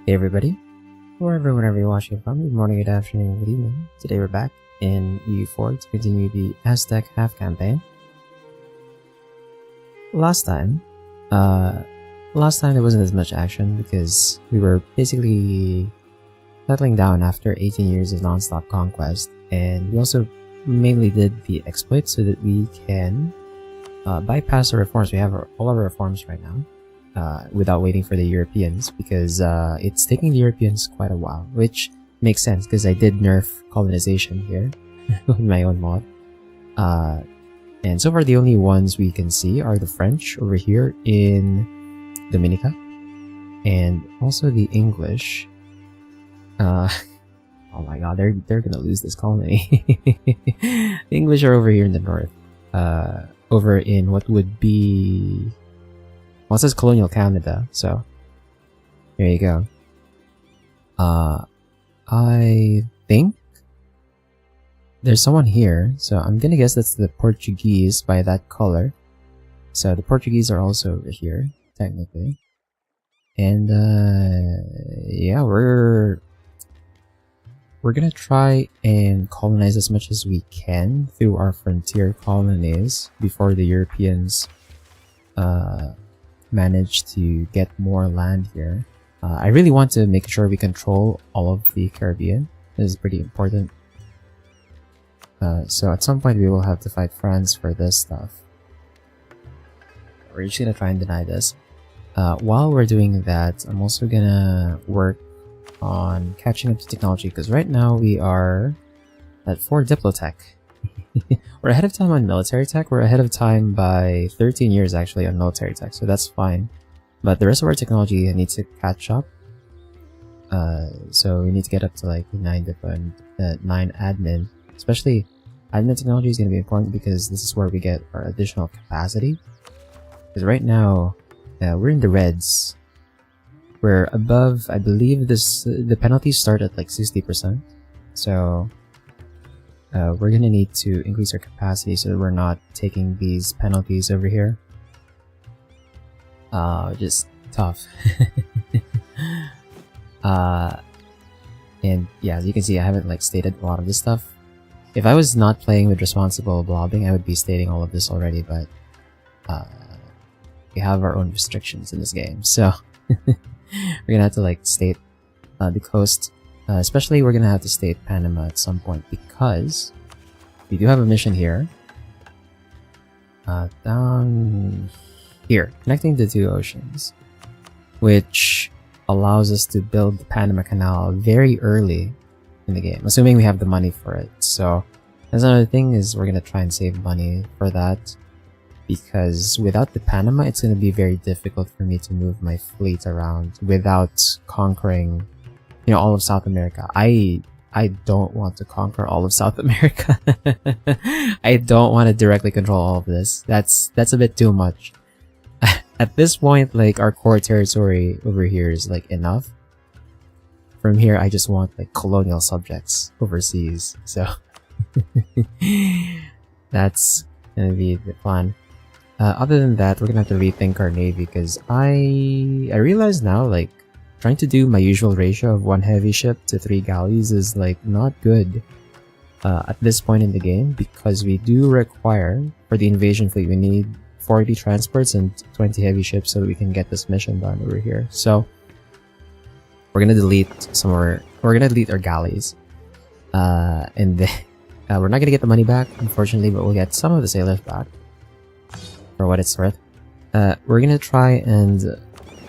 Hey everybody, wherever you're watching from, good morning, good afternoon, good evening. Today we're back in EU4 to continue the Aztec Half-Campaign. Last time there wasn't as much action because we were basically settling down after 18 years of non-stop conquest, and we also mainly did the exploit so that we can bypass the reforms. We have all of our reforms right now. Without waiting for the Europeans, because it's taking the Europeans quite a while, which makes sense because I did nerf colonization here with my own mod. And so far the only ones we can see are the French over here in Dominica, and also the English. Oh my god, they're gonna lose this colony. The English are over here in the north, over in what would be, well, it says colonial Canada, so there you go. I think there's someone here, so I'm gonna guess that's the Portuguese by that color. So the Portuguese are also over here, technically. And yeah, we're gonna try and colonize as much as we can through our frontier colonies before the Europeans manage to get more land here. I really want to make sure we control all of the Caribbean. This is pretty important. So at some point we will have to fight France for this stuff. We're just gonna try and deny this. While we're doing that, I'm also gonna work on catching up to technology, because right now we are at 4 Diplotech. We're ahead of time on military tech. We're ahead of time by 13 years actually on military tech, so that's fine. But the rest of our technology needs to catch up. So we need to get up to like 9 admin. Especially admin technology is going to be important because this is where we get our additional capacity. Because right now we're in the reds. We're above, I believe the penalties start at like 60%. So we're gonna need to increase our capacity so that we're not taking these penalties over here. Just tough. And yeah, as you can see, I haven't like stated a lot of this stuff. If I was not playing with responsible blobbing, I would be stating all of this already, but we have our own restrictions in this game, so we're gonna have to like state the coast. Especially we're gonna have to state Panama at some point, because we do have a mission here. Down here, connecting the two oceans, which allows us to build the Panama Canal very early in the game, assuming we have the money for it. So that's another thing, is we're gonna try and save money for that, because without the Panama, it's gonna be very difficult for me to move my fleet around without conquering, you know, all of South America. I don't want to conquer all of South America. I don't want to directly control all of this. That's a bit too much. At this point, like, our core territory over here is like enough. From here, I just want like colonial subjects overseas. So that's gonna be the plan. Other than that, we're gonna have to rethink our navy, because I realize now, like, trying to do my usual ratio of 1 heavy ship to 3 galleys is like not good at this point in the game, because we do require, for the invasion fleet, we need 40 transports and 20 heavy ships so that we can get this mission done over here. So we're gonna delete our galleys, and then we're not gonna get the money back, unfortunately, but we'll get some of the sailors back for what it's worth. We're gonna try and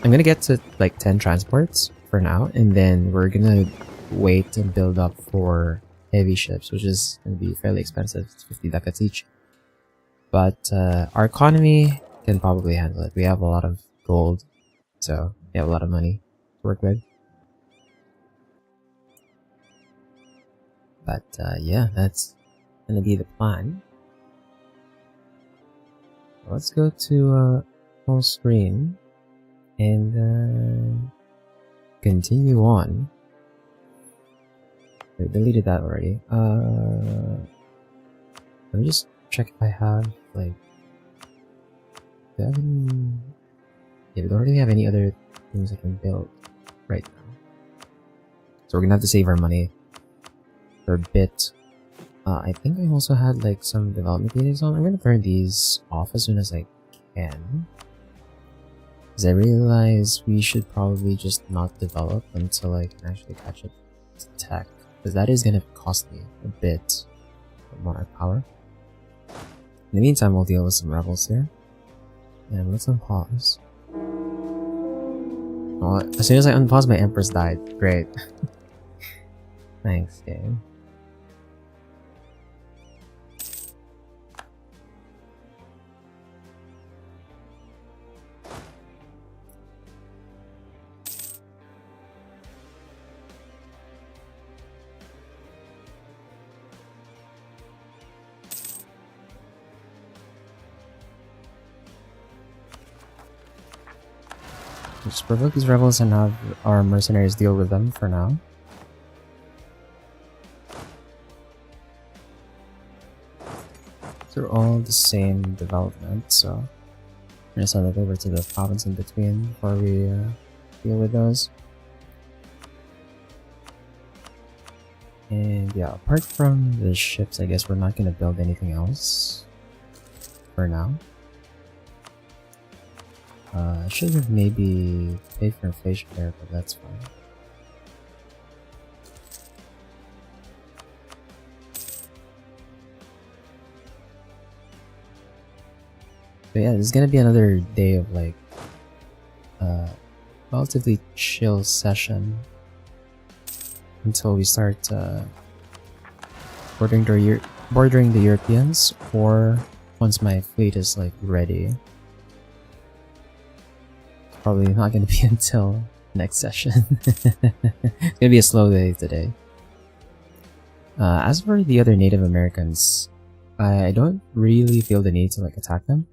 I'm gonna get to like 10 transports for now, and then we're gonna wait and build up for heavy ships, which is gonna be fairly expensive. It's 50 ducats each. But our economy can probably handle it. We have a lot of gold, so we have a lot of money to work with. But yeah, that's gonna be the plan. Let's go to full screen and continue on. I deleted that already. Let me just check if I have like, do I have any... Yeah, we don't really have any other things I can build right now. So we're gonna have to save our money for a bit. I think I also had like some development meetings on. I'm gonna turn these off as soon as I can. Because I realize we should probably just not develop until I can actually catch up to tech. Because that is gonna cost me a bit of monarch power. In the meantime, we'll deal with some rebels here. And let's unpause. Well, as soon as I unpause, my Empress died. Great. Thanks, game. Just provoke these rebels and have our mercenaries deal with them for now. They're all the same development, so I'm gonna send it over to the province in between before we deal with those. And yeah, apart from the ships, I guess we're not gonna build anything else for now. I should have maybe paid for inflation there, but that's fine. But yeah, this is gonna be another day of like relatively chill session until we start bordering the Europeans, or once my fleet is like ready. Probably not going to be until next session. It's going to be a slow day today. As for the other Native Americans, I don't really feel the need to like attack them.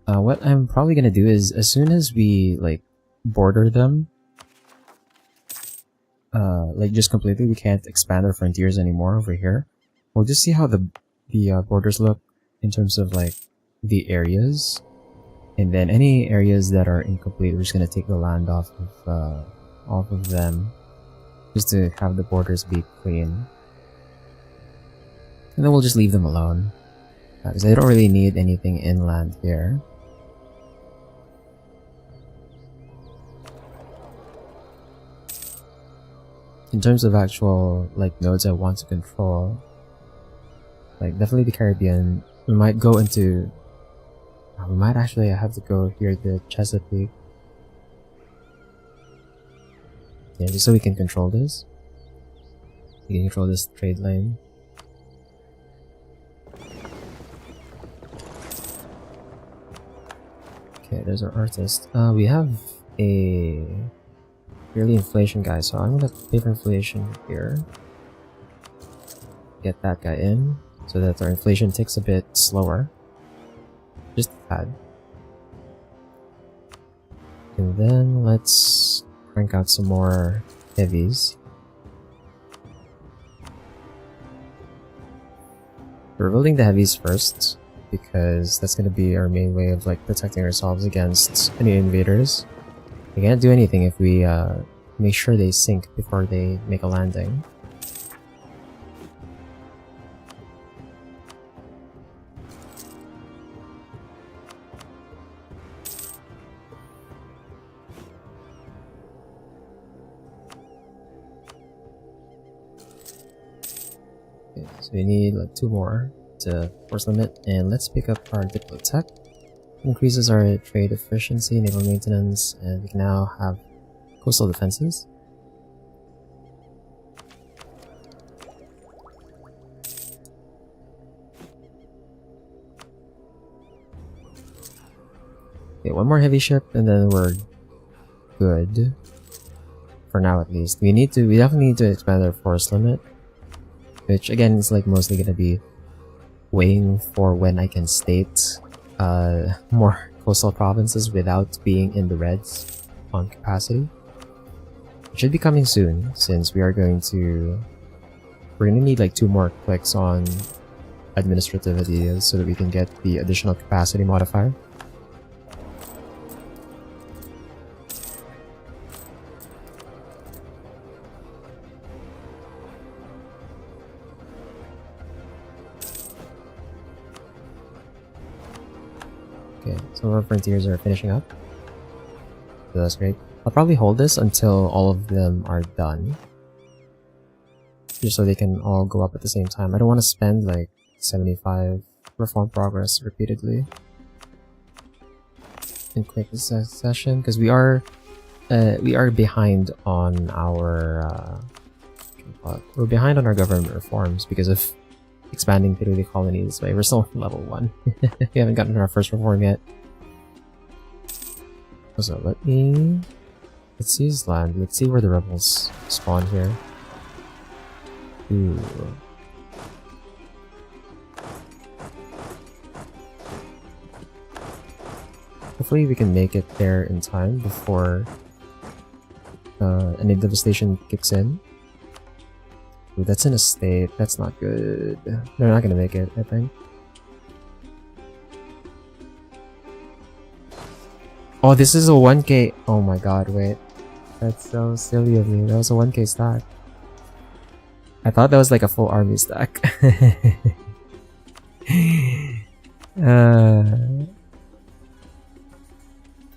What I'm probably going to do is, as soon as we like border them, like just completely, we can't expand our frontiers anymore over here. We'll just see how the borders look in terms of like the areas. And then any areas that are incomplete, we're just gonna take the land off of them, just to have the borders be clean. And then we'll just leave them alone, because I don't really need anything inland here. In terms of actual like nodes I want to control, like definitely the Caribbean. We might go into. We might actually have to go here to Chesapeake. Yeah, just so we can control this. We can control this trade lane. Okay, there's our artist. We have a yearly inflation guy, so I'm gonna pay for inflation here. Get that guy in, so that our inflation ticks a bit slower. Just a tad. And then let's crank out some more heavies. We're building the heavies first, because that's going to be our main way of like protecting ourselves against any invaders. We can't do anything if we make sure they sink before they make a landing. So we need like 2 more to force limit, and let's pick up our Diplo Tech. Increases our trade efficiency, naval maintenance, and we can now have coastal defenses. Okay, 1 more heavy ship, and then we're good. For now at least. We definitely need to expand our force limit. Which again is like mostly gonna be waiting for when I can state more coastal provinces without being in the reds on capacity. It should be coming soon, since we're gonna need like 2 more clicks on administrative ideas so that we can get the additional capacity modifier. Some of our frontiers are finishing up. So that's great. I'll probably hold this until all of them are done. Just so they can all go up at the same time. I don't want to spend like 75 reform progress repeatedly in quick succession, because we are behind on our we're behind on our government reforms because of expanding through the colony this way. We're still on level 1. We haven't gotten our first reform yet. So let's use land. Let's see where the rebels spawn here. Ooh. Hopefully we can make it there in time before any devastation kicks in. Ooh, that's in a state. That's not good. They're not gonna make it, I think. Oh, this is a 1k. Oh my god, wait. That's so silly of me. That was a 1k stack. I thought that was like a full army stack. I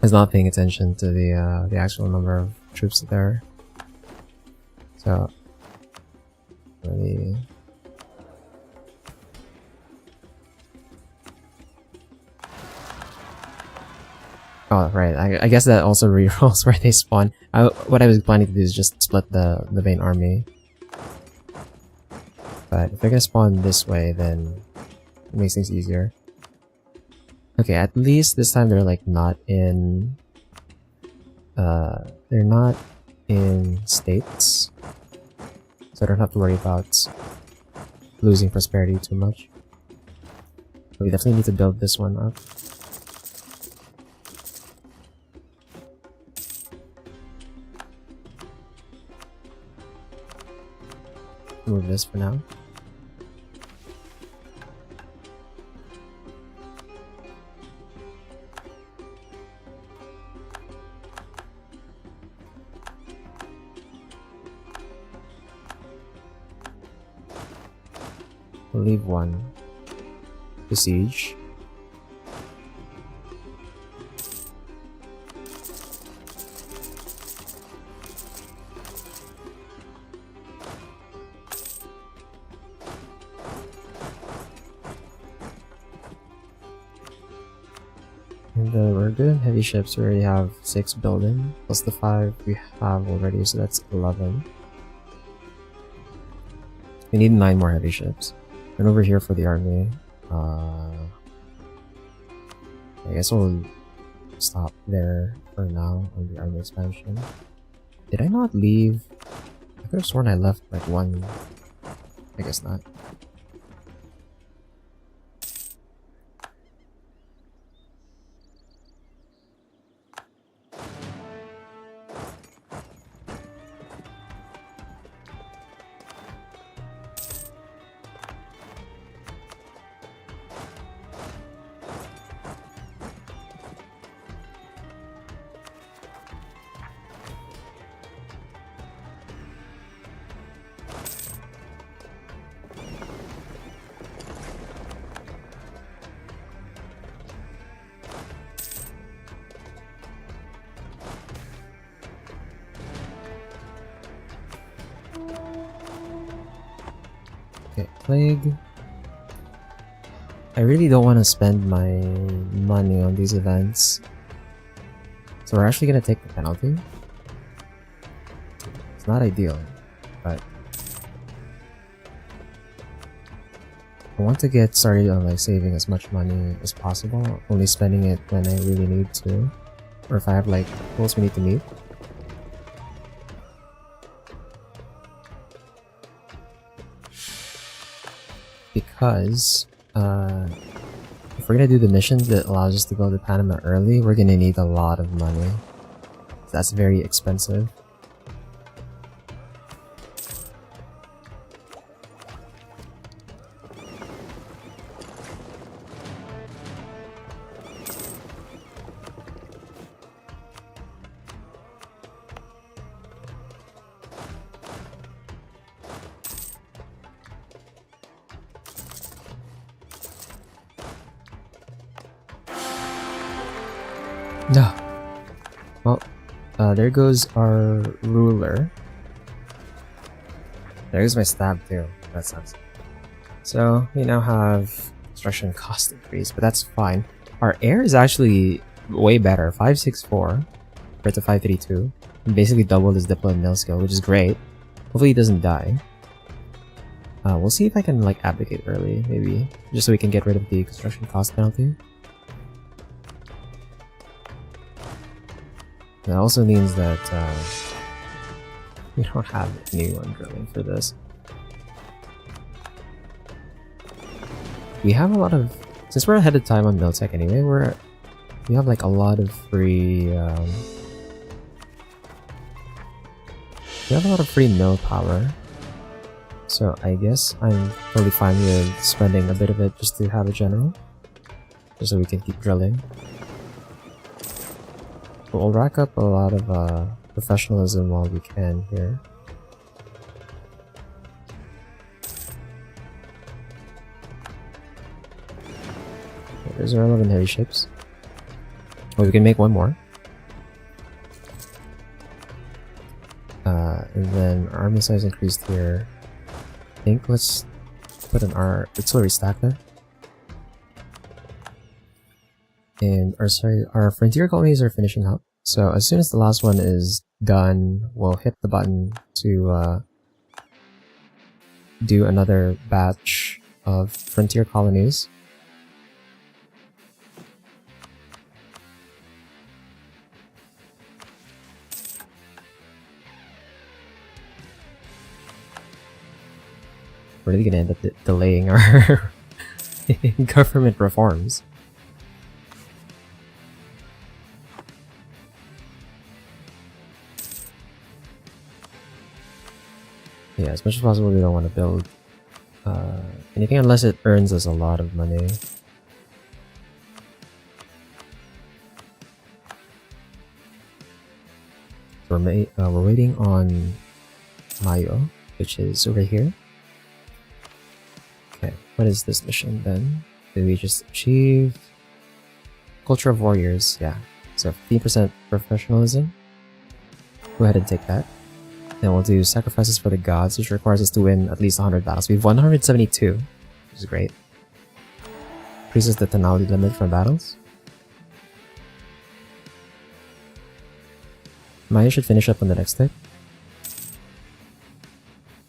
was not paying attention to the actual number of troops there. So really, oh right, I guess that also rerolls where they spawn. What I was planning to do is just split the main army. But if they're gonna spawn this way, then it makes things easier. Okay, at least this time they're like not in they're not in states, so I don't have to worry about losing prosperity too much. But we definitely need to build this one up. Move this for now. We'll leave one to siege. And we're good on heavy ships. We already have 6 building, plus the 5 we have already, so that's 11. We need 9 more heavy ships. And over here for the army, I guess we'll stop there for now on the army expansion. Did I not leave? I could have sworn I left like one. I guess not. Okay, plague. I really don't want to spend my money on these events, so we're actually gonna take the penalty. It's not ideal, but I want to get started on like saving as much money as possible, only spending it when I really need to, or if I have like goals we need to meet. Because if we're gonna do the mission that allows us to go to Panama early, we're gonna need a lot of money. That's very expensive. No. Well, there goes our ruler. There's my stab too. That sucks. So we now have construction cost increase, but that's fine. Our air is actually way better. 564 compared to 532. Basically double his diplo and mill skill, which is great. Hopefully he doesn't die. We'll see if I can like abdicate early, maybe, just so we can get rid of the construction cost penalty. That also means that we don't have anyone drilling for this. We have a lot of, since we're ahead of time on mill tech anyway, we have like a lot of free we have a lot of free mill power. So I guess I'm totally fine with spending a bit of it just to have a general, just so we can keep drilling. We'll rack up a lot of professionalism while we can here. Okay, there's our 11 heavy ships. Oh, we can make one more. And then our army size increased here. I think let's put an artillery stack there. And our frontier colonies are finishing up. So as soon as the last one is done, we'll hit the button to do another batch of frontier colonies. We're really gonna end up delaying our government reforms. Yeah, as much as possible we don't want to build anything unless it earns us a lot of money. We're waiting on Mayo, which is over here. Okay, what is this mission then? Did we just achieve Culture of Warriors? Yeah, so 15% professionalism. Go ahead and take that. Then we'll do Sacrifices for the Gods, which requires us to win at least 100 battles. We've won 172, which is great. Increases the tonality limit for battles. Maya should finish up on the next tick.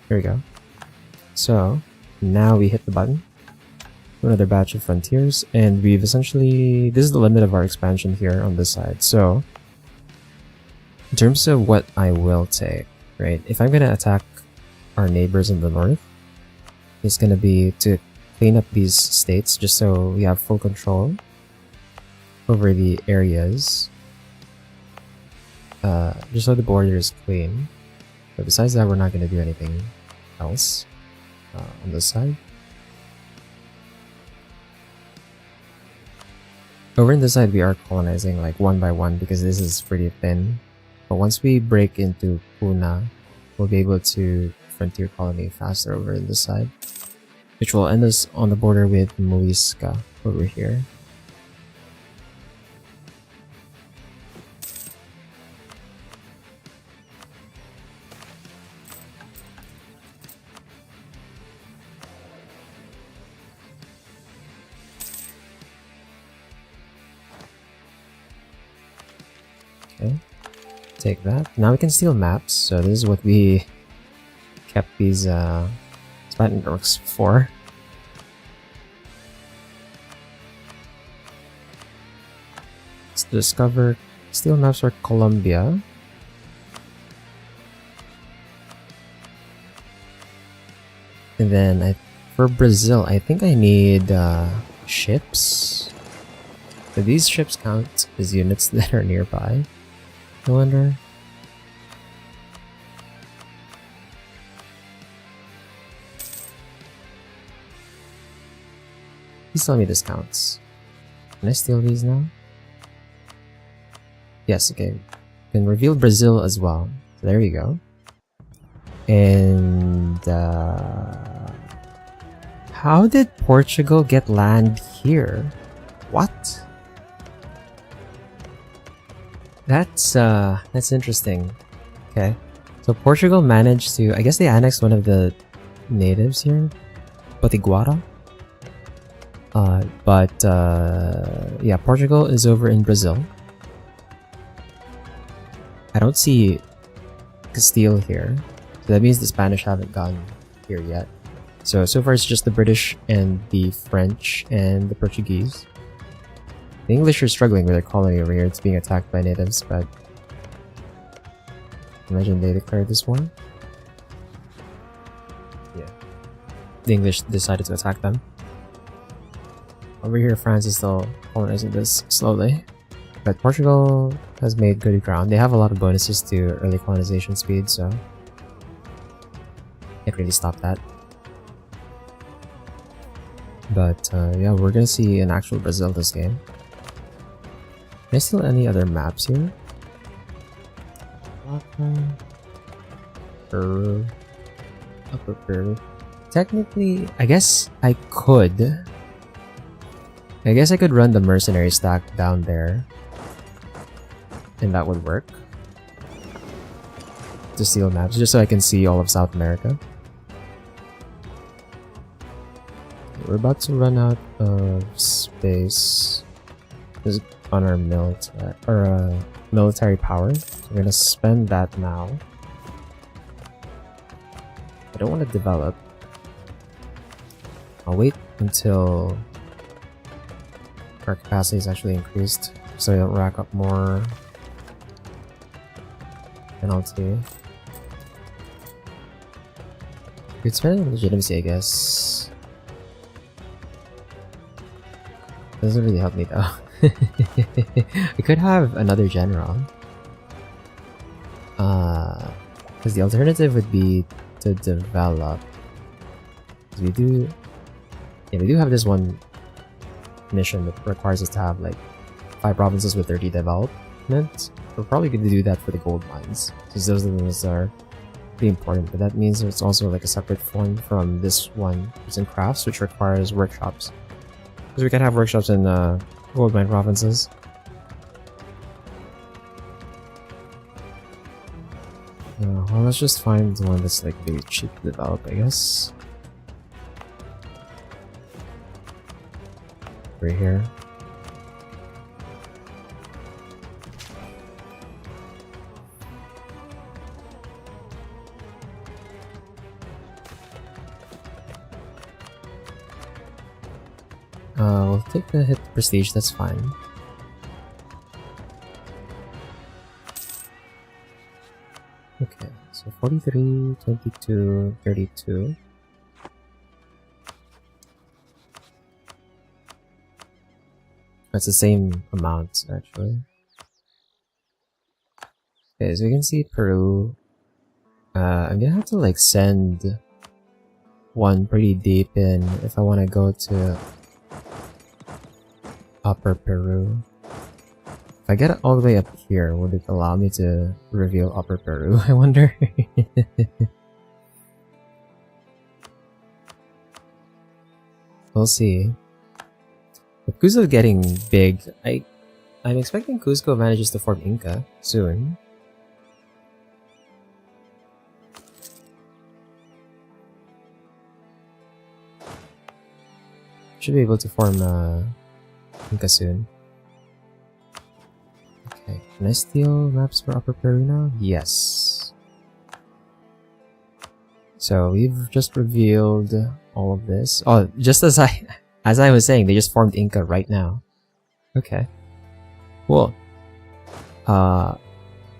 Here we go. So, now we hit the button. Another batch of frontiers, and we've essentially... This is the limit of our expansion here on this side. So, in terms of what I will take, right? If I'm gonna attack our neighbors in the north, it's gonna be to clean up these states just so we have full control over the areas. Just so the border is clean. But besides that, we're not gonna do anything else on this side. Over in this side, we are colonizing like one by one because this is pretty thin. But once we break into Puna, we'll be able to frontier colony faster over in this side, which will end us on the border with Muisca over here. Okay. Take that. Now we can steal maps, so this is what we kept these Spartan orcs for. Let's discover steal maps for Colombia. And then for Brazil, I think I need ships. Do these ships count as units that are nearby? I wonder. Please tell me this counts. Can I steal these now? Yes, okay. Can reveal Brazil as well. So there you go. And how did Portugal get land here? What? That's interesting. Okay. So Portugal managed to, I guess they annexed one of the natives here, Potiguara. Yeah, Portugal is over in Brazil. I don't see Castile here, so that means the Spanish haven't gotten here yet. So far it's just the British and the French and the Portuguese. The English are struggling with their colony over here. It's being attacked by natives, but imagine they declared this war. Yeah. The English decided to attack them. Over here, France is still colonizing this slowly. But Portugal has made good ground. They have a lot of bonuses to early colonization speed, so can't really stop that. But yeah, we're gonna see an actual Brazil this game. There's still any other maps here? Peru. Upper Peru. Technically, I guess I could run the mercenary stack down there. And that would work. To steal maps, just so I can see all of South America. We're about to run out of space on our military power. So we're gonna spend that now. I don't want to develop. I'll wait until our capacity is actually increased, so I don't rack up more penalty. It's very legitimacy, I guess. Doesn't really help me though. We could have another general. Because the alternative would be to develop. We do have this one mission that requires us to have like 5 provinces with 30 development. We're probably going to do that for the gold mines, because those are the ones that are pretty important. But that means there's also like a separate one from this one. It's in crafts, which requires workshops. Because we can have workshops in gold mine provinces. Well, let's just find the one that's like really cheap to develop, I guess. Right here. We'll take the hit prestige, that's fine. Okay, so 43, 22, 32. That's the same amount, actually. Okay, so you can see Peru. I'm gonna have to like send one pretty deep in if I want to go to Upper Peru. If I get it all the way up here, would it allow me to reveal Upper Peru? I wonder. We'll see. But Cuzco is getting big. I'm expecting Cuzco manages to form Inca soon. Should be able to form Inca soon. Okay, can I steal maps for Upper Peru now? Yes. So we've just revealed all of this. Oh, just as I was saying, they just formed Inca right now. Okay. Cool. Now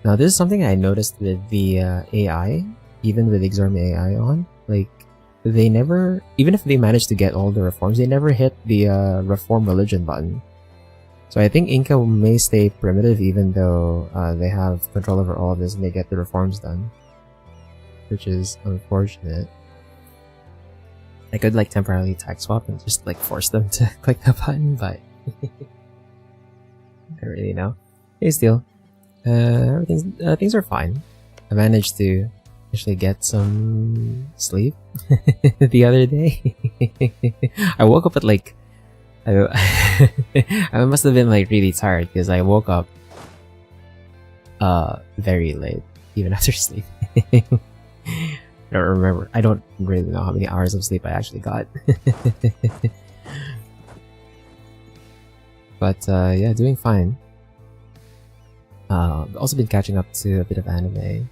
this is something I noticed with the AI, even with Exorm AI on. Like, they never, even if they manage to get all the reforms, they never hit the reform religion button. So I think Inca may stay primitive even though they have control over all of this and they get the reforms done. Which is unfortunate. I could like temporarily tag swap and just like force them to click the button, but I don't really know. Hey, still, things are fine. I managed to actually get some sleep the other day. I woke up at like I must have been like really tired because I woke up very late, even after sleeping. I don't remember. I don't really know how many hours of sleep I actually got. But yeah, doing fine. Also been catching up to a bit of anime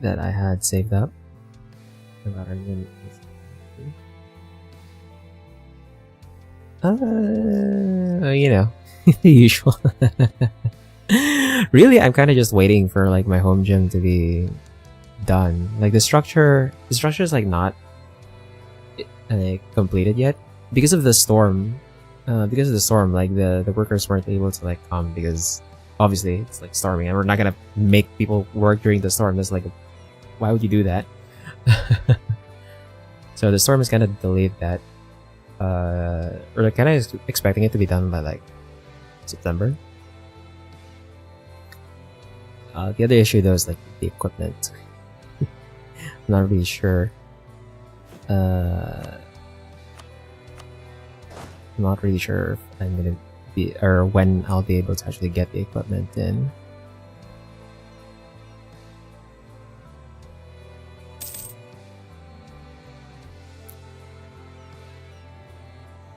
that I had saved up. You know, the usual. Really, I'm kind of just waiting for like my home gym to be done. Like the structure is like not completed yet because of the storm. Like the workers weren't able to like come because obviously it's like storming, and we're not gonna make people work during the storm. That's like, why would you do that? So the storm is kind of delayed that. We're kind of expecting it to be done by like September. The other issue though is like the equipment. I'm not really sure. I'm not really sure if I'm gonna be, or when I'll be able to actually get the equipment in.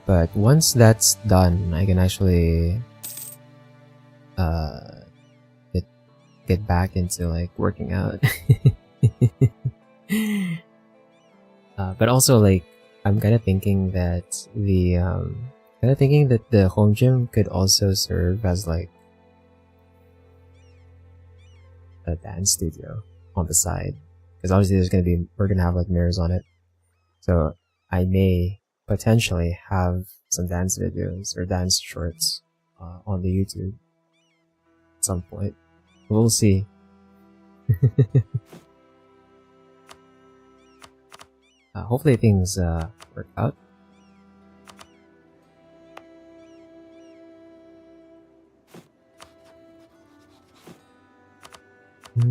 But once that's done, I can actually get back into like working out. But also like I'm kind of thinking that the home gym could also serve as like a dance studio on the side, because obviously we're gonna have like mirrors on it, so I may potentially have some dance videos or dance shorts on the YouTube at some point. We'll see. Hopefully things work out. The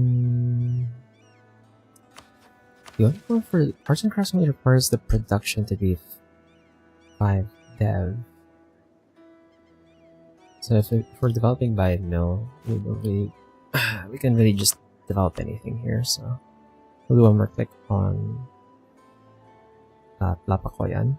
only one for arts and crafts only requires the production to be 5 dev. So if we're developing by mill, we can really just develop anything here. So we'll do one more click on Plapakoyan.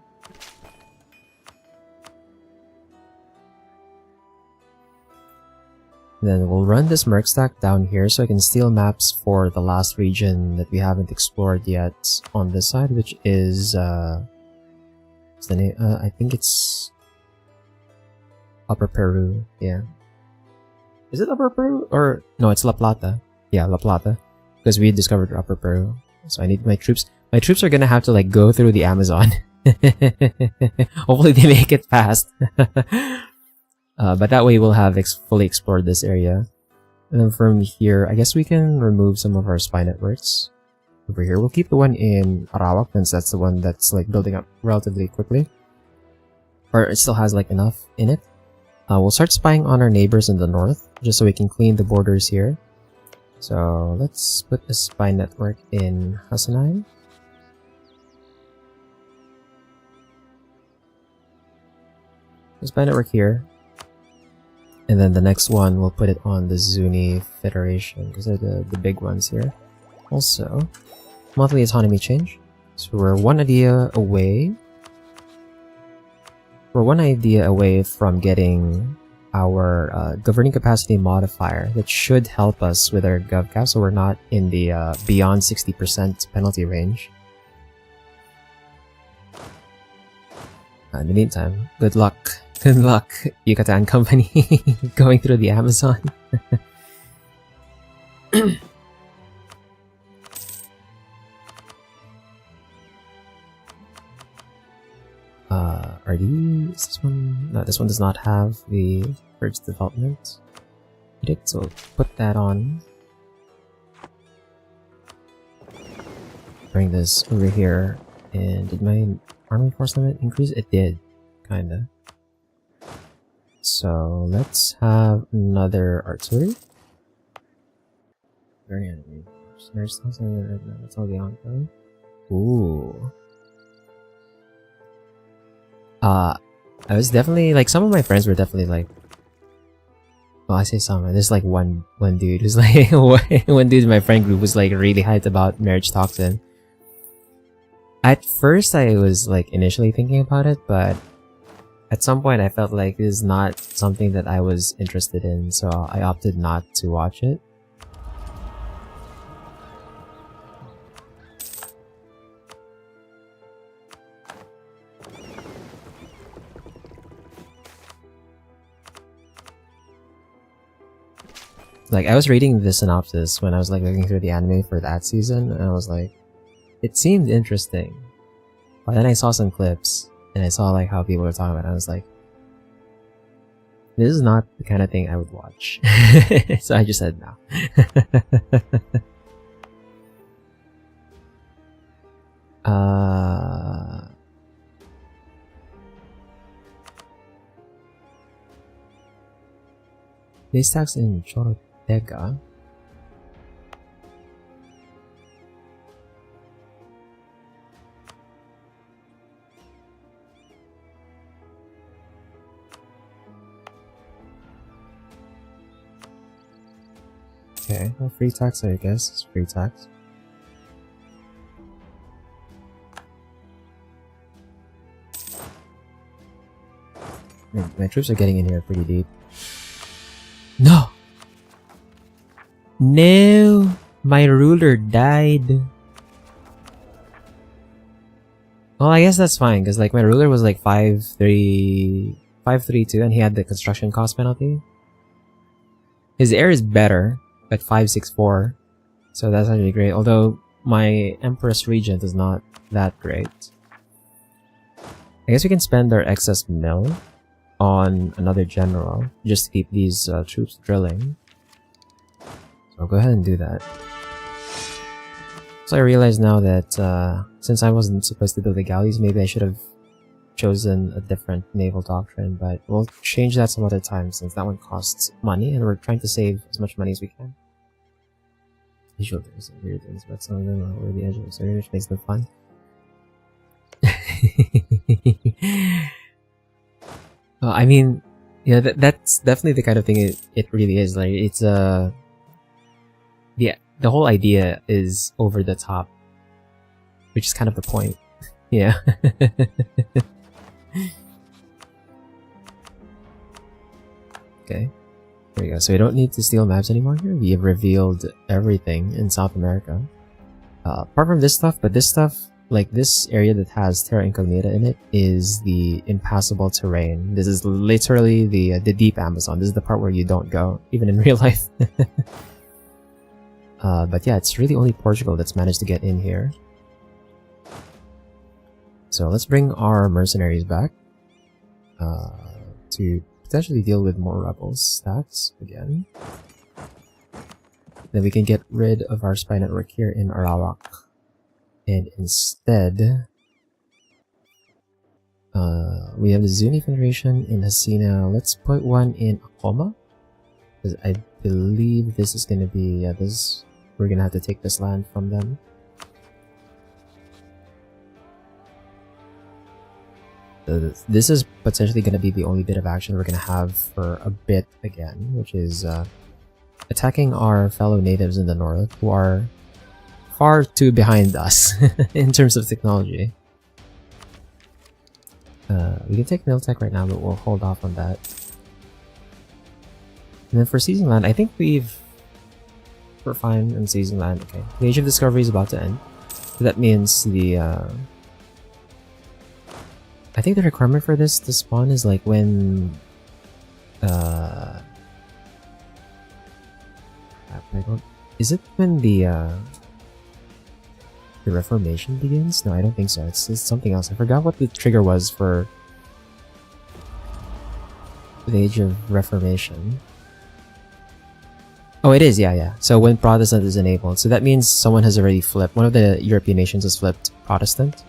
Then we'll run this merc stack down here so I can steal maps for the last region that we haven't explored yet on this side, which is what's the name? I think it's Upper Peru. Yeah. Is it Upper Peru? Or no, it's La Plata. Yeah, La Plata. Because we discovered Upper Peru. So I need my troops. My troops are gonna have to like go through the Amazon. Hopefully they make it fast. But that way we'll have fully explored this area. And then from here, I guess we can remove some of our spy networks. Over here, we'll keep the one in Arawak since that's the one that's like building up relatively quickly. Or it still has like enough in it. We'll start spying on our neighbors in the north, just so we can clean the borders here. So let's put a spy network in Hasanai. The spy network here. And then the next one, we'll put it on the Zuni Federation, because they're the big ones here. Also, monthly autonomy change. So we're one idea away. We're one idea away from getting our governing capacity modifier that should help us with our GovCap, so we're not in the beyond 60% penalty range. In the meantime, good luck. Good luck, Yucatan Company, going through the Amazon. Are these... this one? No, this one does not have the first development. So put that on. Bring this over here. And did my army force limit increase? It did, kinda. So let's have another artillery. Very enemy. That's all the ongoing. Ooh. I was definitely like, some of my friends were definitely like, Well, I say some. There's like one dude who's like one dude in my friend group was like really hyped about marriage toxin. At first, I was like initially thinking about it, but at some point I felt like this is not something that I was interested in, so I opted not to watch it. Like, I was reading the synopsis when I was like looking through the anime for that season, and I was like, it seemed interesting. But then I saw some clips, and I saw like how people were talking about it, and I was like, this is not the kind of thing I would watch. So I just said no. They stacks in revanortega. Okay, well, free tax, I guess. It's free tax. My troops are getting in here pretty deep. No! No! My ruler died. Well, I guess that's fine, because like my ruler was like 532, and he had the construction cost penalty. His heir is better at 564, so that's actually great. Although my Empress Regent is not that great. I guess we can spend our excess mill on another general just to keep these troops drilling. So I'll go ahead and do that. So I realize now that since I wasn't supposed to build the galleys, maybe I should have chosen a different naval doctrine, but we'll change that some other time since that one costs money and we're trying to save as much money as we can. Usually there's some weird things, but some of them are over the edge of the story, which makes them fun. Well, I mean, yeah, that's definitely the kind of thing it really is. Like, it's the whole idea is over the top, which is kind of the point. Yeah. Okay, there we go. So we don't need to steal maps anymore here. We have revealed everything in South America. Apart from this stuff, but this stuff, like this area that has Terra Incognita in it, is the impassable terrain. This is literally the deep Amazon. This is the part where you don't go, even in real life. But yeah, it's really only Portugal that's managed to get in here. So let's bring our mercenaries back to potentially deal with more rebels stacks again. Then we can get rid of our spy network here in Arawak. And instead, we have the Zuni Federation in Hasina. Let's put one in Akoma, because I believe this is going to be, we're going to have to take this land from them. So this is potentially going to be the only bit of action we're going to have for a bit again, which is attacking our fellow natives in the north who are far too behind us in terms of technology. We can take Miltech right now, but we'll hold off on that. And then for seizing land, I think we're fine in seizing land. Okay, the Age of Discovery is about to end. So that means the I think the requirement for this to spawn is like when is it when the Reformation begins? No, I don't think so. It's something else. I forgot what the trigger was for the Age of Reformation. Oh, it is, yeah. So when Protestant is enabled, so that means someone has already flipped. One of the European nations has flipped Protestant.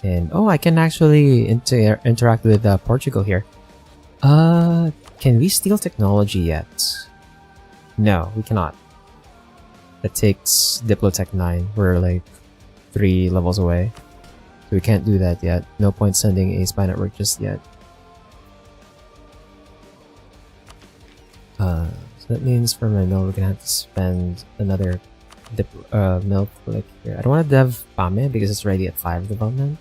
And oh, I can actually interact with Portugal here. Can we steal technology yet? No, we cannot. That takes Diplotech 9. We're like 3 levels away. So we can't do that yet. No point sending a spy network just yet. So that means for my mill, we're gonna have to spend another mill click here. I don't want to dev Pame because it's already at 5 development.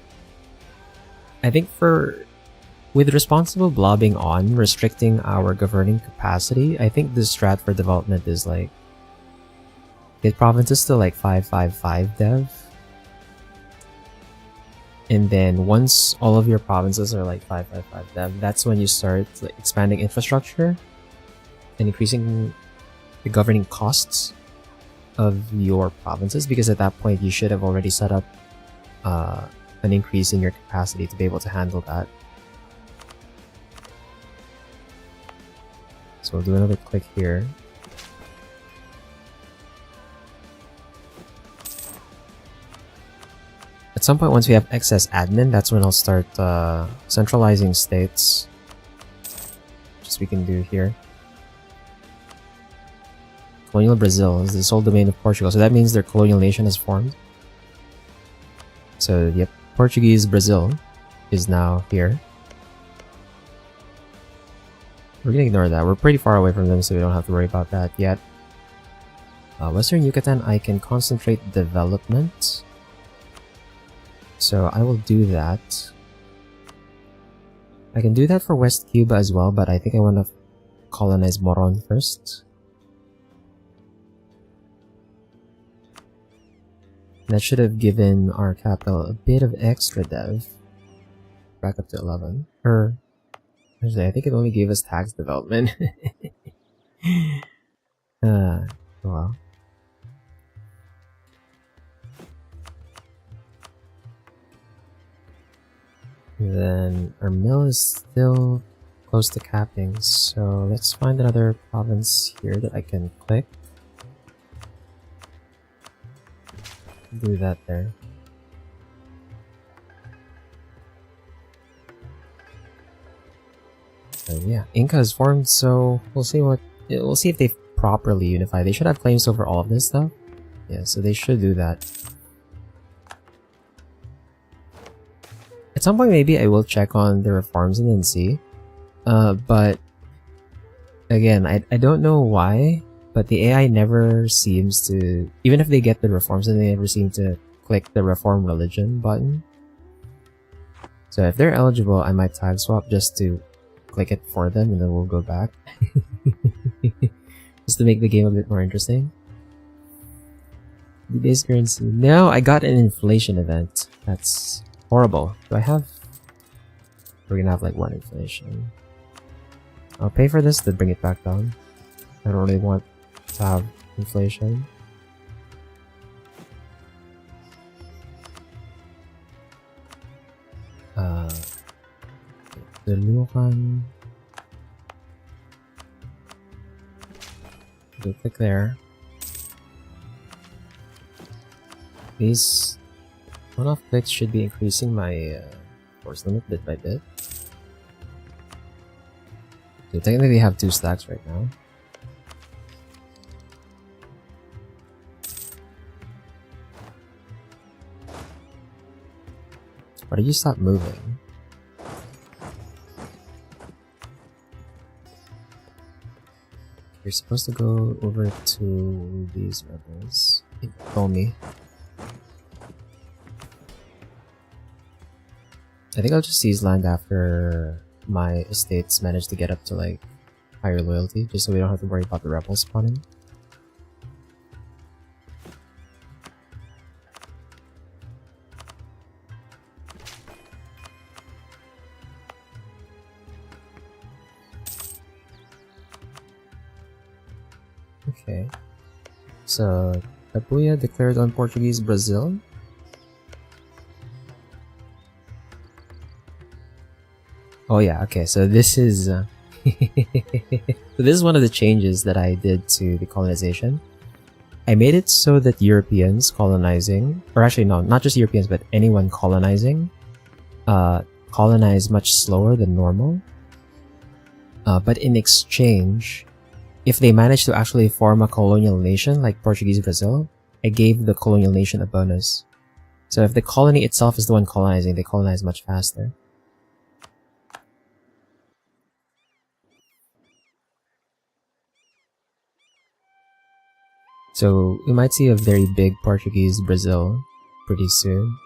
I think with responsible blobbing on, restricting our governing capacity, I think the strat for development is like get provinces to like 555 dev. And then once all of your provinces are like 555 dev, that's when you start like expanding infrastructure and increasing the governing costs of your provinces, because at that point you should have already set up an increase in your capacity to be able to handle that. So we'll do another click here. At some point, once we have excess admin, that's when I'll start centralizing states, just we can do here. Colonial Brazil is the sole domain of Portugal, so that means their colonial nation has formed. So yep, Portuguese Brazil is now here. We're gonna ignore that. We're pretty far away from them, so we don't have to worry about that yet. Western Yucatan, I can concentrate development. So I will do that. I can do that for West Cuba as well, but I think I want to colonize Moron first. That should have given our capital a bit of extra dev. Back up to 11. Or, actually, I think it only gave us tax development. Well. Then our mill is still close to capping, so let's find another province here that I can click. Do that there. So yeah, Inca is formed, so we'll see if they properly unify. They should have claims over all of this stuff. Yeah, so they should do that. At some point, maybe I will check on the reforms and then see. But again, I don't know why, but the AI never seems to, even if they get the reforms, then they never seem to click the reform religion button. So if they're eligible, I might tag swap just to click it for them, and then we'll go back. Just to make the game a bit more interesting. The base currency. No, I got an inflation event. That's horrible. Do I have... We're gonna have like 1 inflation. I'll pay for this to bring it back down. I don't really want to have inflation. Dulukan. Go click there. These one-off clicks should be increasing my force limit bit by bit. So technically they have 2 stacks right now. Why did you stop moving? You're supposed to go over to these rebels. Call me. I think I'll just seize land after my estates manage to get up to like higher loyalty, just so we don't have to worry about the rebels spawning. Okay, so Tapuya declared on Portuguese Brazil. Oh yeah, okay, so this is so this is one of the changes that I did to the colonization. I made it so that Europeans colonizing, or actually no, not just Europeans, but anyone colonizing, colonize much slower than normal. But in exchange, if they manage to actually form a colonial nation like Portuguese Brazil, I gave the colonial nation a bonus. So if the colony itself is the one colonizing, they colonize much faster. So we might see a very big Portuguese Brazil pretty soon.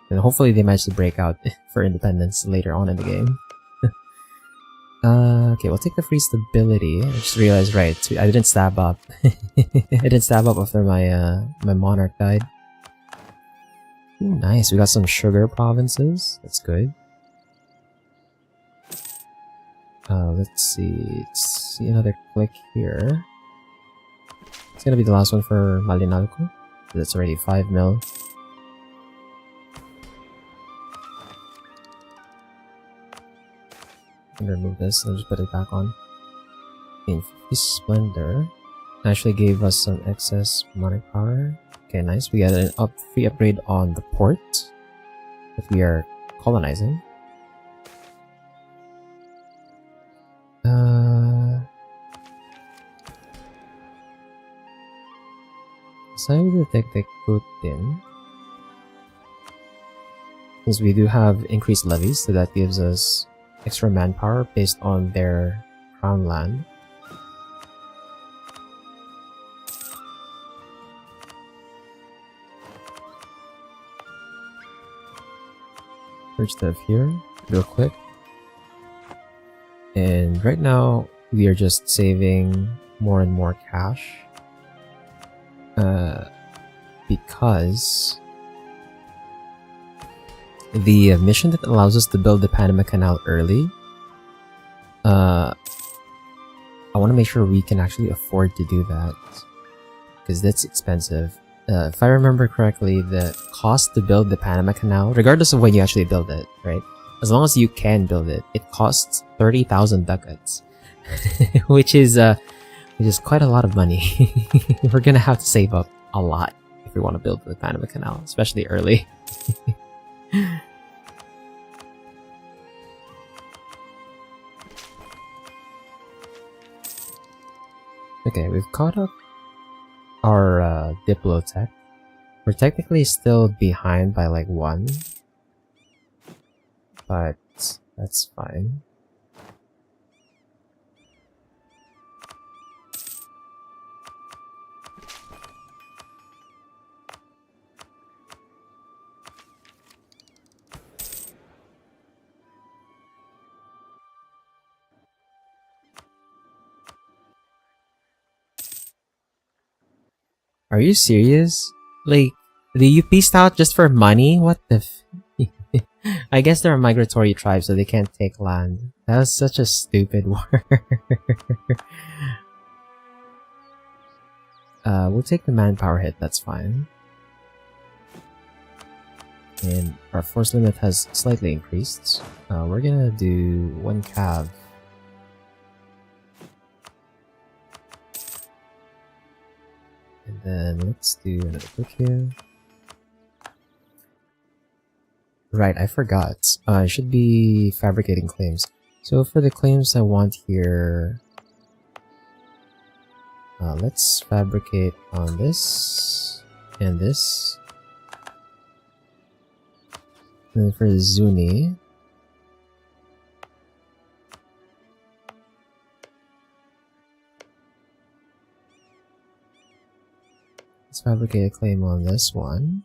And hopefully they manage to break out for independence later on in the game. Okay, we'll take the free stability. I just realized, right, I didn't stab up. I didn't stab up after my my monarch died. Ooh, nice, we got some sugar provinces. That's good. Let's see another click here. It's gonna be the last one for Malinalco. That's already 5 mil. I'm gonna remove this and just put it back on. In 50 Splendor actually gave us some excess money power. Okay, nice. We got an free upgrade on the port that we are colonizing. Saan yung detect Putin? Since we do have increased levies, so that gives us extra manpower based on their crown land. Purge stuff here, real quick. And right now, we are just saving more and more cash. Because the mission that allows us to build the Panama Canal early, I want to make sure we can actually afford to do that, because that's expensive. If I remember correctly, the cost to build the Panama Canal, regardless of when you actually build it, right? As long as you can build it, it costs 30,000 ducats, which is quite a lot of money. We're gonna have to save up a lot if we want to build the Panama Canal, especially early. Okay, we've caught up our Diplotech. We're technically still behind by like 1, but that's fine. Are you serious? Like, you pieced out just for money? What the f- I guess they're a migratory tribe, so they can't take land. That was such a stupid war. We'll take the manpower hit, that's fine. And our force limit has slightly increased. We're gonna do 1 cav. And then let's do another click here. Right, I forgot. I should be fabricating claims. So for the claims I want here, let's fabricate on this and this. And then for the Zuni, let's fabricate a claim on this one.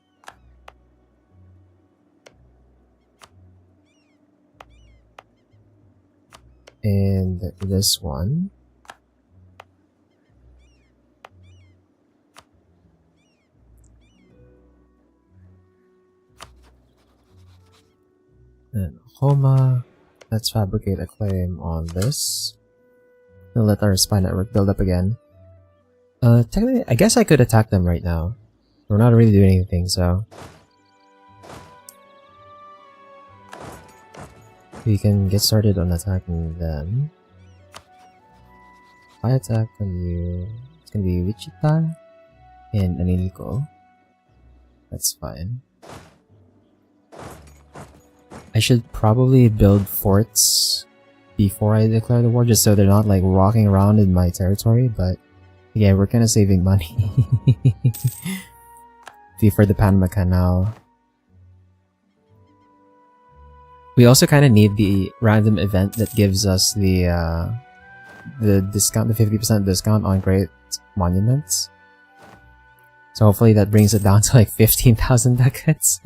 And this one. And Homa, let's fabricate a claim on this. And let our spy network build up again. Technically, I guess I could attack them right now. We're not really doing anything, so we can get started on attacking them. If I attack on you, it's gonna be Wichita and Anilco. That's fine. I should probably build forts before I declare the war, just so they're not like walking around in my territory, but yeah, we're kind of saving money. For the Panama Canal. We also kind of need the random event that gives us the discount, the 50% discount on great monuments. So hopefully that brings it down to like 15,000 ducats.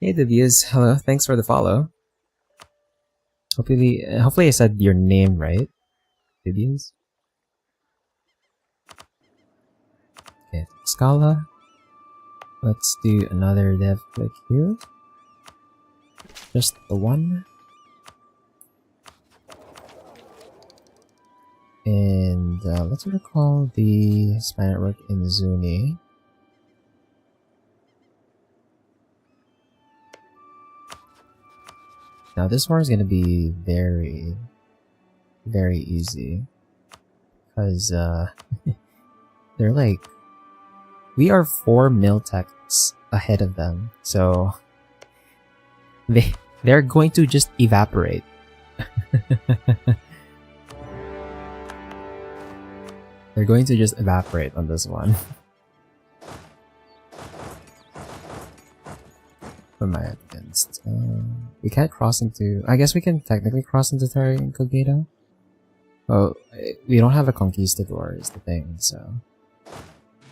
Hey Divius, hello, thanks for the follow. Hopefully I said your name right, Divius. Okay, Scala. Let's do another dev click here. Just the one. And let's recall the spine network in Zuni. Now this one is going to be very, very easy. Because they're like... We are 4 miltechs ahead of them. So... They're going to just evaporate. They're going to just evaporate on this one. What am I up against? We can't cross into... I guess we can technically cross into Terra Incognita. Oh, we don't have a Conquistador is the thing, so...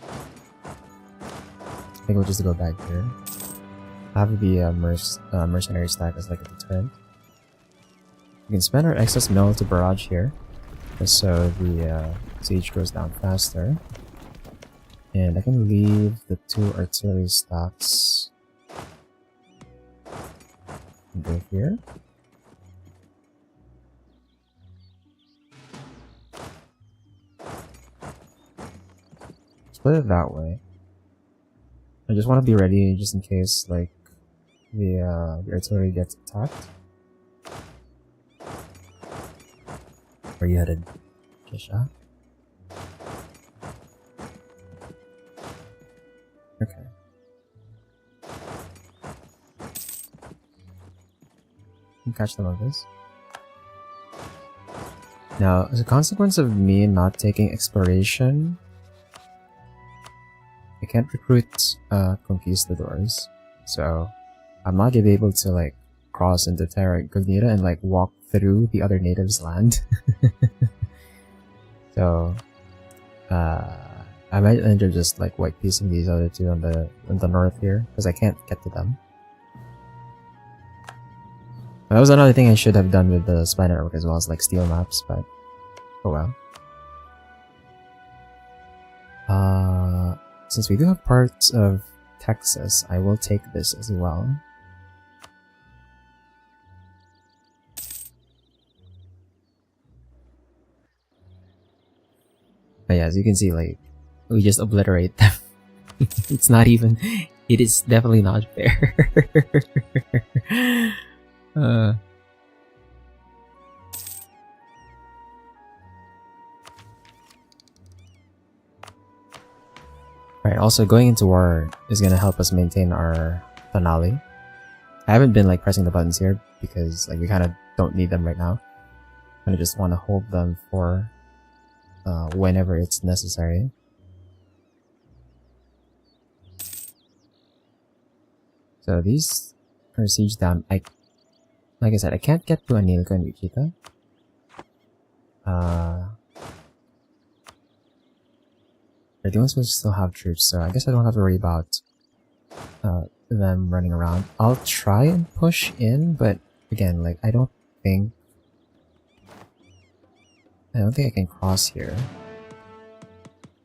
I think we'll just go back here. Have the mercenary stack as like a deterrent. We can spend our excess mill to barrage here, just so the siege goes down faster. And I can leave the 2 artillery stocks. And go here. Split it that way. I just want to be ready just in case, like, the artillery gets attacked. Where are you headed, Kisha? Okay. Can catch them on this. Now, as a consequence of me not taking exploration, I can't recruit conquistadors, so I'm not gonna be able to like cross into Terra Incognita and like walk through the other natives' land. So I might end up just like white piecing these other 2 on the north here because I can't get to them. That was another thing I should have done with the spine network as well as like steel maps, but oh well. Since we do have parts of Texas, I will take this as well. But yeah, as you can see, like, we just obliterate them. It's not even... It is definitely not fair. Right, also going into war is gonna help us maintain our finale. I haven't been like pressing the buttons here because like we kind of don't need them right now. I just want to hold them for whenever it's necessary. So these are siege down. Like I said, I can't get to Anilco and Wichita. The ones will still have troops, so I guess I don't have to worry about them running around. I'll try and push in, but again, like I don't think I can cross here.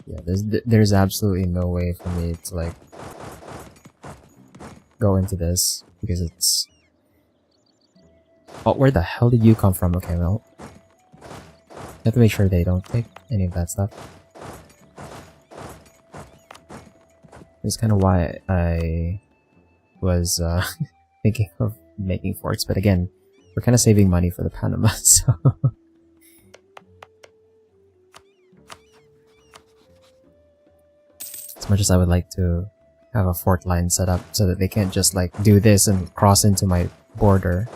Yeah, there's absolutely no way for me to like go into this because it's... Oh, where the hell did you come from? Okay, well, I have to make sure they don't take any of that stuff. That's kind of why I was thinking of making forts, but again, we're kind of saving money for the Panama, so... As much as I would like to have a fort line set up so that they can't just like do this and cross into my border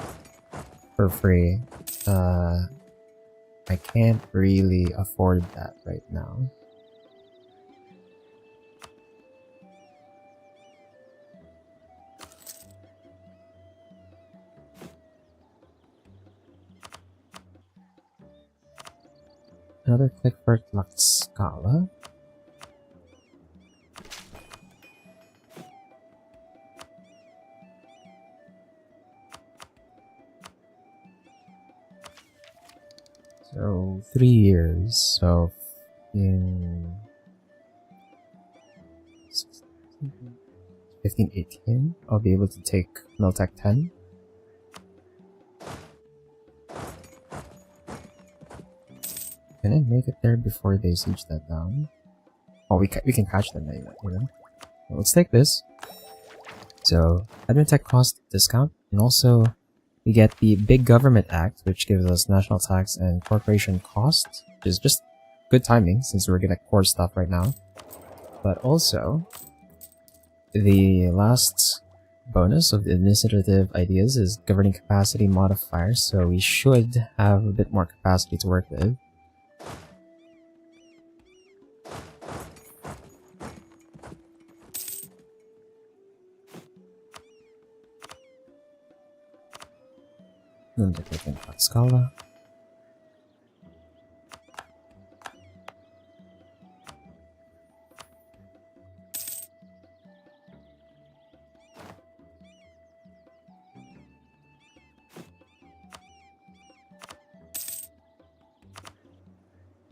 for free, I can't really afford that right now. Another click for Tlaxcala. So 3 years. So in 1518, I'll be able to take Miltech 10. Can I make it there before they siege that down? Oh, we can catch them anyway, you know? Well, let's take this. So, admin tech cost discount, and also we get the Big Government Act, which gives us national tax and corporation cost, which is just good timing since we're getting core stuff right now. But also, the last bonus of the administrative ideas is governing capacity modifier, so we should have a bit more capacity to work with. I'm going to click in Tlaxcala.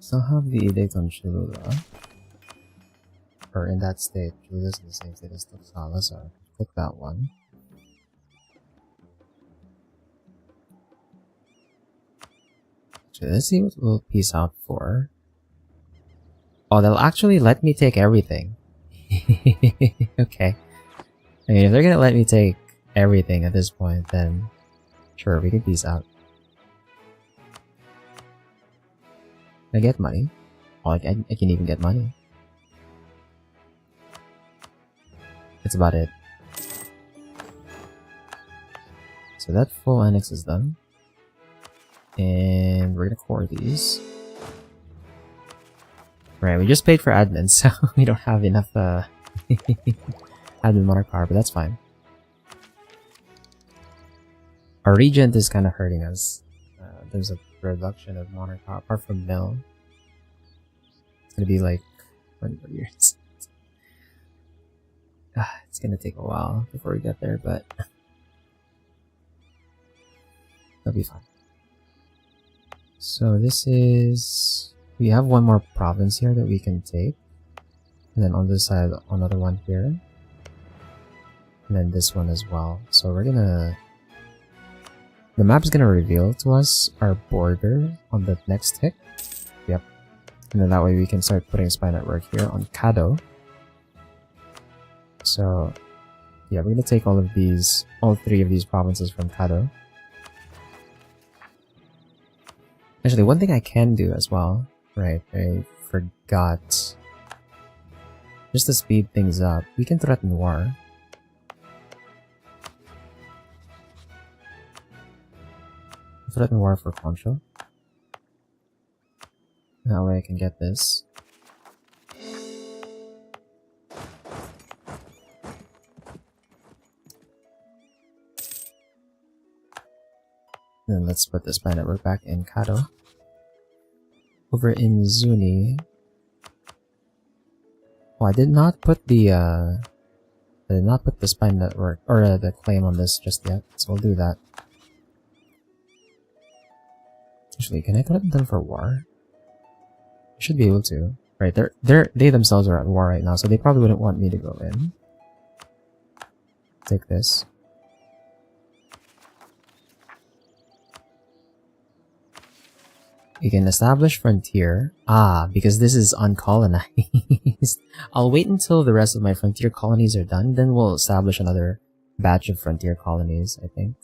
Still have the edict on Cholula. Or in that state. Cholula's in the same state as Tlaxcala, so click that one. So let's see what we'll peace out for. Oh, they'll actually let me take everything. Okay. I mean, if they're gonna let me take everything at this point, then sure, we can peace out. I get money. Oh, I can even get money. That's about it. So that full annex is done. And we're gonna core these. Right, we just paid for admin, so we don't have enough admin monarch power, but that's fine. Our regent is kind of hurting us. There's a reduction of monarch power, apart from mill. It's gonna be like 24 years. It's gonna take a while before we get there, but that'll be fine. So this is... we have one more province here that we can take. And then on this side, another one here. And then this one as well. So we're gonna... the map is gonna reveal to us our border on the next tick. Yep. And then that way we can start putting a spy network here on Kado. So yeah, we're gonna take all 3 of these provinces from Kado. Actually, one thing I can do as well, right, I forgot. Just to speed things up, we can threaten war. Threaten war for Concho. That way I can get this. Then let's put this spy network back in Kado. Over in Zuni. Oh, I did not put the spy network or the claim on this just yet, so we'll do that. Actually, can I threaten them for war? I should be able to. Right, they themselves are at war right now, so they probably wouldn't want me to go in. Take this. You can establish frontier. Ah, because this is uncolonized. I'll wait until the rest of my frontier colonies are done, then we'll establish another batch of frontier colonies, I think.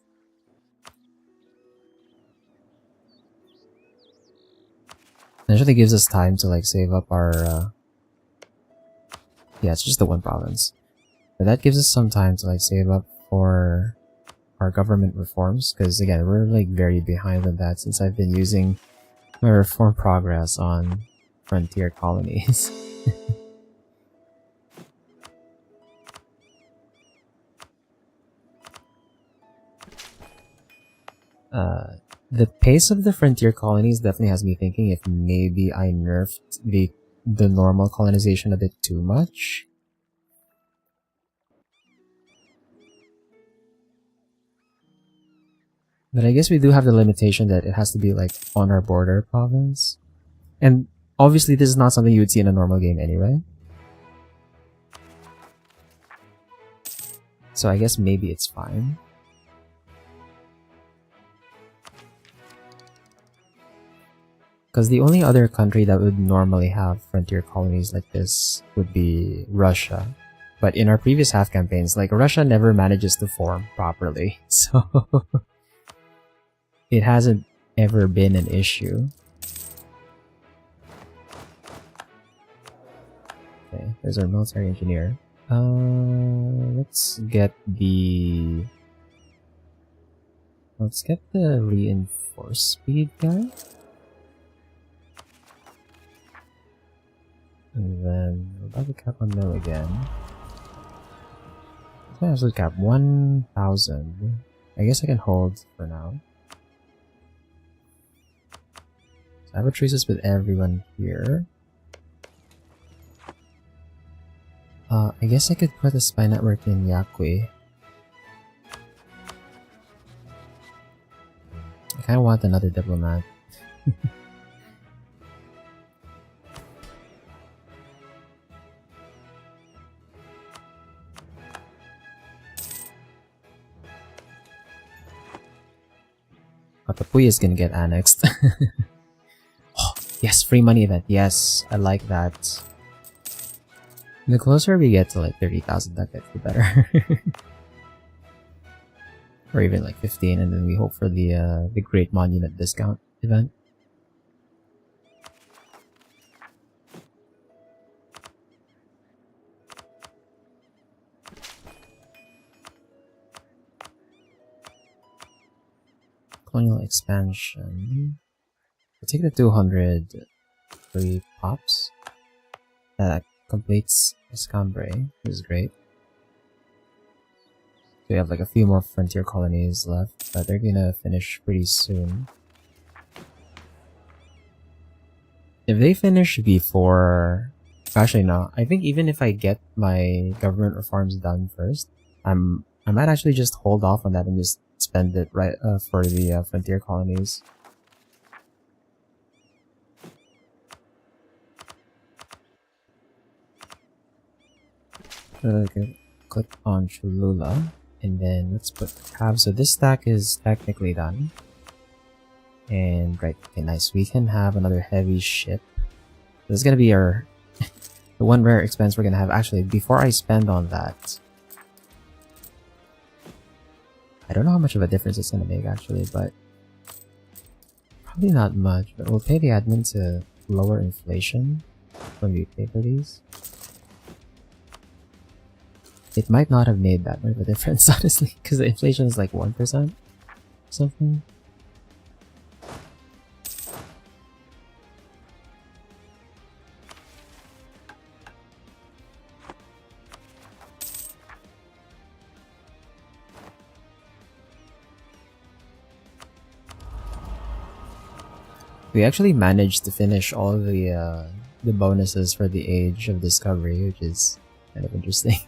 It actually gives us time to like save up our yeah, it's just the one province. But that gives us some time to like save up for our government reforms, because again, we're like very behind on that since I've been using my reform progress on frontier colonies. The pace of the frontier colonies definitely has me thinking if maybe I nerfed the normal colonization a bit too much. But I guess we do have the limitation that it has to be like on our border province. And obviously this is not something you would see in a normal game anyway. So I guess maybe it's fine. Because the only other country that would normally have frontier colonies like this would be Russia. But in our previous half campaigns, like Russia never manages to form properly. So it hasn't ever been an issue. Okay, there's our military engineer. Let's get the reinforced speed guy. And then we're about to cap on mill again. Let's absolute cap 1,000. I guess I can hold for now. So I have a traces with everyone here. I guess I could put a spy network in Yakui. I kinda want another diplomat. Tapuy is gonna get annexed. Oh, yes, free money event. Yes, I like that. The closer we get to like 30,000 ducats, the better. Or even like 15, and then we hope for the Great Monument discount event. Colonial expansion. I'll take the 200 free pops. That completes Escambre, which is great. We have like a few more frontier colonies left, but they're gonna finish pretty soon. If they finish before... Actually, no. I think even if I get my government reforms done first, I might actually just hold off on that and just spend it right for the frontier colonies. Okay, click on Cholula, and then let's put the tab. So this stack is technically done. And right, okay, nice. We can have another heavy ship. This is gonna be our the one rare expense we're gonna have. Actually, before I spend on that, I don't know how much of a difference it's gonna make actually, but probably not much. But we'll pay the admin to lower inflation when we pay for these. It might not have made that much of a difference, honestly, because the inflation is like 1% or something. We actually managed to finish all of the bonuses for the Age of Discovery, which is kind of interesting.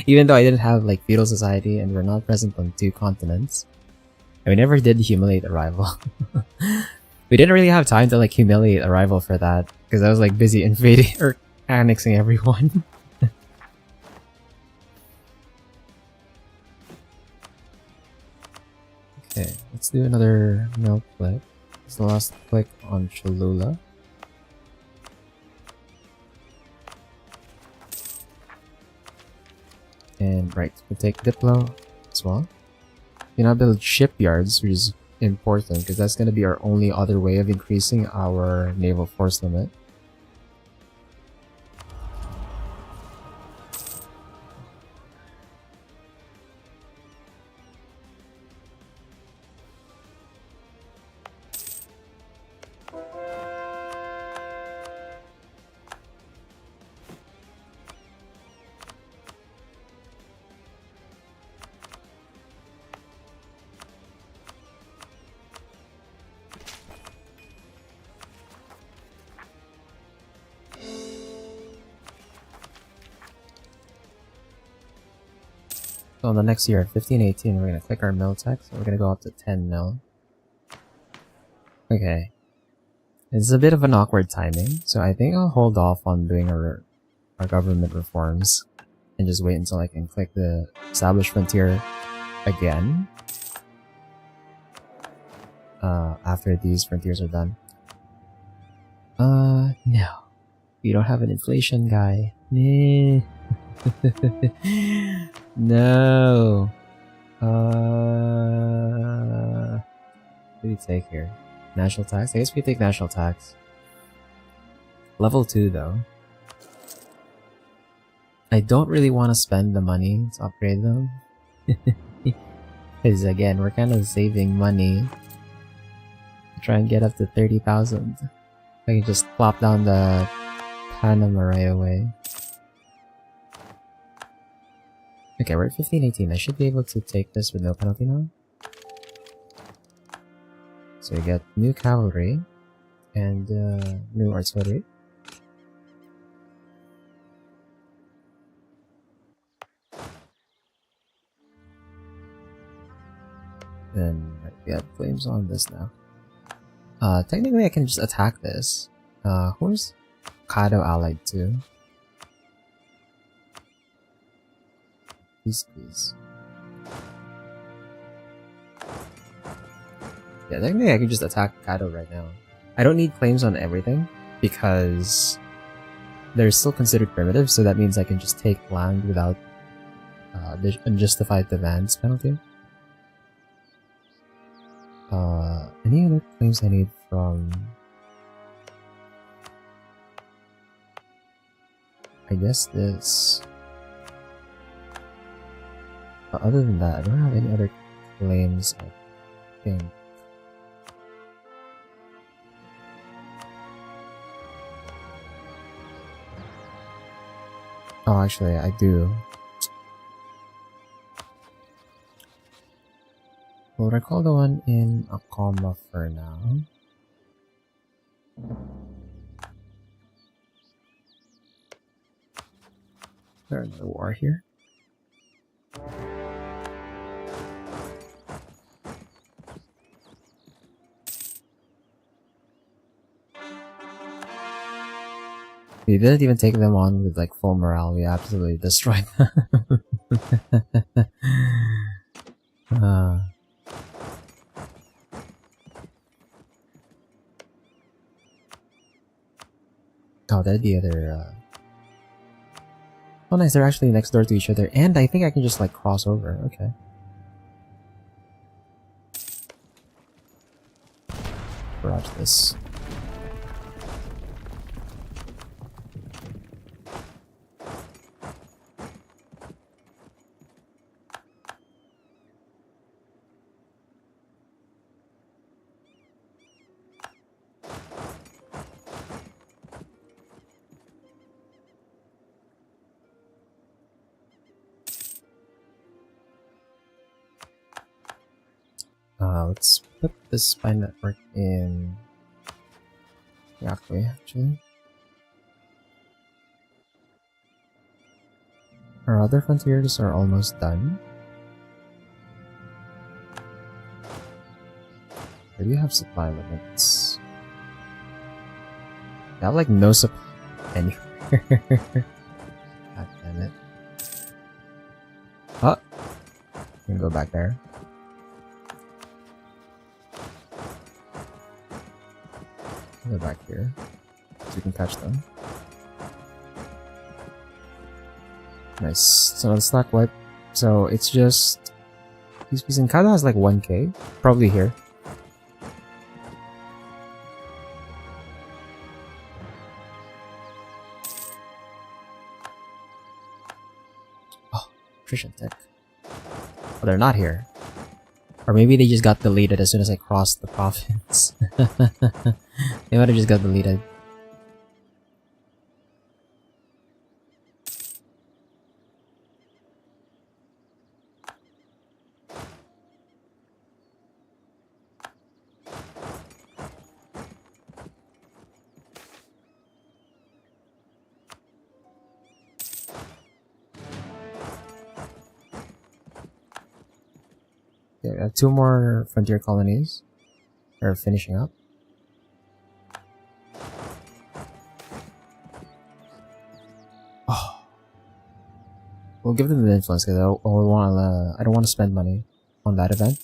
Even though I didn't have like feudal society and we're not present on 2 continents, and we never did humiliate a rival. We didn't really have time to like humiliate a rival for that because I was like busy invading or annexing everyone. Okay, let's do another mill click. It's the last click on Cholula. And right, we'll take Diplo as well. You now build shipyards, which is important because that's going to be our only other way of increasing our naval force limit. So in the next year, 15-18, we're gonna click our mil tech, so we're gonna go up to 10 mil. Okay. It's a bit of an awkward timing, so I think I'll hold off on doing our government reforms and just wait until I can click the establish frontier again. After these frontiers are done. No. We don't have an inflation guy. No. What do we take here? National tax? I guess we take national tax. Level 2 though. I don't really want to spend the money to upgrade them. Because again, we're kind of saving money. Try and get up to 30,000. I can just plop down the Panama right away. Okay, we're at 15-18. I should be able to take this with no penalty now. So we get new cavalry and new artillery. Then we have claims on this now. Technically I can just attack this. Who's Kado allied to? Please. Yeah, technically I can just attack Kado right now. I don't need claims on everything because they're still considered primitive, so that means I can just take land without the unjustified demands penalty. Any other claims I need from... I guess this... But other than that, I don't have any other claims, I think. Oh, actually, I do. We'll recall the one in Akoma for now. Is there another war here? We didn't even take them on with like full morale, we absolutely destroyed them. Oh, that'd be other Oh nice, they're actually next door to each other, and I think I can just like cross over, okay. Barrage this. Let's put this spy network in Yakwe, actually. Our other frontiers are almost done. Where do you have supply limits? I have like no supply anywhere. God damn it. Oh! I'm gonna go back there. Go back here so we can catch them. Nice. So the slack wipe. So it's just peace and Kado has like 1k. Probably here. Oh, attrition tech. Oh, they're not here. Or maybe they just got deleted as soon as I crossed the province. They might have just got deleted. we have 2 more frontier colonies. Are finishing up. Oh, we'll give them the influence because I don't want to spend money on that event.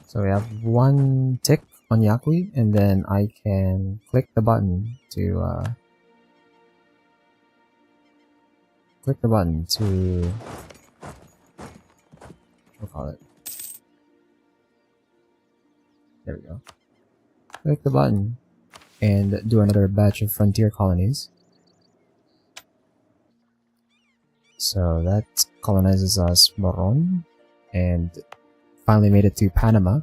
So we have 1 tick on Yakui, and then I can click the button to we'll call it. There we go. Click the button and do another batch of frontier colonies. So that colonizes us Moron, and finally made it to Panama.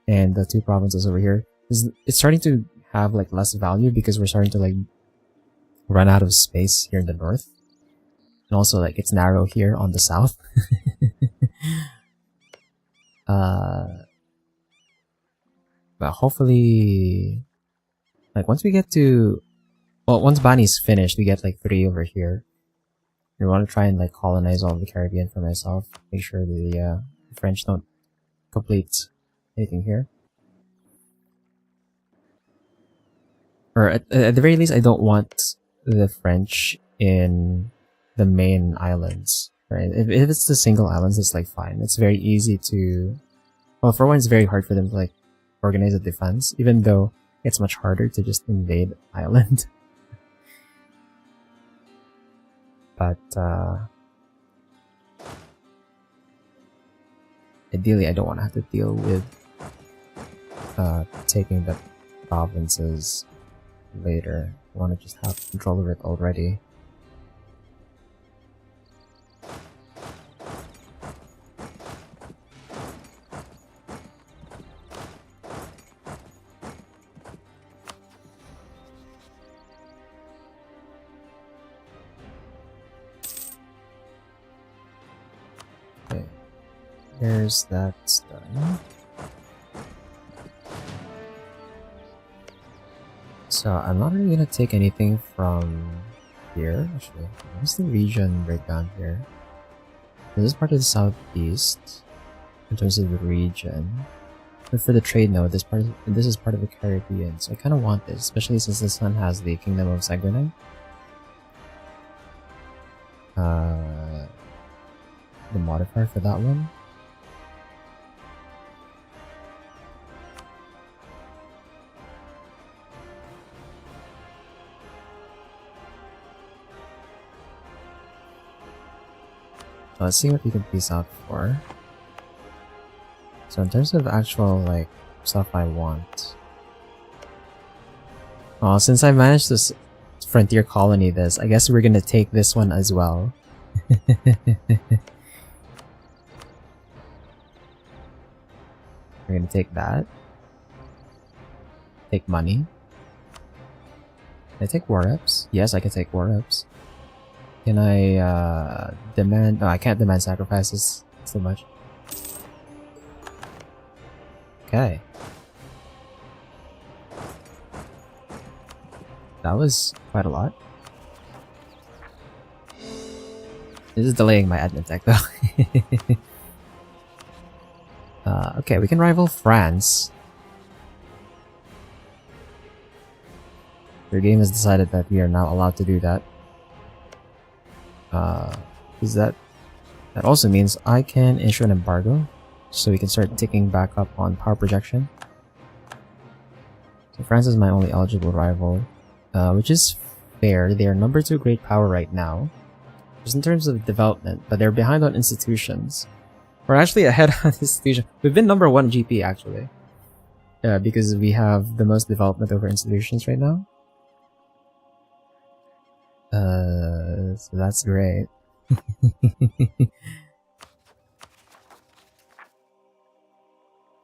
And the 2 provinces over here, it's starting to have like less value because we're starting to like run out of space here in the north. And also like it's narrow here on the south. But hopefully, like once we get to, well, once Bani's finished, we get like 3 over here. We want to try and like colonize all of the Caribbean for myself. Make sure the French don't complete anything here. Or at the very least, I don't want the French in the main islands. Right? If it's the single islands, it's like fine. It's very easy to. Well, for one, it's very hard for them to like organize a defense, even though it's much harder to just invade island. But ideally, I don't want to have to deal with taking the provinces later. I want to just have control of it already. Okay, there's that done. So I'm not really gonna take anything from here. Actually, what's the region breakdown here? This is part of the southeast in terms of the region. But for the trade node, this is part of the Caribbean. So I kind of want this, especially since this one has the Kingdom of Saguenay. The modifier for that one. Let's see what we can piece out for. So in terms of actual like stuff I want. Oh, since I managed this frontier colony I guess we're gonna take this one as well. We're gonna take that. Take money. Can I take war reps? Yes, I can take war reps. Can I demand? No, I can't demand sacrifices so much. Okay. That was quite a lot. This is delaying my admin tech though. Okay, we can rival France. Their game has decided that we are now allowed to do that. That also means I can issue an embargo, so we can start ticking back up on power projection. So France is my only eligible rival, which is fair. They are number 2 great power right now, just in terms of development, but they're behind on institutions. We're actually ahead on institutions. We've been number 1 GP actually, because we have the most development over institutions right now. So that's great.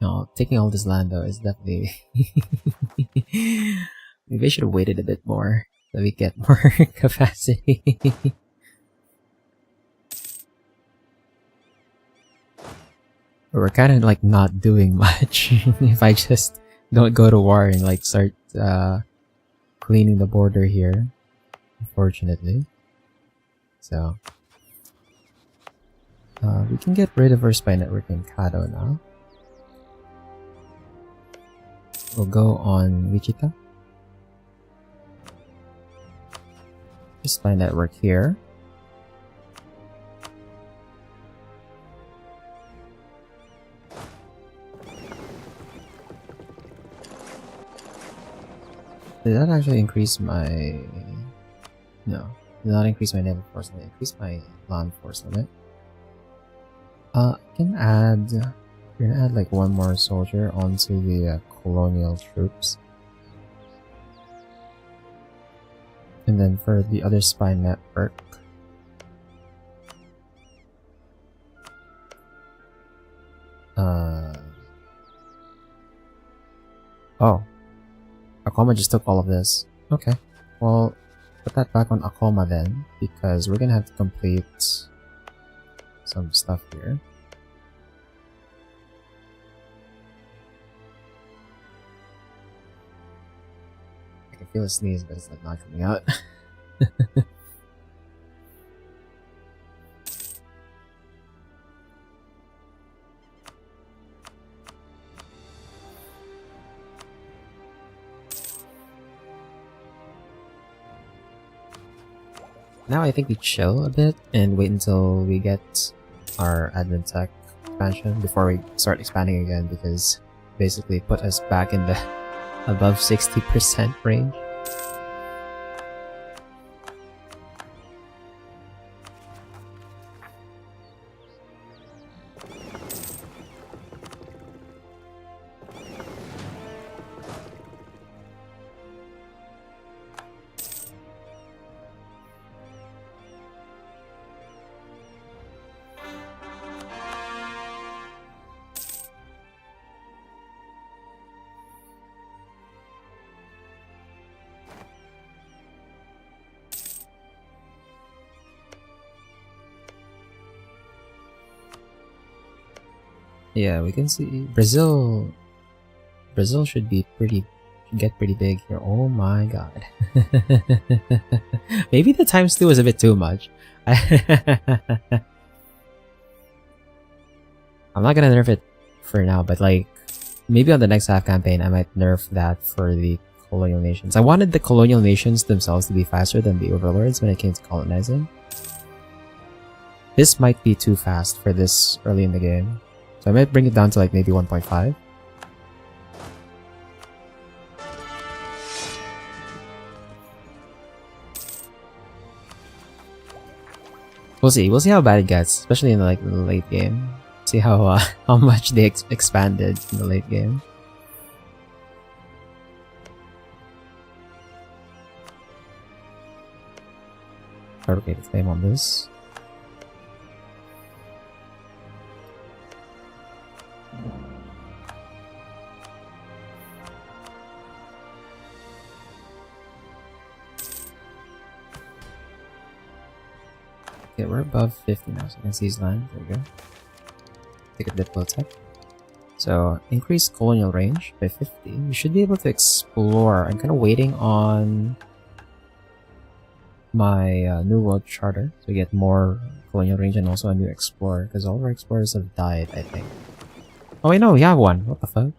No, taking all this land though is definitely Maybe I should have waited a bit more so we get more capacity. But we're kind of like not doing much if I just don't go to war and like start cleaning the border here, unfortunately. So we can get rid of our spy network in Kado now. We'll go on Wichita. Spy network here. Did that actually increase my... No, did not increase my naval force limit. Increase my land force limit. I can add... We're gonna add like one more soldier onto the colonial troops. And then for the other spy network... Oh. Akoma just took all of this. Okay. Well, put that back on Akoma then, because we're gonna have to complete some stuff here. I can feel a sneeze, but it's like not coming out. Now I think we chill a bit and wait until we get our admin tech expansion before we start expanding again, because basically put us back in the above 60% range. Yeah, we can see Brazil should be get pretty big here. Oh my god. Maybe the ×2 was a bit too much. I'm not gonna nerf it for now, but like maybe on the next half campaign I might nerf that for the colonial nations. I wanted the colonial nations themselves to be faster than the overlords when it came to colonizing. This might be too fast for this early in the game. So I might bring it down to like maybe 1.5. We'll see. We'll see how bad it gets, especially in like the late game. See how much they expanded in the late game. Fabricated flame on this. Okay, we're above 50 now, so I can seize land. There we go. Take a diplo tech. So, increase colonial range by 50. We should be able to explore. I'm kind of waiting on my New World Charter to get more colonial range and also a new explorer, because all of our explorers have died, I think. Oh wait, no, we have one. What the fuck?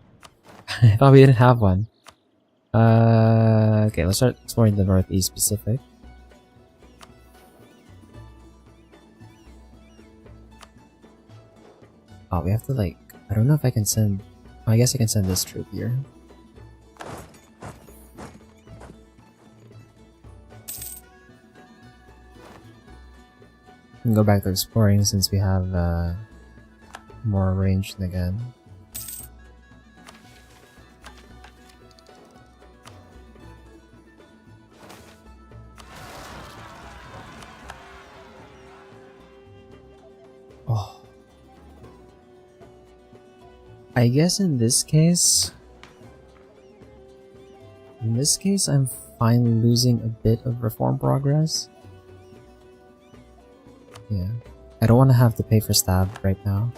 I thought we didn't have one. Okay, let's start exploring the Northeast Pacific. Oh, we have to like... I don't know if I can send... Oh, I guess I can send this troop here. We can go back to exploring since we have more range again. Oh. I guess in this case, this case, I'm fine losing a bit of reform progress. Yeah. I don't want to have to pay for stab right now.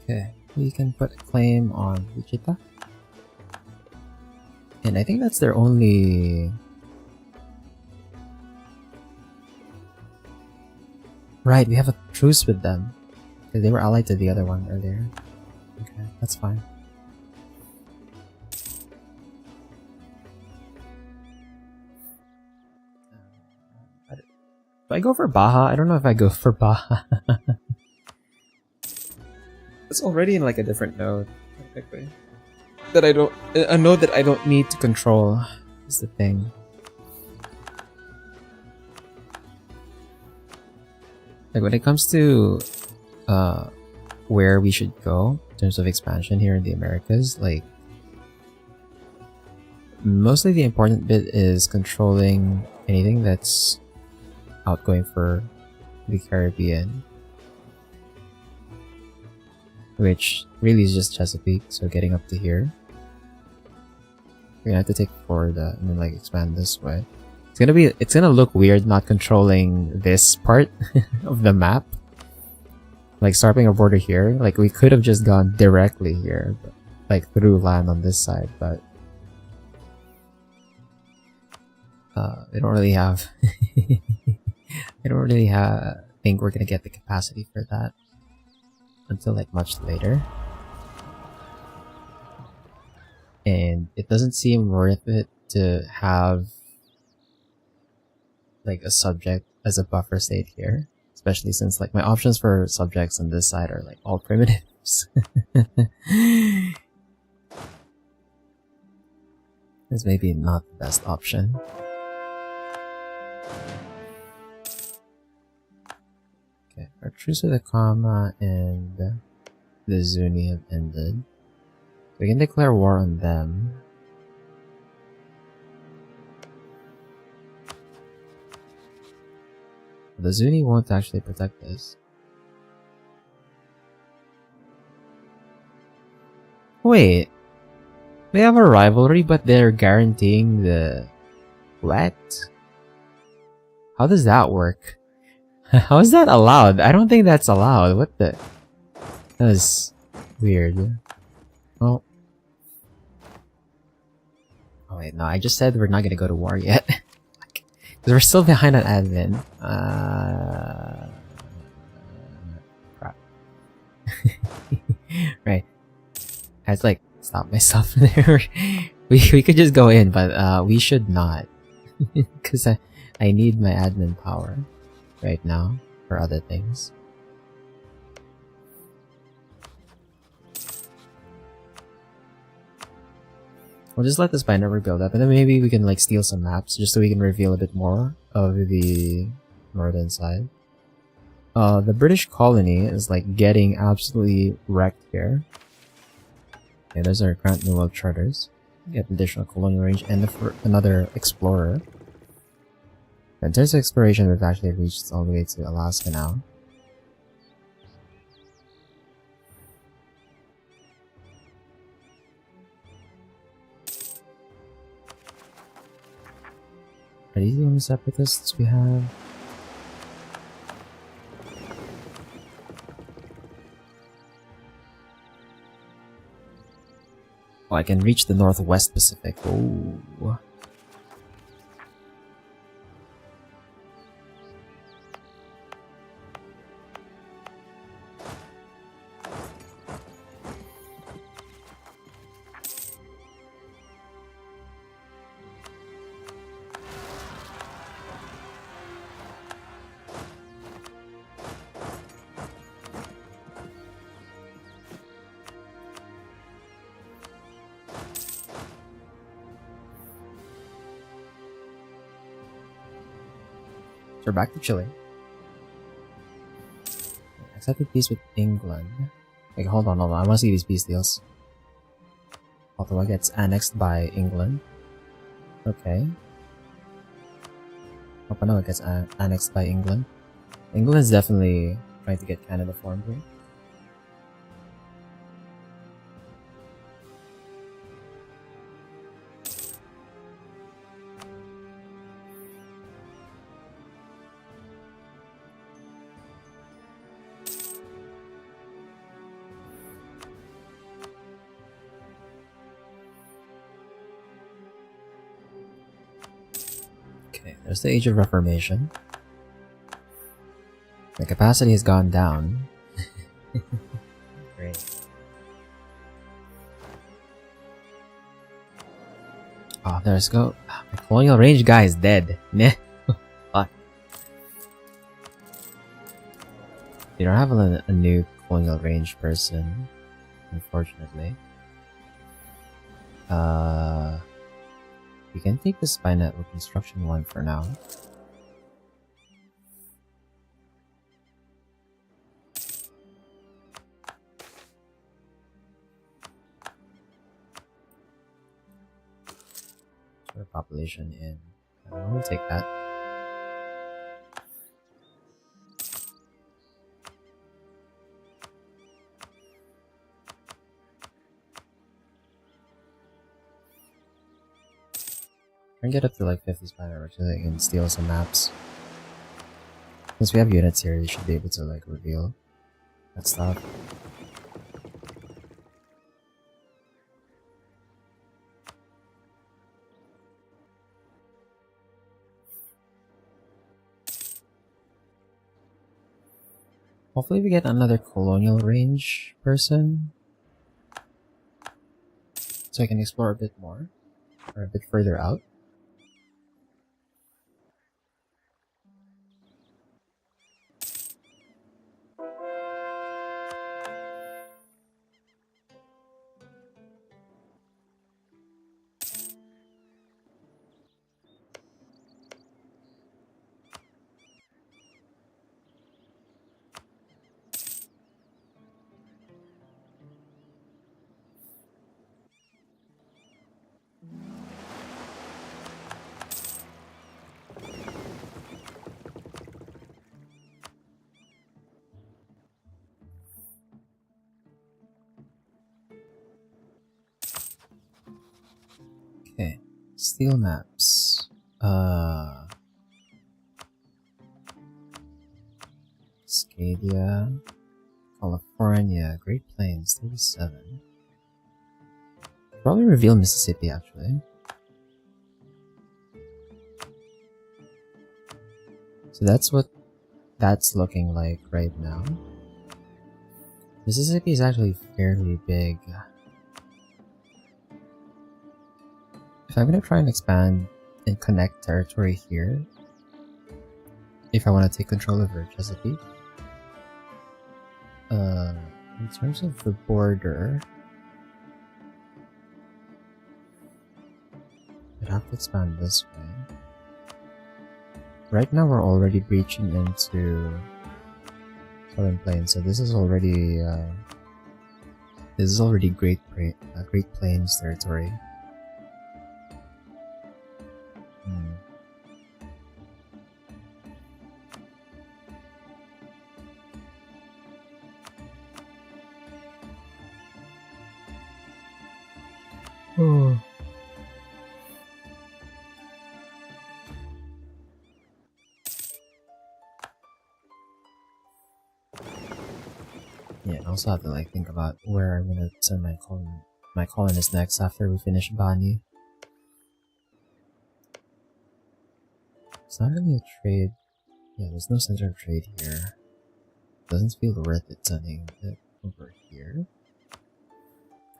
Okay, we can put a claim on Wichita. And I think that's their only... Right, we have a truce with them. Because they were allied to the other one earlier. Okay, that's fine. Do I go for Baja? I don't know if I go for Baja. It's already in like a different node, technically. That I don't, a node that I don't need to control is the thing. Like when it comes to where we should go in terms of expansion here in the Americas, like mostly the important bit is controlling anything that's outgoing for the Caribbean. Which really is just Chesapeake, so getting up to here. We're gonna have to take forward and then like expand this way. It's gonna look weird not controlling this part of the map. Like starting a border here, like we could have just gone directly here, but, like through land on this side, but we don't really have I don't really think we're gonna get the capacity for that until like much later. And it doesn't seem worth it to have like a subject as a buffer state here, especially since like my options for subjects on this side are like all primitives. This may be not the best option. Okay, our truce with the comma and the Zuni have ended. We can declare war on them. The Zuni won't actually protect us. Wait. They have a rivalry, but they're guaranteeing the... What? How does that work? How is that allowed? I don't think that's allowed. What the... That is weird. Oh. Oh wait, no, I just said we're not gonna go to war yet. Because we're still behind on admin. Crap. Right. I had to like stop myself there. we could just go in, but we should not. Because I need my admin power right now for other things. We'll just let this binary build up, and then maybe we can like steal some maps just so we can reveal a bit more of the northern side. The British colony is like getting absolutely wrecked here. Okay, those are current New World charters. Get additional colonial range and another explorer. In terms of exploration, we've actually reached all the way to Alaska now. Are these the only separatists we have? Oh, I can reach the Northwest Pacific. Oh. we're back to Chile. Accepted peace with England. Like, hold on. I want to see these peace deals. Ottawa gets annexed by England. Okay. Opanoa gets annexed by England. England is definitely trying to get Canada formed here. Okay, there's the Age of Reformation. The capacity has gone down. Great. Oh, there's go. My colonial range guy is dead. Meh. Fuck. You don't have a new colonial range person, unfortunately. We can take the spy network construction one for now. Population in. We'll take that. Try and get up to like 50 spy networks so they can steal some maps. Since we have units here, they should be able to like reveal that stuff. Hopefully we get another colonial range person, so I can explore a bit more, or a bit further out. Okay, steel maps. Scadia, California, Great Plains, 37. Probably reveal Mississippi actually. So that's what that's looking like right now. Mississippi is actually fairly big. If I'm gonna try and expand and connect territory here, if I want to take control over Chesapeake, in terms of the border, I'd have to expand this way. Right now we're already breaching into Southern Plains, so this is already Great Plains territory. Oh. Yeah, I also have to like think about where I'm gonna send my colonists next after we finish Bani. It's not really a trade. Yeah, there's no center of trade here. Doesn't feel worth it sending it over here.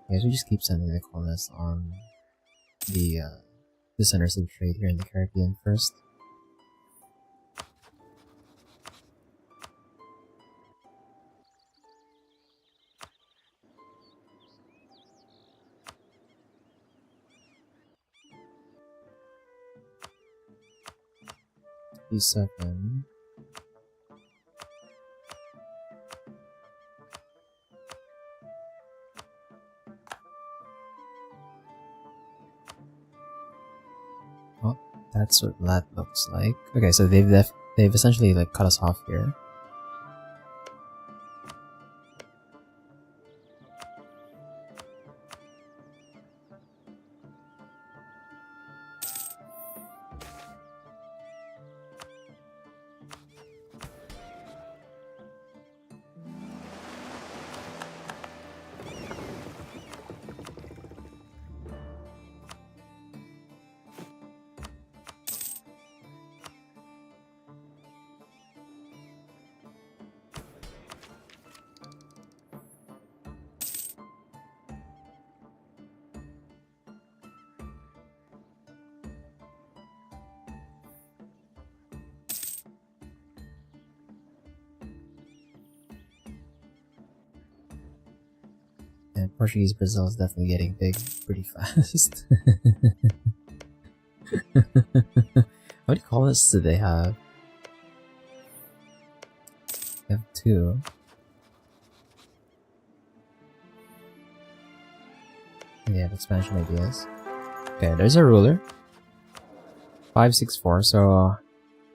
I guess we just keep sending the colonists on the centers of trade here in the Caribbean first. E7. Oh, that's what that looks like. Okay, so they've essentially like cut us off here. And Portuguese Brazil is definitely getting big pretty fast. How many colonists do they have? They have 2. They have expansion ideas. Okay, there's a ruler. 564, so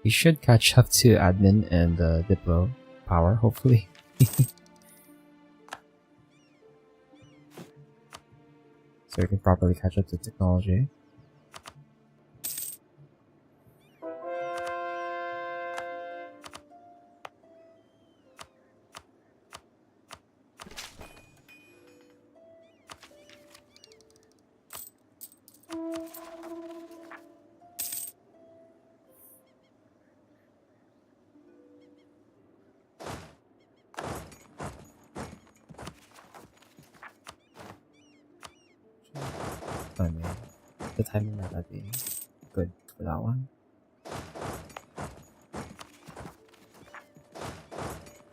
we should catch up to admin and Diplo power, hopefully. So we can properly catch up to technology. I mean, the timing might not be good for that one.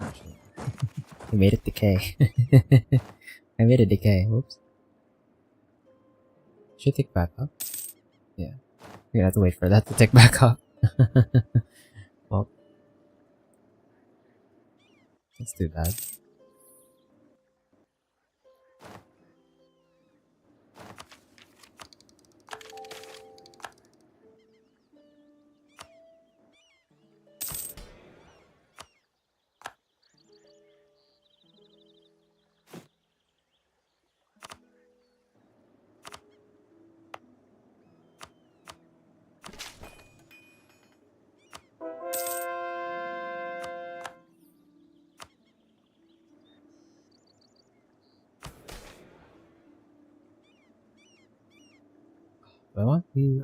Actually, I made it decay. I made it decay. Whoops. Should tick back up. Yeah, we're gonna have to wait for that to tick back up. Well, that's too bad.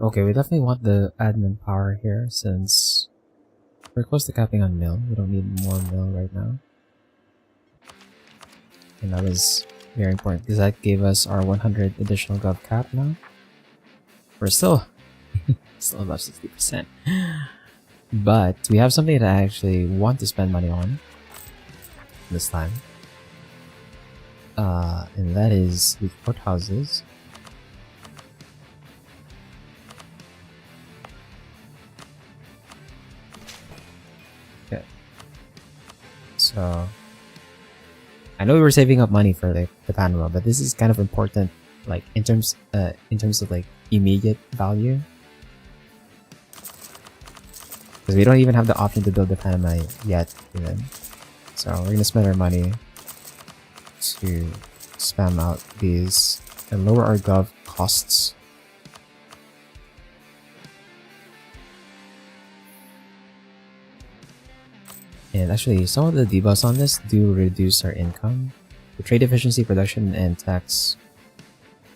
Okay, we definitely want the admin power here since we're close to capping on mill. We don't need more mill right now. And that was very important because that gave us our 100 additional gov cap now. We're still above 60%. But we have something that I actually want to spend money on this time. And that is the courthouses. Okay. So I know we were saving up money for the panorama, but this is kind of important, like in terms of like immediate value, because we don't even have the option to build the panorama yet, even. So we're gonna spend our money to spam out these and lower our gov costs. And actually, some of the debuffs on this do reduce our income. The trade efficiency, production, and tax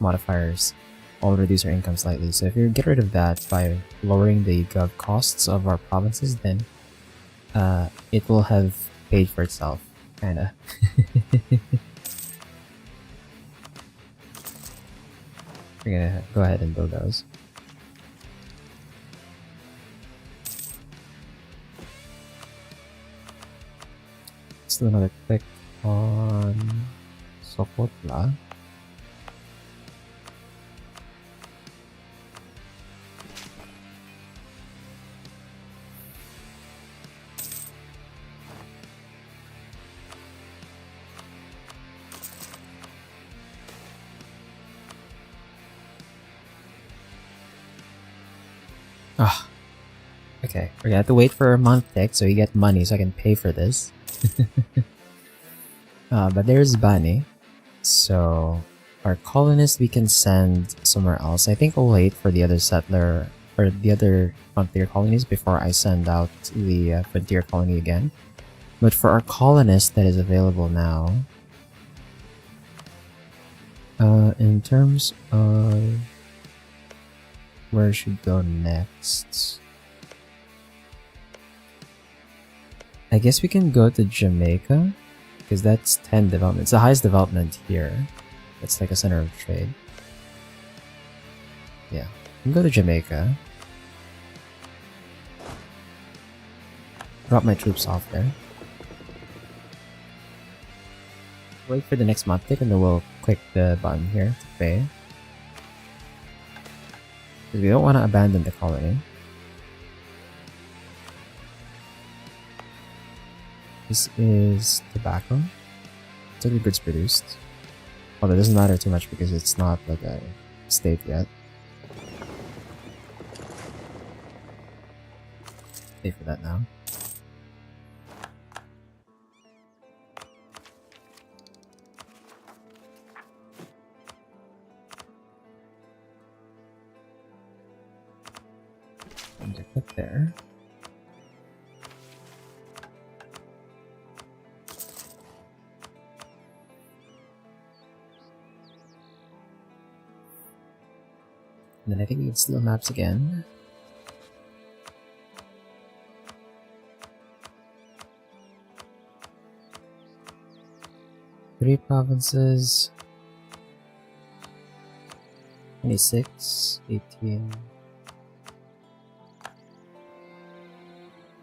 modifiers all reduce our income slightly. So if you get rid of that by lowering the gov costs of our provinces, then it will have paid for itself, kinda. We're gonna go ahead and build those. Let's do another click on Sopotla. Ah, okay. We're gonna have to wait for a month tick so you get money so I can pay for this. But there's Bunny. So our colonists we can send somewhere else. I think I'll wait for the other settler or the other frontier colonies before I send out the frontier colony again. But for our colonist that is available now, in terms of where should go next, I guess we can go to Jamaica because that's 10 development. It's the highest development here. It's like a center of trade. Yeah, we can go to Jamaica. Drop my troops off there. Wait for the next month tick and then we'll click the button here to pay. Because we don't want to abandon the colony. This is tobacco. Total goods produced. Although it doesn't matter too much because it's not like a state yet. Pay for that now. And to click there. And then I think we can steal maps again. Three provinces. 26, 18.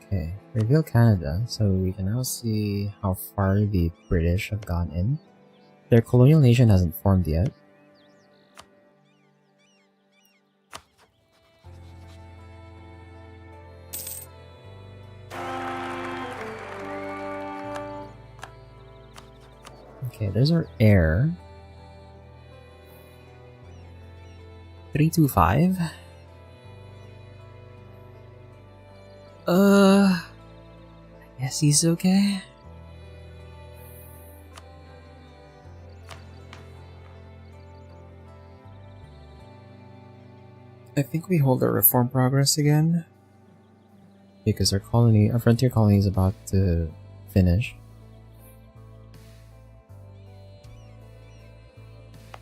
Okay, reveal Canada, so we can now see how far the British have gone in. Their colonial nation hasn't formed yet. Okay, there's our heir. 325. I guess he's okay. I think we hold our reform progress again. Because our frontier colony is about to finish.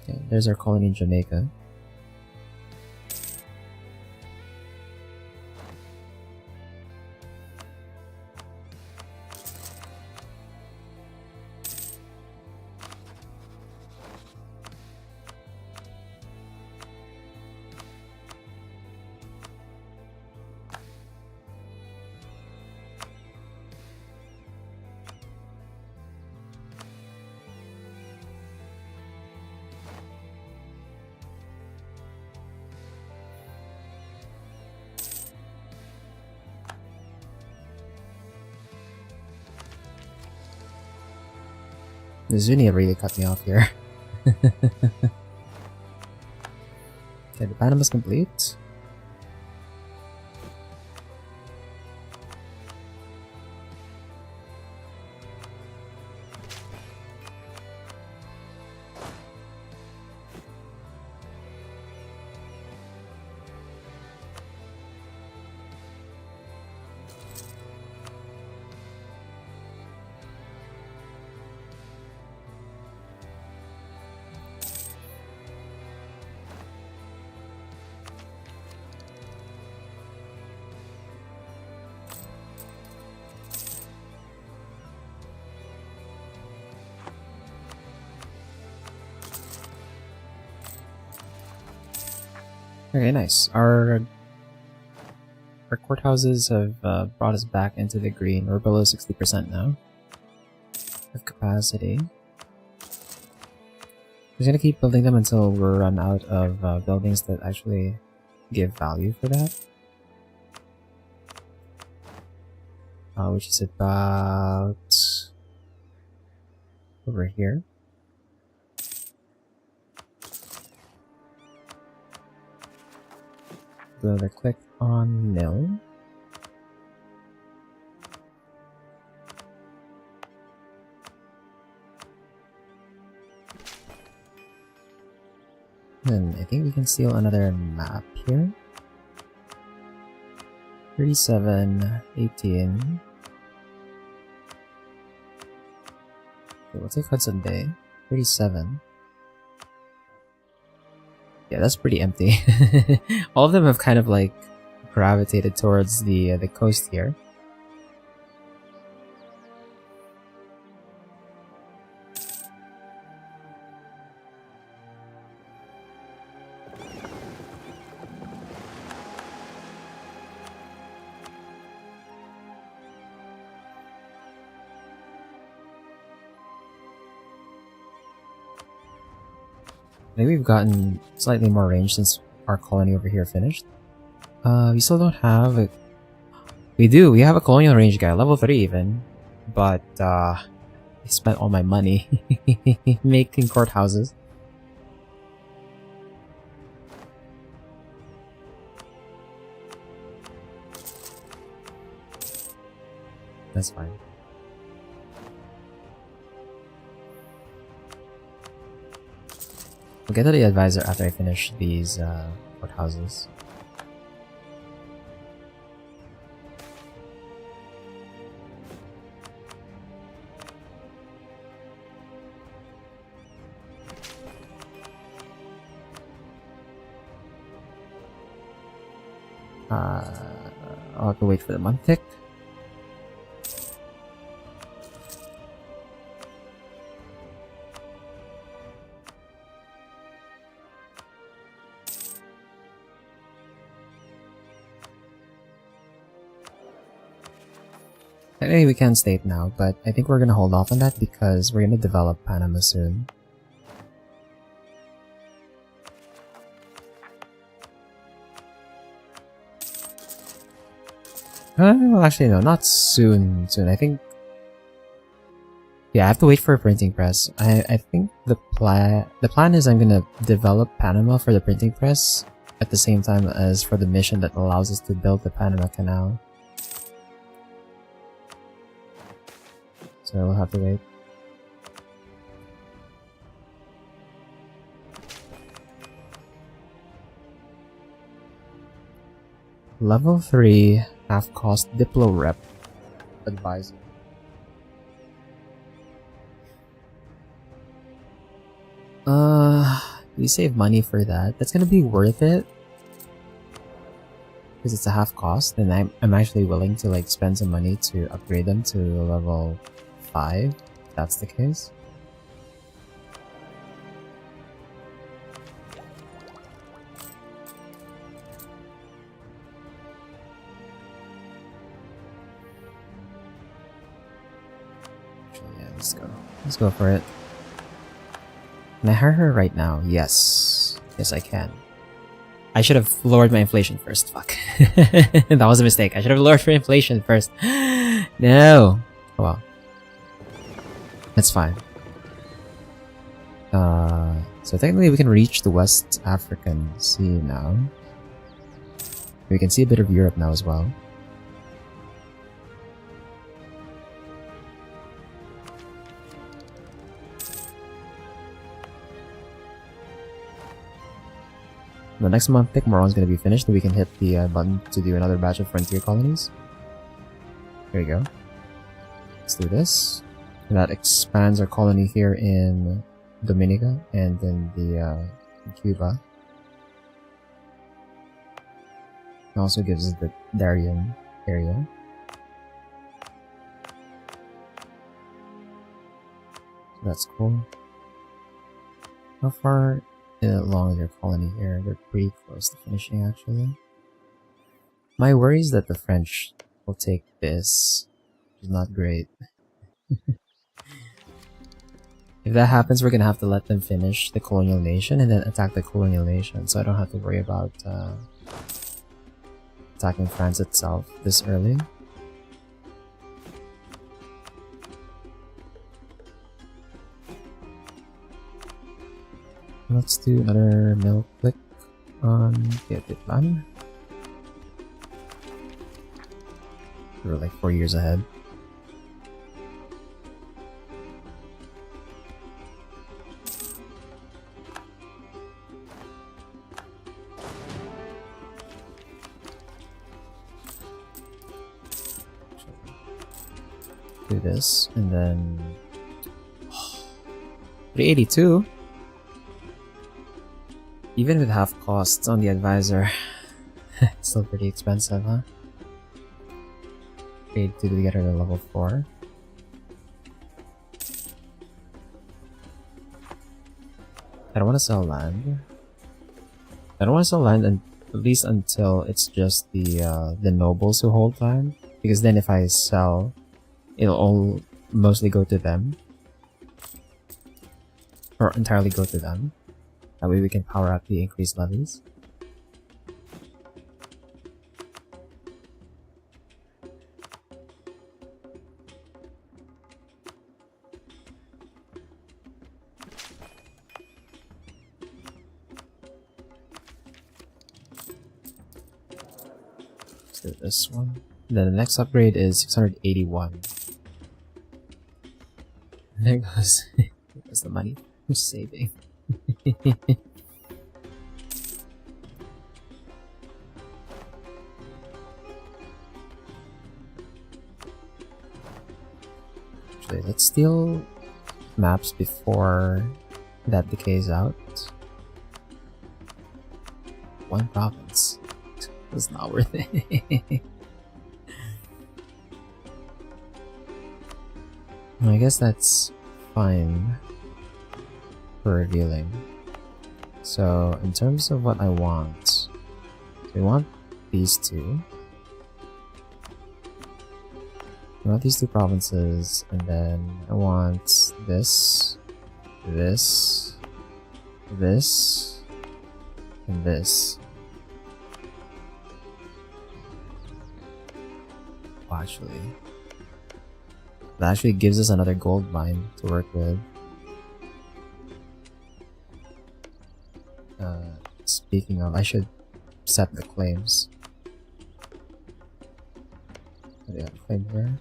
Okay, there's our colony in Jamaica. The Zunia really cut me off here. Okay, the Panama's complete. Okay, nice. Our courthouses have brought us back into the green. We're below 60% now of capacity. We're gonna keep building them until we run out of buildings that actually give value for that. Which is about over here. do another click on mill. Then I think we can steal another map here. 37, 18. Okay, we'll take Hudson Bay. 37. Yeah, that's pretty empty. All of them have kind of like gravitated towards the coast here. Maybe we've gotten slightly more range since our colony over here finished. We still don't have a... We do, we have a colonial range guy, level 3 even. But, I spent all my money making courthouses. That's fine. We'll get to the advisor after I finish these courthouses. I'll have to wait for the month tick. Technically we can state now, but I think we're gonna hold off on that because we're gonna develop Panama soon. Well, actually no, not soon. I think... Yeah, I have to wait for a printing press. I think the plan is I'm gonna develop Panama for the printing press at the same time as for the mission that allows us to build the Panama Canal. So we'll have to wait. Level 3 half-cost Diplo Rep Advisor. We save money for that. That's gonna be worth it because it's a half cost, and I'm actually willing to like spend some money to upgrade them to level 5. If that's the case. Yeah, let's go for it. Can I hire her right now? Yes. Yes, I can. I should have lowered my inflation first. Fuck. That was a mistake. I should have lowered my inflation first. No. Oh well. That's fine. So technically we can reach the West African Sea now. We can see a bit of Europe now as well. The next month pick Moron's gonna be finished, and we can hit the button to do another batch of frontier colonies. There we go. Let's do this. And that expands our colony here in Dominica and in in Cuba. It also gives us the Darien area. So that's cool. How far along is your colony here? They're pretty close to finishing, actually. My worry is that the French will take this, which is not great. If that happens, we're gonna have to let them finish the colonial nation and then attack the colonial nation, so I don't have to worry about attacking France itself this early. Let's do another mill click on Vietnam. We're like 4 years ahead. Do this, and then 382. Even with half costs on the advisor, it's still pretty expensive, huh? 382 to get her to level 4. I don't want to sell land. I don't want to sell land, at least until it's just the nobles who hold land, because then if I sell, it'll all mostly go to them, or entirely go to them. That way we can power up the increased levies. Let's do this one. Then the next upgrade is 681. There goes, there goes the money I'm saving. Actually, let's steal maps before that decays out. One province. It's not worth it. I guess that's fine for revealing. So in terms of what I want, we want these two. I want these two provinces, and then I want this, this, this, and this. Oh, actually, that actually gives us another gold mine to work with. Speaking of, I should set the claims. We have a claim here.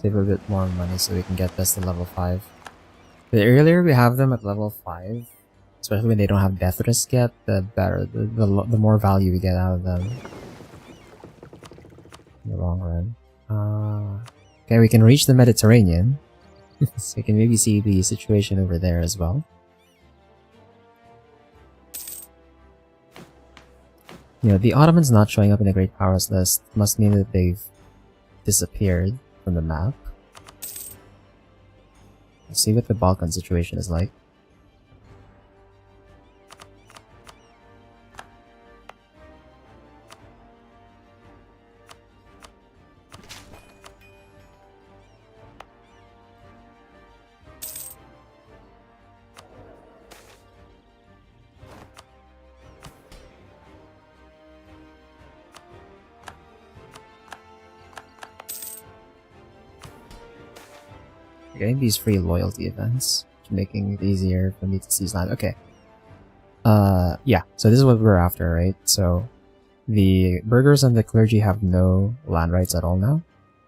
Save a bit more money so we can get this to level 5. The earlier we have them at level 5, especially when they don't have death risk yet, the better, the more value we get out of them in the long run. Okay, we can reach the Mediterranean, so we can maybe see the situation over there as well. You know, the Ottomans not showing up in the Great Powers list must mean that they've disappeared from the map. Let's see what the Balkan situation is like. Getting these free loyalty events, making it easier for me to seize land. Okay. Yeah, so this is what we're after, right? So the burghers and the clergy have no land rights at all now,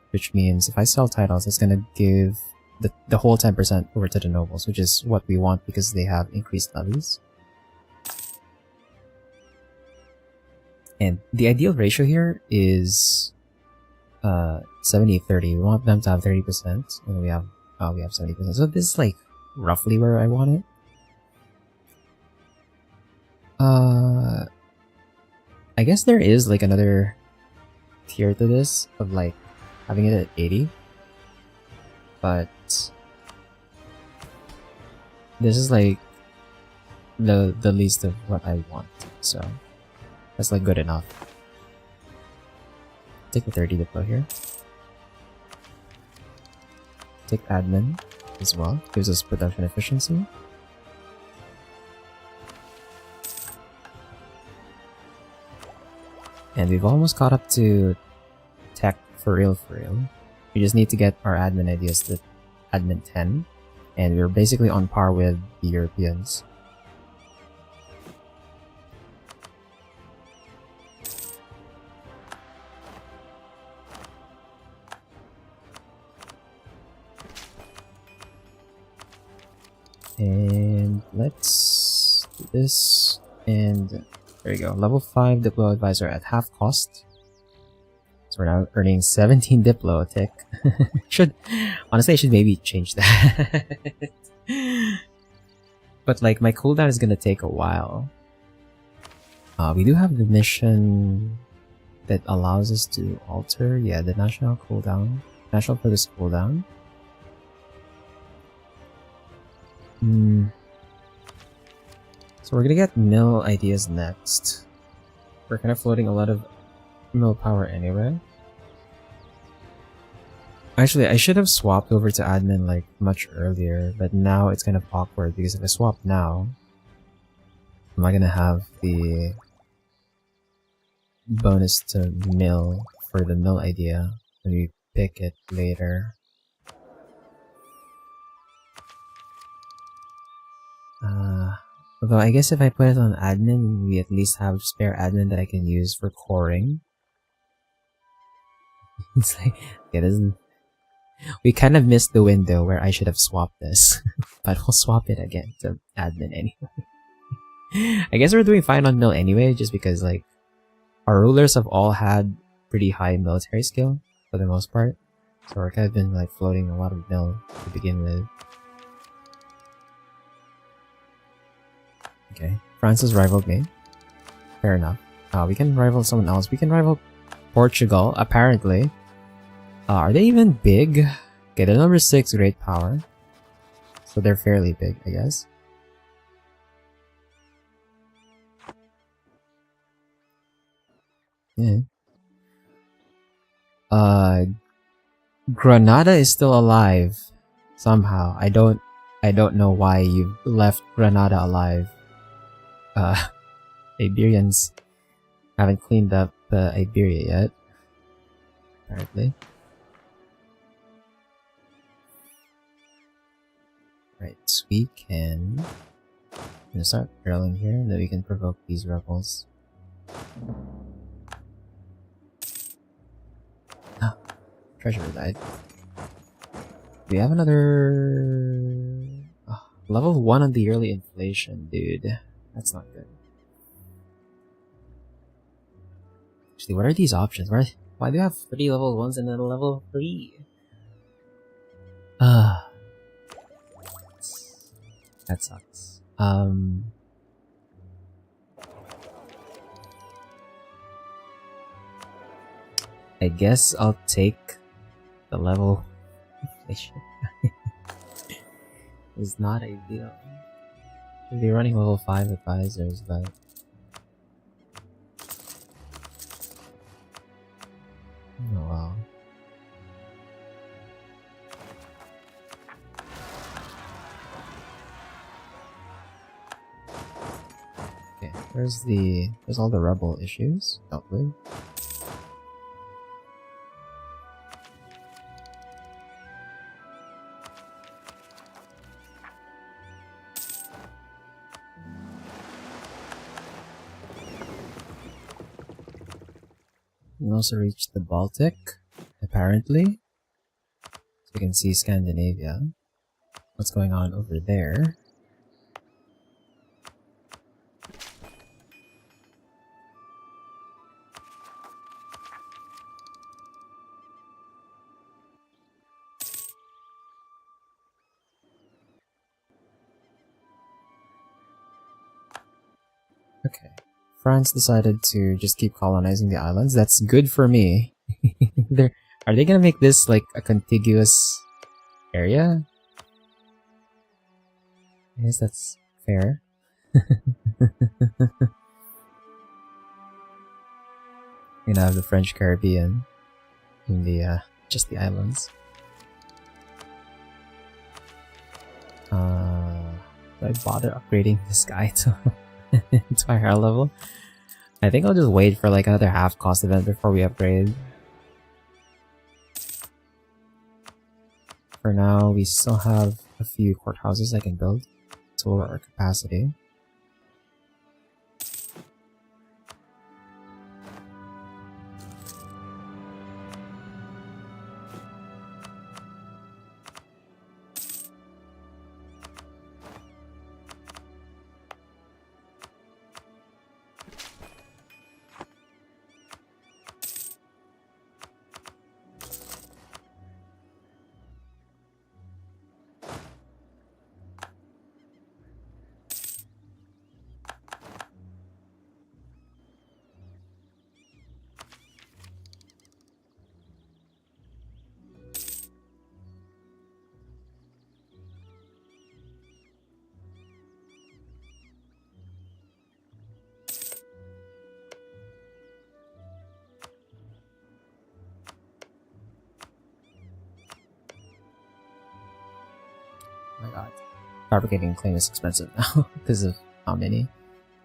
which means if I sell titles, it's gonna give the whole 10% over to the nobles, which is what we want because they have increased levies. And the ideal ratio here is 70-30. We want them to have 30%, and we have 70%. So this is like roughly where I want it. I guess there is like another tier to this of like having it at 80, but this is like the least of what I want, so that's like good enough. Take the 30 to put here. Baltic admin as well. Gives us production efficiency. And we've almost caught up to tech for real for real. We just need to get our admin ideas to admin 10. And we're basically on par with the Europeans. And let's do this. And there you go. Level 5 Diplo Advisor at half cost. So we're now earning 17 Diplo tick. Honestly, I should maybe change that. But like, my cooldown is gonna take a while. We do have the mission that allows us to alter, yeah, the national cooldown. National focus cooldown. So we're gonna get mill ideas next. We're kind of floating a lot of mill power anyway. Actually, I should have swapped over to admin like much earlier, but now it's kind of awkward because if I swap now, I'm not gonna have the bonus to mill for the mill idea when we pick it later. Although I guess if I put it on admin, we at least have spare admin that I can use for coring. It's like, it doesn't... We kind of missed the window where I should have swapped this. But we'll swap it again to admin anyway. I guess we're doing fine on mill anyway, just because like, our rulers have all had pretty high military skill, for the most part. So we're kind of been like floating a lot of mill to begin with. Okay, France has rivaled me. Fair enough. We can rival someone else. We can rival Portugal, apparently. Are they even big? Okay, they're number 6 great power. So they're fairly big, I guess. Yeah. Granada is still alive. Somehow. I don't know why you left Granada alive. Iberians haven't cleaned up Iberia yet, apparently. Right, we can... I'm gonna start drilling here, and then we can provoke these rebels. Ah, treasurer died. We have another... level 1 on the yearly inflation, dude. That's not good. Actually, what are these options? Why do you have 3 level 1s and then a level 3? That sucks. I guess I'll take the level inflation. It's not ideal. Should be running level 5 advisors, but oh wow. Okay, there's all the rebel issues dealt with. We also reached the Baltic, apparently. So you can see Scandinavia. What's going on over there? Okay. France decided to just keep colonizing the islands. That's good for me. Are they gonna make this like a contiguous area? I guess that's fair. You know, have the French Caribbean in the just the islands. Do I bother upgrading this guy to to a higher level? I think I'll just wait for like another half cost event before we upgrade. For now, we still have a few courthouses I can build to lower our capacity. Oh my god. Fabricating claim is expensive now because of how many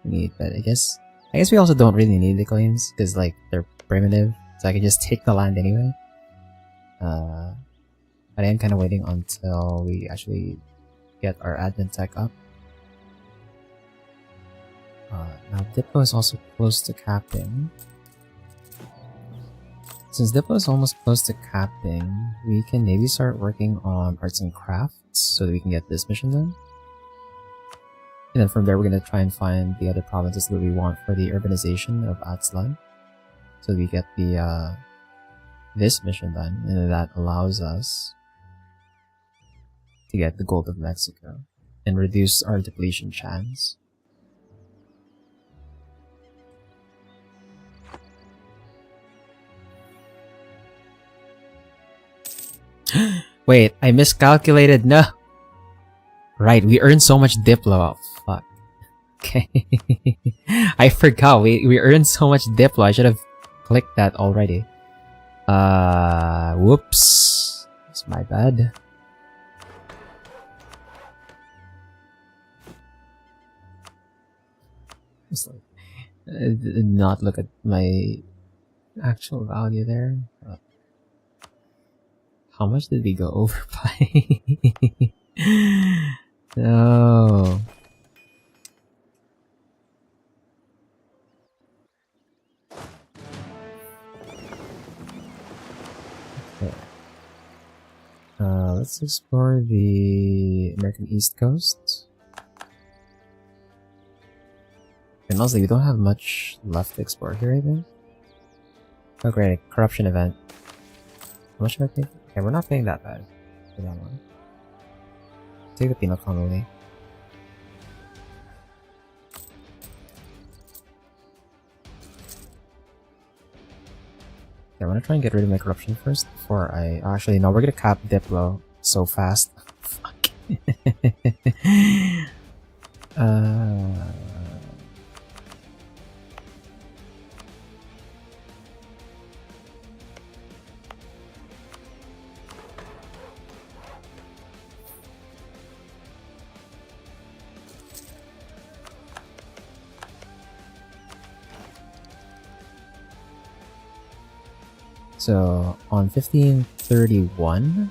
we need, but I guess we also don't really need the claims because like they're primitive, so I can just take the land anyway. But I am kind of waiting until we actually get our admin tech up. Now Diplo is also close to capping. Since Diplo is almost close to capping, we can maybe start working on arts and crafts so that we can get this mission done. And then from there, we're going to try and find the other provinces that we want for the urbanization of Aztlan. So we get the this mission done, and that allows us to get the gold of Mexico and reduce our depletion chance. Wait, I miscalculated. No. Right, we earned so much Diplo. Oh, fuck. Okay. I forgot. We earned so much Diplo. I should have clicked that already. Whoops. That's my bad. Just like, did not look at my actual value there. How much did we go over by? No. Okay. Let's explore the American East Coast. And also, we don't have much left to explore here, I think. Oh great, corruption event. How much should I pay? Okay, we're not paying that bad for that one. Take the penal colony. Yeah, I'm gonna try and get rid of my corruption first before I... Actually, no, we're gonna cap Diplo so fast. Fuck. So on 1531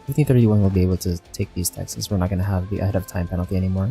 we'll be able to take these taxes. We're not going to have the ahead of time penalty anymore.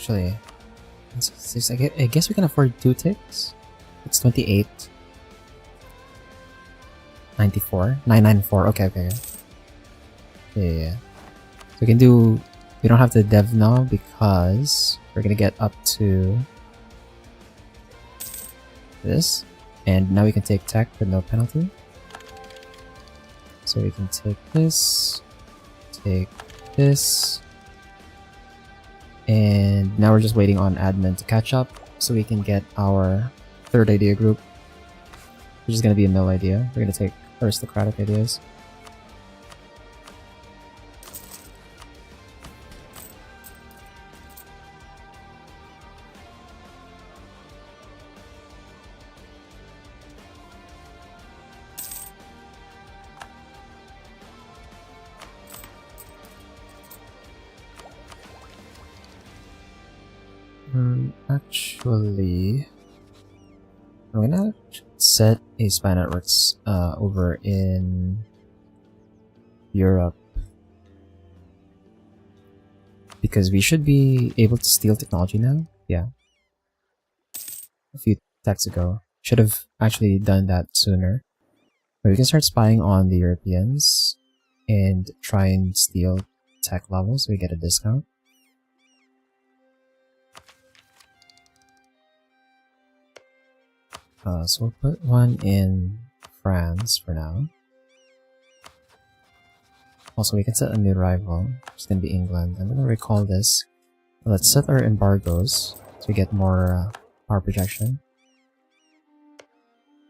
actually. I guess we can afford 2 ticks. It's 28. 94? 994. Okay. Yeah. So we can do... We don't have to dev now because we're gonna get up to this. And now we can take tech with no penalty. So we can take this, take this, and now we're just waiting on admin to catch up so we can get our third idea group, which is going to be a mill idea. We're going to take aristocratic ideas. Actually, I'm gonna set a spy networks over in Europe because we should be able to steal technology now. Yeah, a few techs ago. Should have actually done that sooner. But we can start spying on the Europeans and try and steal tech levels so we get a discount. So we'll put one in France for now. Also, we can set a new rival. It's gonna be England. I'm gonna recall this. Let's set our embargoes so we get more power projection.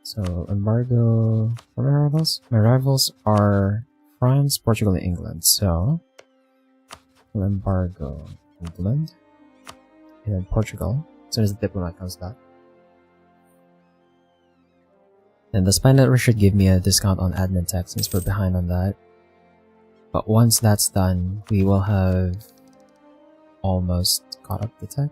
So embargo. What are my rivals? My rivals are France, Portugal, and England. So we'll embargo England and then Portugal as soon as the diplomat comes back. And the spy network should give me a discount on admin tech since we're behind on that. But once that's done, we will have almost caught up the tech.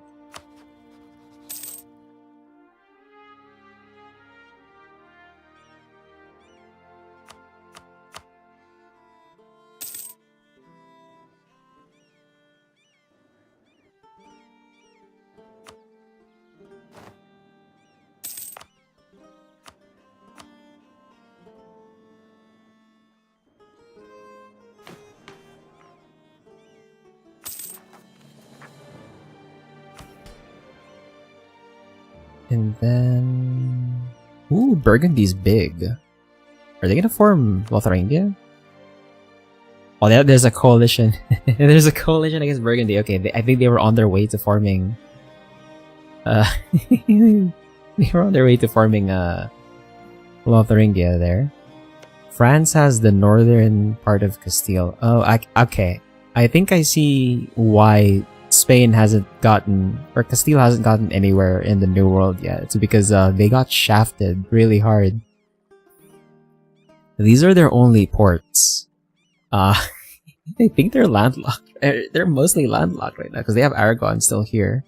And then... Ooh, Burgundy's big. Are they gonna form Lotharingia? Oh, there's a coalition. There's a coalition against Burgundy. Okay, I think they were on their way to forming... they were on their way to forming Lotharingia there. France has the northern part of Castile. Oh, okay. I think I see why Spain hasn't gotten, or Castile hasn't gotten anywhere in the New World yet. It's because they got shafted really hard. These are their only ports. I think they're landlocked. They're mostly landlocked right now because they have Aragon still here.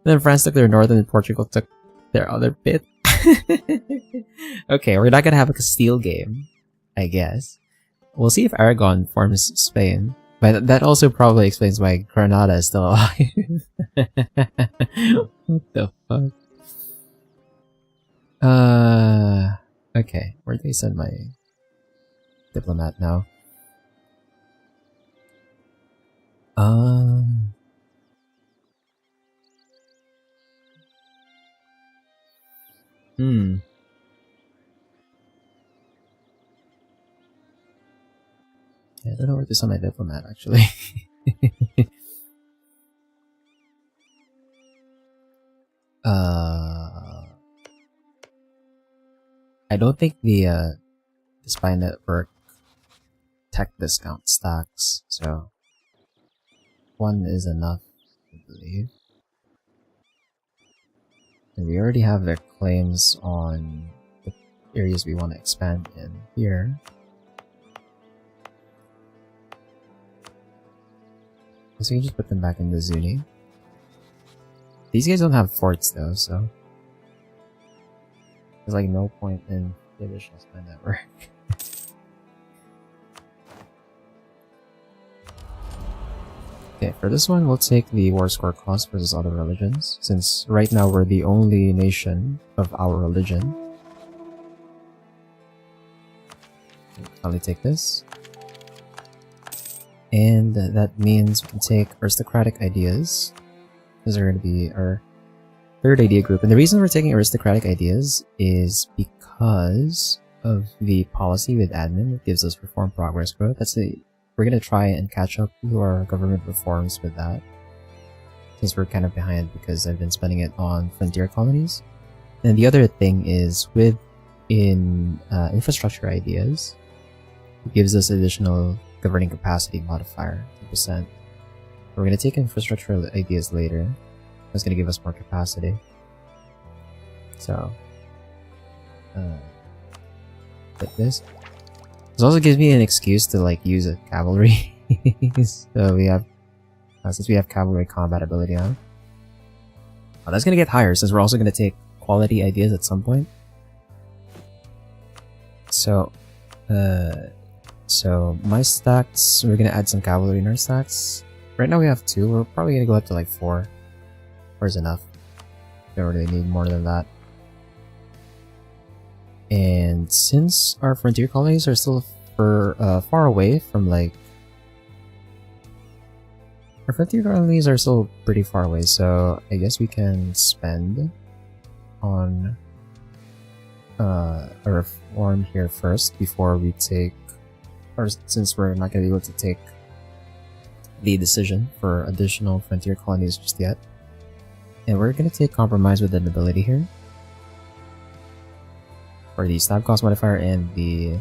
And then France took their northern and Portugal took their other bit. Okay, we're not gonna have a Castile game, I guess. We'll see if Aragon forms Spain. But that also probably explains why Granada is still alive. What the fuck? Okay. Where do they send my diplomat now? Yeah, I don't know where to send my diplomat, actually. I don't think the spy network tech discount stacks, so one is enough, I believe. And we already have their claims on the areas we want to expand in here. So you can just put them back in the Zuni. These guys don't have forts though, so there's like no point in the additional spy network. Okay, for this one, we'll take the war score cost versus other religions, since right now we're the only nation of our religion. I'll take this. And that means we can take aristocratic ideas. These are going to be our third idea group. And the reason we're taking aristocratic ideas is because of the policy with admin. It gives us reform progress growth. We're going to try and catch up to our government reforms with that, since we're kind of behind because I've been spending it on frontier colonies. And the other thing is in infrastructure ideas, it gives us additional governing capacity modifier, 2%. We're going to take infrastructure ideas later. That's going to give us more capacity. So, like this. This also gives me an excuse to like use a cavalry. So we have, since we have cavalry combat ability on. Oh, that's going to get higher since we're also going to take quality ideas at some point. So, so my stacks, we're going to add some cavalry in our stacks. Right now we have 2. We're probably going to go up to like 4. 4 is enough. Don't really need more than that. And since our frontier colonies are still far away from like... Our frontier colonies are still pretty far away, so I guess we can spend on a reform here first before we take... Or since we're not going to be able to take the decision for additional frontier colonies just yet. And we're going to take compromise with the nobility here. For the stab cost modifier and the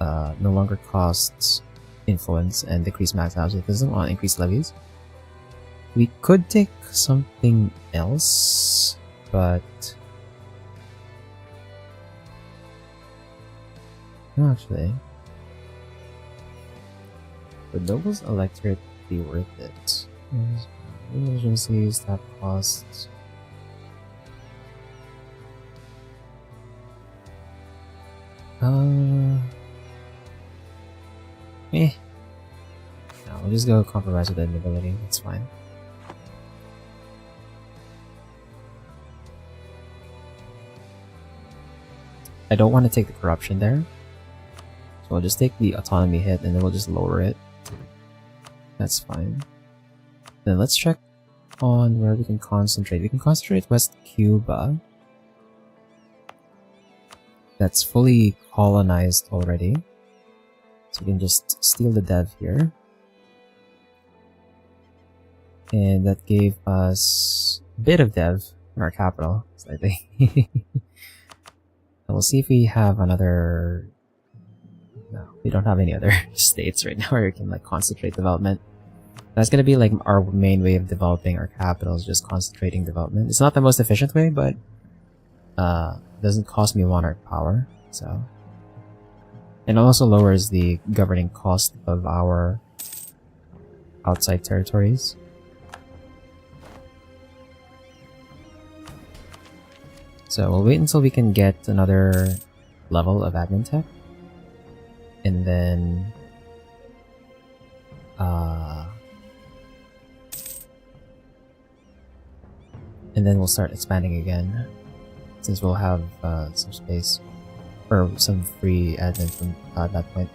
no longer costs influence and decrease max absolutism on increased levies. We could take something else, but no, actually, would nobles electorate be worth it? Emergency stab costs. No, we'll just go compromise with the nobility. That's fine. I don't want to take the corruption there, so we'll just take the autonomy hit and then we'll just lower it. That's fine. Then let's check on where we can concentrate. We can concentrate West Cuba. That's fully colonized already. So we can just steal the dev here. And that gave us a bit of dev in our capital, slightly. We'll see if we have another... No, we don't have any other states right now where we can like concentrate development. That's gonna be like our main way of developing our capital, is just concentrating development. It's not the most efficient way, but it doesn't cost me monarch power, so. And it also lowers the governing cost of our outside territories. So we'll wait until we can get another level of admin tech. And then we'll start expanding again, since we'll have some space or some free admin from that point.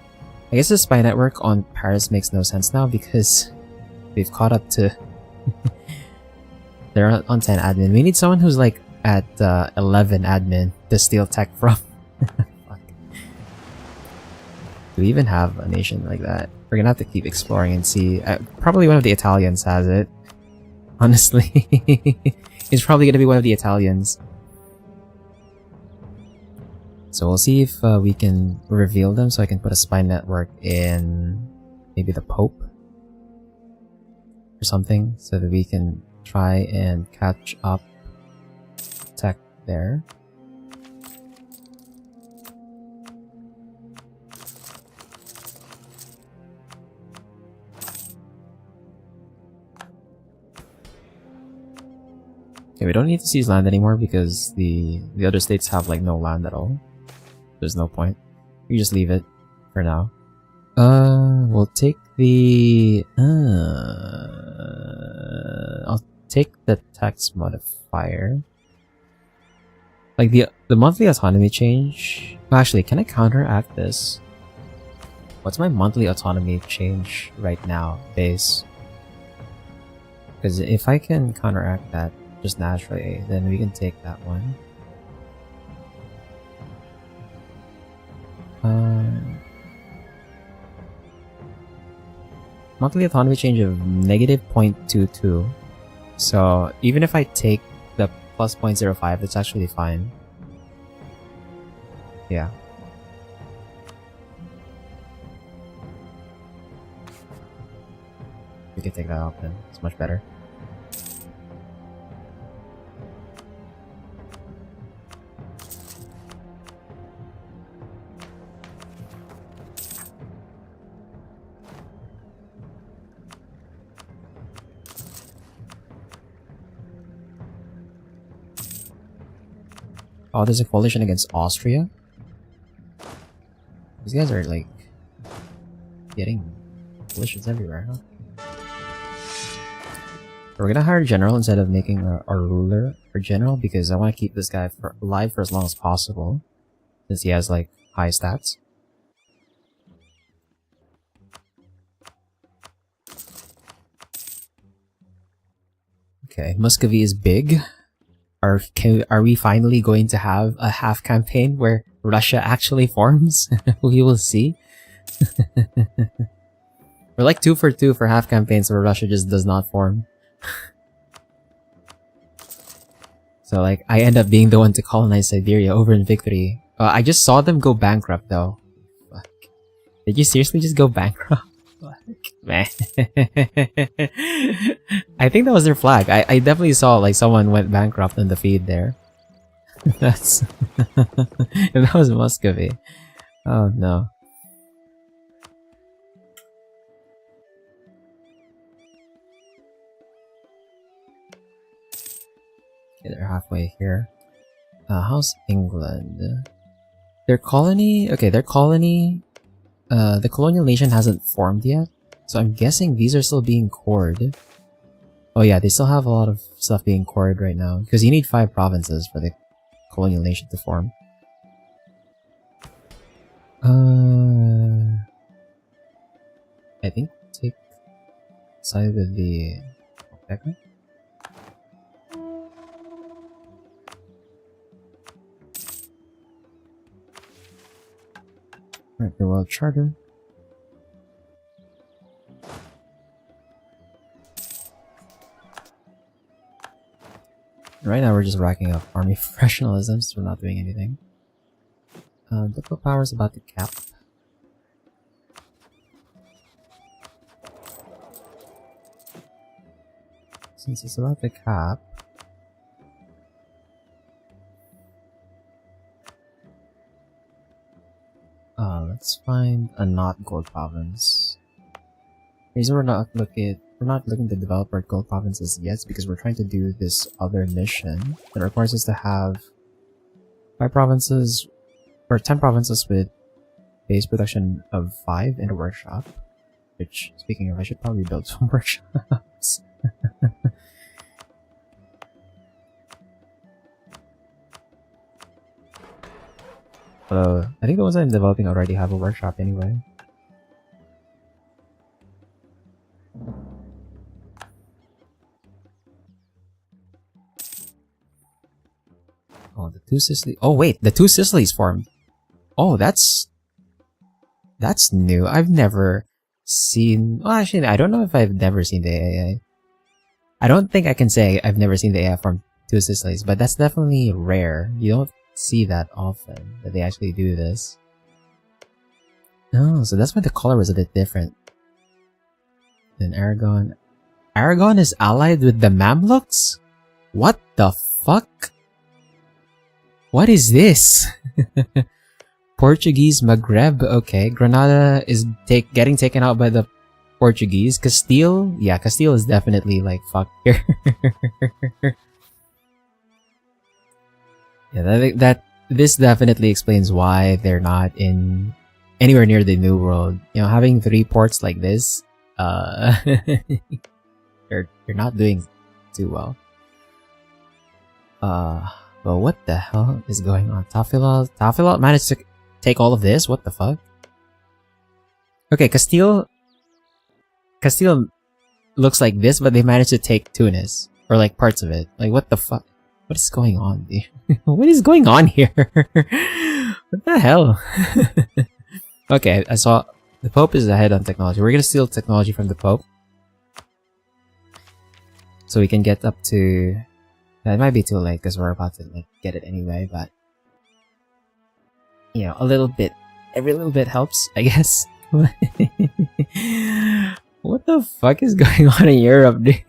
I guess the spy network on Paris makes no sense now because we've caught up to they're on 10 admin. We need someone who's like at 11 admin to steal tech from. Fuck. Do we even have a nation like that? We're gonna have to keep exploring and see. Probably one of the Italians has it. Honestly. It's probably gonna be one of the Italians. So we'll see if we can reveal them, so I can put a spy network in maybe the Pope or something, so that we can try and catch up tech there. Okay, we don't need to seize land anymore because the other states have like no land at all. There's no point. You just leave it for now. We'll take the I'll take the text modifier. Like the monthly autonomy change. Actually, can I counteract this? What's my monthly autonomy change right now, base? Because if I can counteract that just naturally, then we can take that one. Monthly autonomy change of negative 0.22. So even if I take the plus 0.05, it's actually fine. Yeah. We can take that out then. It's much better. Oh, there's a coalition against Austria? These guys are like getting coalitions everywhere, huh? We're gonna hire a general instead of making our ruler or general because I want to keep this guy alive for as long as possible since he has like high stats. Okay, Muscovy is big. Are we finally going to have a half campaign where Russia actually forms? We will see. We're like 2 for 2 for half campaigns where Russia just does not form. So like, I end up being the one to colonize Siberia over in Vic3. I just saw them go bankrupt though. Fuck. Did you seriously just go bankrupt? Fuck, man. I think that was their flag. I definitely saw like someone went bankrupt in the feed there. That's... that was Muscovy. Oh no. Okay, they're halfway here. How's England? Their colony... Okay, their colony... the colonial nation hasn't formed yet. So I'm guessing these are still being cored. Oh yeah, they still have a lot of stuff being cored right now. Because you need 5 provinces for the colonial nation to form. I think take side with the... Okay. Right, the World Charter. Right now we're just racking up army professionalism, so we're not doing anything. Diplo power is about to cap. Since it's about to cap, let's find a not gold province. The reason we're not looking to develop our gold provinces yet is because we're trying to do this other mission that requires us to have 5 provinces or 10 provinces with base production of 5 in a workshop. Which, speaking of, I should probably build some workshops. I think the ones I'm developing already have a workshop anyway. Oh, the 2 Sicily. Oh wait, the 2 Sicilies formed. Oh, that's new. I've never seen. Well, actually, I don't know if I've never seen the AI. I don't think I can say I've never seen the AI form 2 Sicilies, but that's definitely rare. You don't see that often that they actually do this. Oh, so that's why the color was a bit different. Then Aragon. Aragon is allied with the Mamluks? What the fuck? What is this? Portuguese Maghreb. Okay, Granada is getting taken out by the Portuguese. Castile? Yeah, Castile is definitely like fuck here. Yeah, this definitely explains why they're not in anywhere near the New World. You know, having 3 ports like this you're not doing too well. But what the hell is going on? Tafilal managed to take all of this? What the fuck? Okay, Castile looks like this, but they managed to take Tunis. Or like parts of it. Like what the fuck? What is going on, dude? What is going on here? What the hell? Okay, I saw the Pope is ahead on technology. We're gonna steal technology from the Pope. So we can get up to... It might be too late because we're about to like get it anyway, but... You know, a little bit. Every little bit helps, I guess. What the fuck is going on in Europe, dude?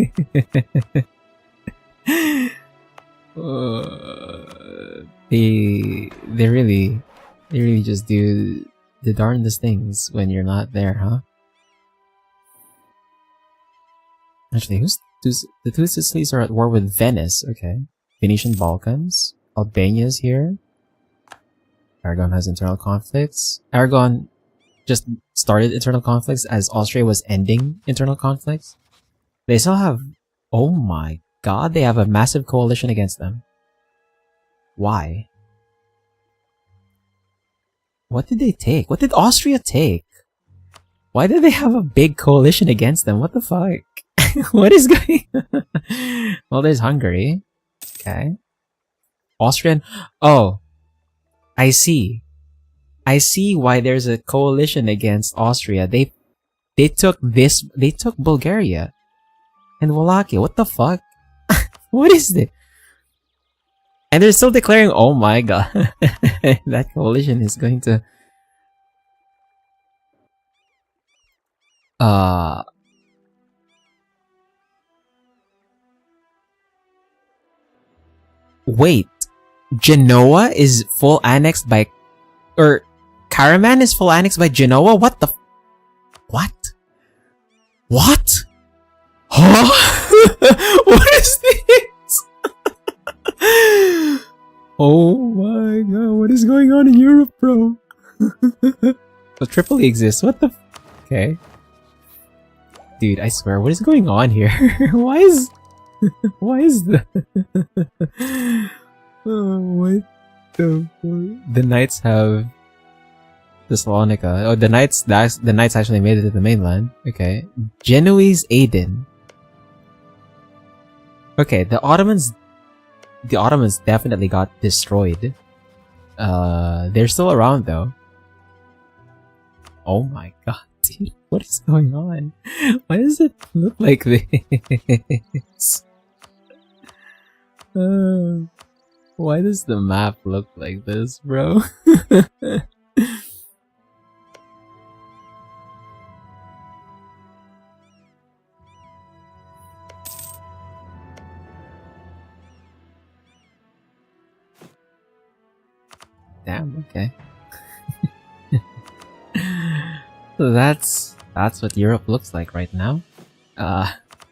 They really just do the darndest things when you're not there, huh? Actually, the two Sicilies are at war with Venice. Okay, Venetian Balkans, Albania's here. Aragon has internal conflicts. Aragon just started internal conflicts as Austria was ending internal conflicts. They still have... Oh my god, they have a massive coalition against them. Why? What did they take? What did Austria take? Why did they have a big coalition against them? What the fuck? What is going on? Well, there's Hungary. Okay. Austrian... Oh. I see. I see why there's a coalition against Austria. They took this... They took Bulgaria. And Wallachia. What the fuck? What is this? And they're still declaring... Oh my god. That coalition is going to... Wait. Genoa is full annexed by... Or... Karaman is full annexed by Genoa? What the... What? What? Huh? What is this? Oh my god, what is going on in Europe, bro? So Tripoli exists, what the f... Okay. Dude, I swear, what is going on here? Why is... Why is the... Oh, what the fuck? The Knights have... Thessalonica. Oh, the Knights actually made it to the mainland. Okay. Genoese Aden. Okay, the Ottomans definitely got destroyed. They're still around though. Oh my god, dude, what is going on? Why does it look like this? Why does the map look like this, bro? Damn, okay. So that's what Europe looks like right now.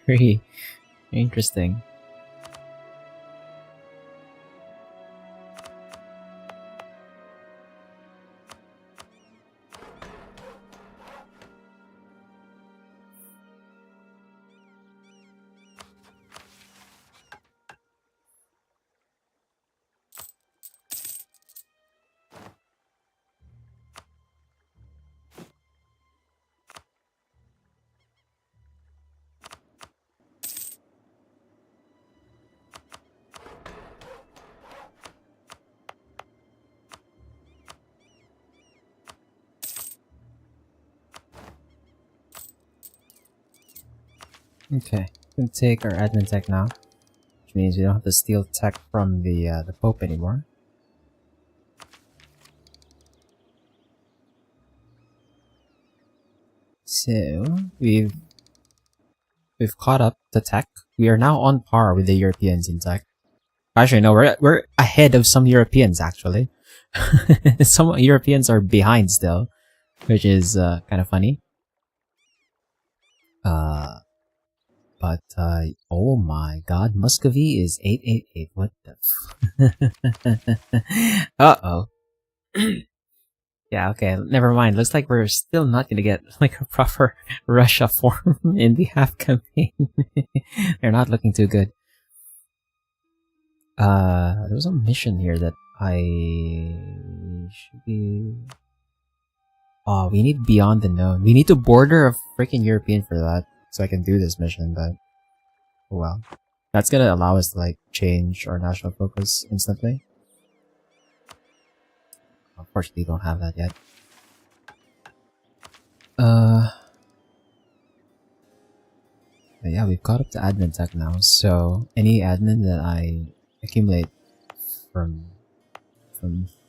Very interesting. Okay, we can take our admin tech now, which means we don't have to steal tech from the Pope anymore. So we've caught up to tech. We are now on par with the Europeans in tech. Actually, no, we're ahead of some Europeans actually. Some Europeans are behind still, which is kind of funny. But, oh my god, Muscovy is 888, what the f- Uh-oh. Yeah, okay, never mind. Looks like we're still not gonna get like a proper Russia form in the half campaign. They're not looking too good. There was a mission here that I should be. Oh, we need beyond the known. We need to border a freaking European for that, so I can do this mission. But oh well, that's gonna allow us to like change our national focus instantly. Unfortunately, don't have that yet. But yeah, we've caught up to admin tech now, so any admin that I accumulate from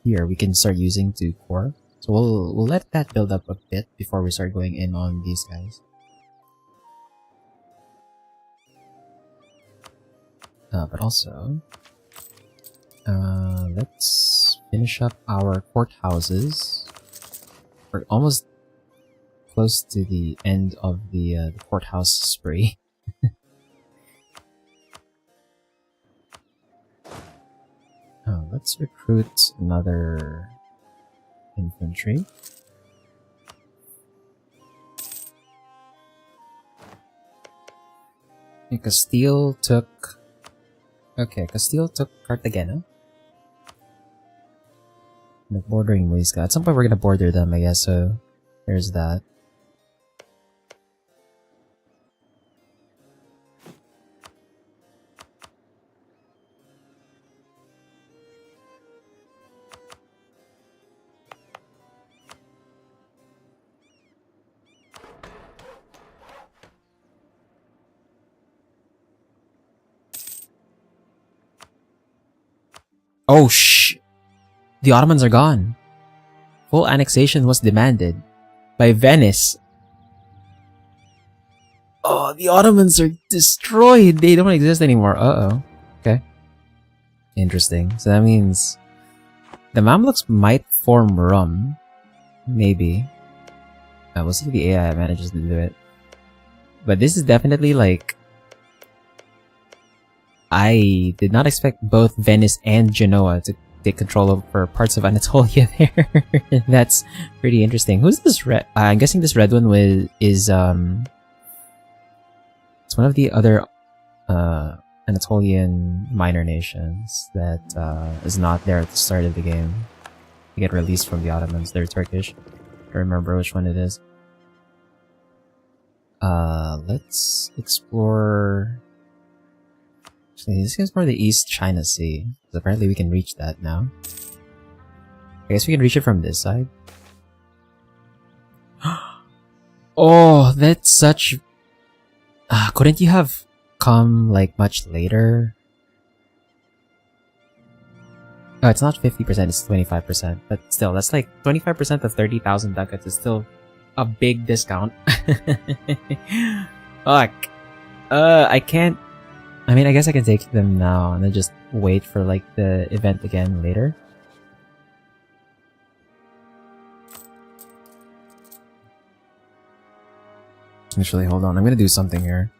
here, we can start using to core. So we'll let that build up a bit before we start going in on these guys. But also, let's finish up our courthouses. We're almost close to the end of the courthouse spree. Let's recruit another infantry. And Castile took... Okay, Castile took Cartagena. The bordering Muisca. At some point we're gonna border them, I guess, so there's that. Oh the Ottomans are gone. Full annexation was demanded by Venice. Oh, the Ottomans are destroyed. They don't exist anymore. Uh-oh. Okay. Interesting. So that means the Mamluks might form Rum. Maybe. We'll see if the AI manages to do it. But this is definitely like... I did not expect both Venice and Genoa to take control over parts of Anatolia there. That's pretty interesting. Who's this red? I'm guessing this red one is it's one of the other Anatolian minor nations that is not there at the start of the game. They get released from the Ottomans. They're Turkish. I don't remember which one it is. Let's explore... Actually, this is more the East China Sea. So apparently we can reach that now. I guess we can reach it from this side. Oh, that's such... couldn't you have come, like, much later? Oh, it's not 50%, it's 25%. But still, that's like 25% of 30,000 ducats is still a big discount. Fuck. I can't... I mean, I guess I can take them now and then just wait for, like, the event again later. Actually, hold on. I'm gonna do something here.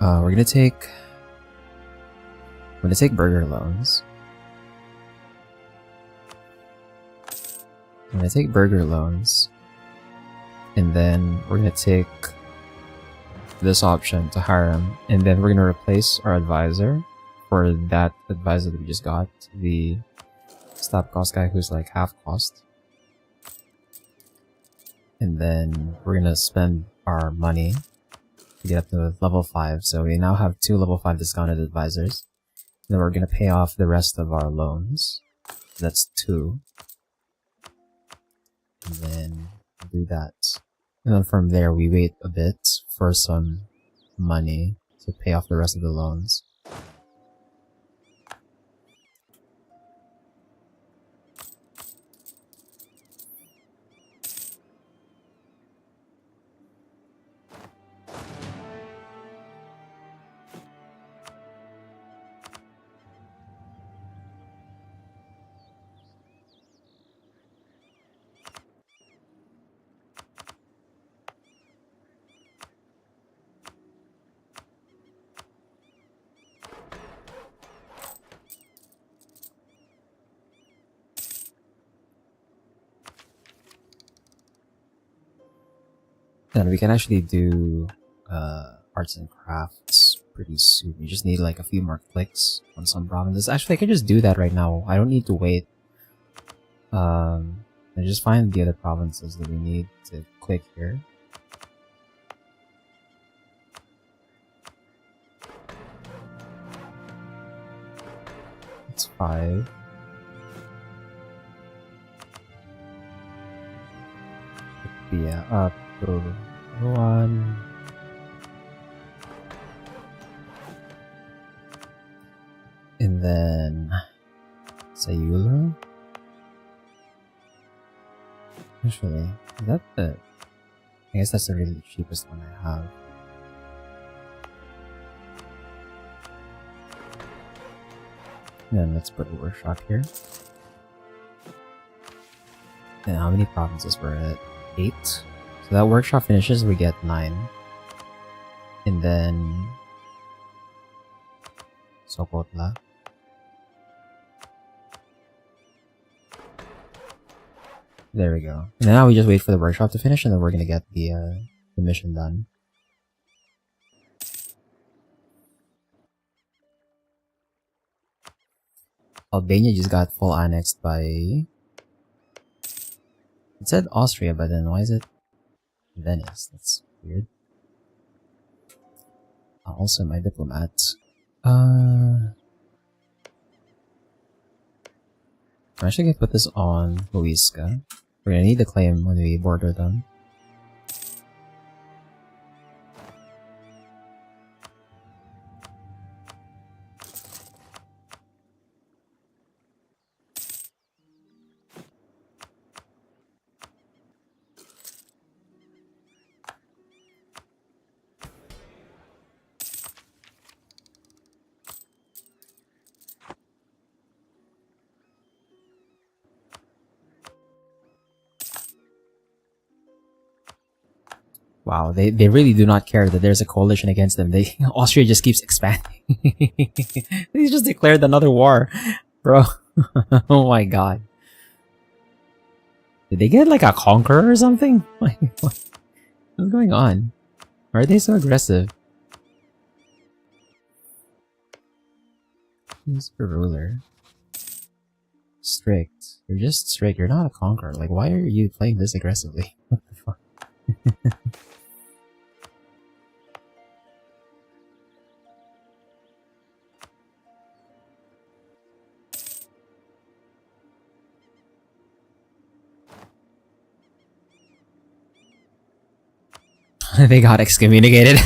We're gonna take... I'm gonna take burger loans. I'm gonna take burger loans. And then we're gonna take this option to hire him. And then we're gonna replace our advisor for that advisor that we just got. The stop cost guy who's like half cost. And then we're gonna spend our money to get up to level 5. So we now have 2 level 5 discounted advisors. Then we're gonna pay off the rest of our loans. That's 2. And then do that. And then from there we wait a bit for some money to pay off the rest of the loans. Then we can actually do arts and crafts pretty soon. We just need like a few more clicks on some provinces. Actually, I can just do that right now. I don't need to wait. And just find the other provinces that we need to click here. It's 5. Yeah, up to 1. And then Sayula. Actually, is that the... I guess that's the really cheapest one I have. And then let's put a workshop here. And how many provinces were at? 8. So that workshop finishes, we get 9. And then Sokotla. There we go. And now we just wait for the workshop to finish, and then we're gonna get the mission done. Albania just got full annexed by... It said Austria, but then why is it Venice? That's weird. Also, my diplomat. I'm actually gonna put this on Luiska. We're gonna need the claim when we border them. Wow, they really do not care that there's a coalition against them. Austria just keeps expanding. They just declared another war. Bro. Oh my god. Did they get like a conqueror or something? What's going on? Why are they so aggressive? Who's the ruler? Strict. You're just strict. You're not a conqueror. Like, why are you playing this aggressively? What the fuck? They got excommunicated.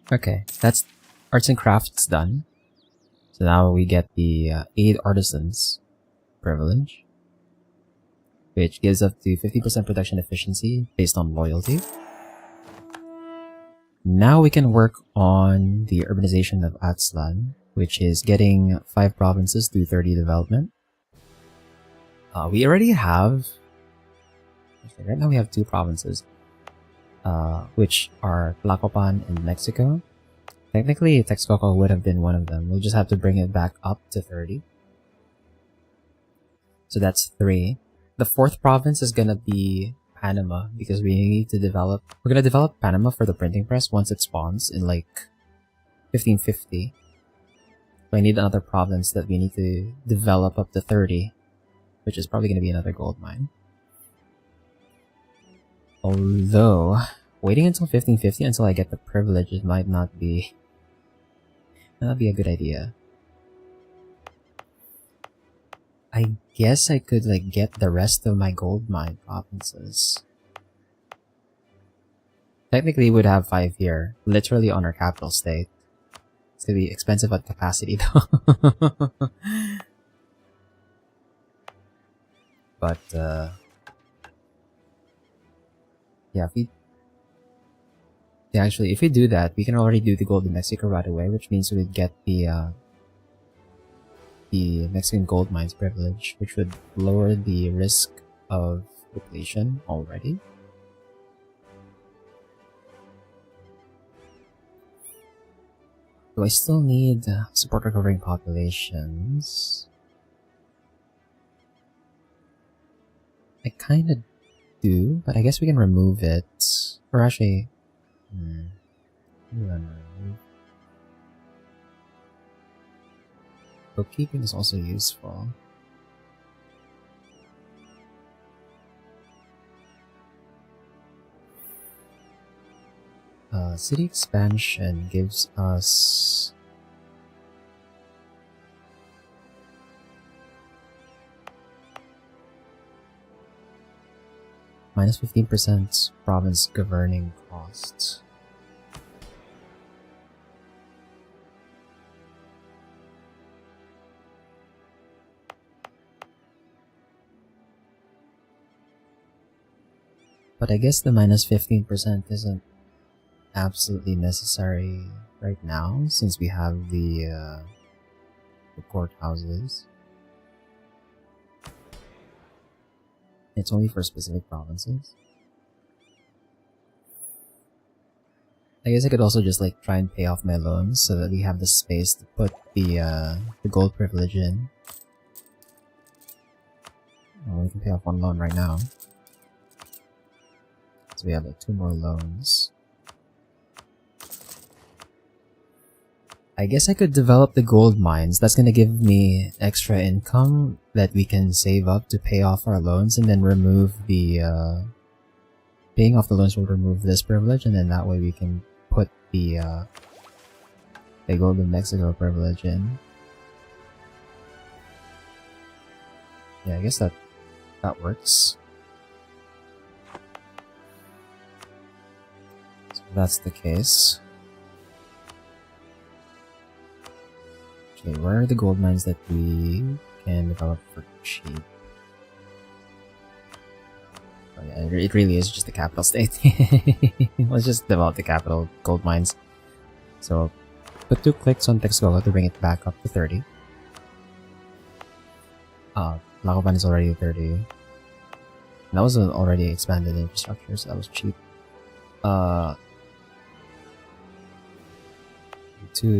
Okay, that's arts and crafts done. So now we get the aid artisans privilege, which gives up to 50% production efficiency based on loyalty. Now we can work on the urbanization of Aztlan, which is getting 5 provinces through 30 development. We already have... Right now we have 2 provinces, which are Tlacopan and Mexico. Technically, Texcoco would have been one of them. We'll just have to bring it back up to 30. So that's 3. The 4th province is gonna be Panama, because we need to develop... We're gonna develop Panama for the printing press once it spawns in like 1550. So I need another province that we need to develop up to 30, which is probably gonna be another gold mine. Although, waiting until 1550 until I get the privileges might not be a good idea. I guess I could like get the rest of my gold mine provinces. Technically, we would have 5 here, literally on our capital state. It's gonna be expensive at capacity though. But yeah, actually, if we do that, we can already do the gold in Mexico right away, which means we'd get the Mexican gold mines privilege, which would lower the risk of depletion already. Do I still need support recovering populations? I kind of do, but I guess we can remove it. Or actually... remove. Bookkeeping is also useful. City expansion gives us... minus 15% province governing costs. But I guess the minus 15% isn't absolutely necessary right now, since we have the courthouses. It's only for specific provinces. I guess I could also just like try and pay off my loans so that we have the space to put the gold privilege in. Well, we can pay off one loan right now. So we have like 2 more loans. I guess I could develop the gold mines. That's gonna give me extra income that we can save up to pay off our loans, and then remove the paying off the loans will remove this privilege, and then that way we can put the Gold of Mexico privilege in. Yeah, I guess that works. So if that's the case. Actually, where are the gold mines that we can develop for cheap? Oh yeah, it really is just the capital state. Let's just develop the capital gold mines. So, put 2 clicks on Texcoco to bring it back up to 30. Lacopan is already 30. That was an already expanded infrastructure, so that was cheap. To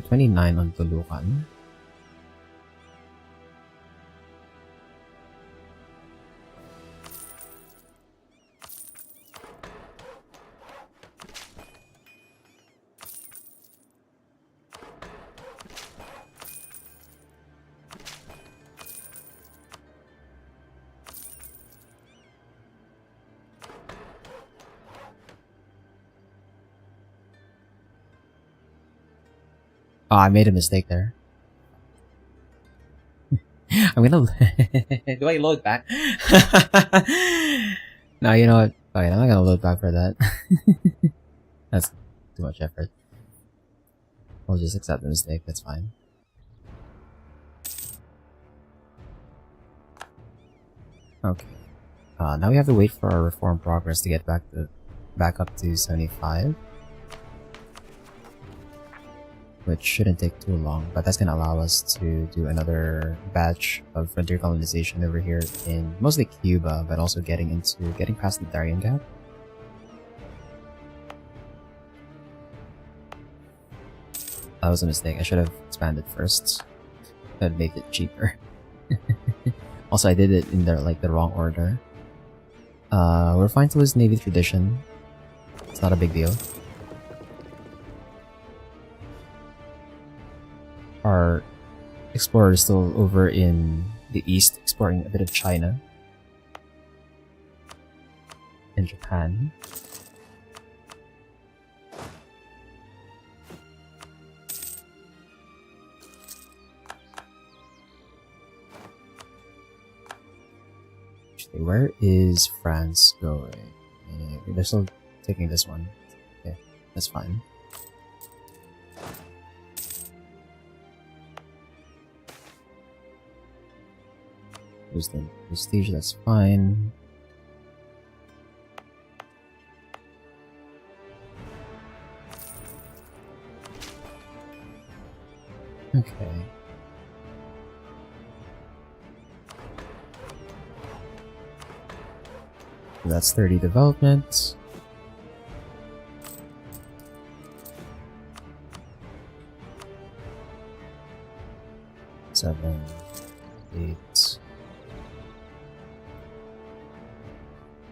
29 on Tulucan. Oh, I made a mistake there. I'm gonna... Do I load back? No, you know what? Okay, I'm not gonna load back for that. That's too much effort. We'll just accept the mistake, that's fine. Okay. Now we have to wait for our reform progress to get back up to 75. Which shouldn't take too long, but that's gonna allow us to do another batch of frontier colonization over here in mostly Cuba, but also getting past the Darien Gap. That was a mistake. I should have expanded first. That'd make it cheaper. Also, I did it in the wrong order. We're fine to lose Navy tradition. It's not a big deal. Our explorer is still over in the east, exploring a bit of China and Japan. Actually, where is France going? They're still taking this one. Okay, that's fine. Wisdom, prestige, that's fine. Okay. That's 30 development. Seven, 8.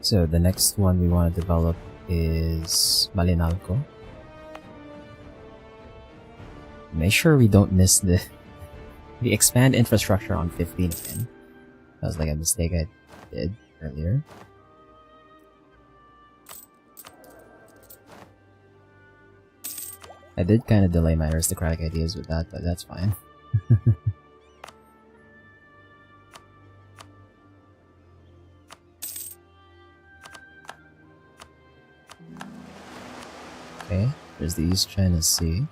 So the next one we want to develop is Malinalco. Make sure we don't miss the expand infrastructure on 15 again. That was like a mistake I did earlier. I did kind of delay my aristocratic ideas with that, but that's fine. Okay, there's the East China Sea.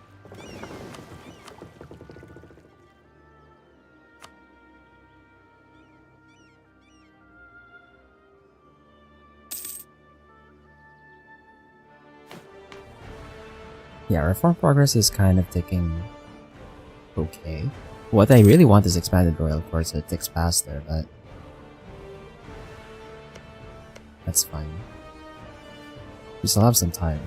Yeah, reform progress is kind of ticking okay. What I really want is expanded royal court, so it ticks faster, but that's fine. We still have some time.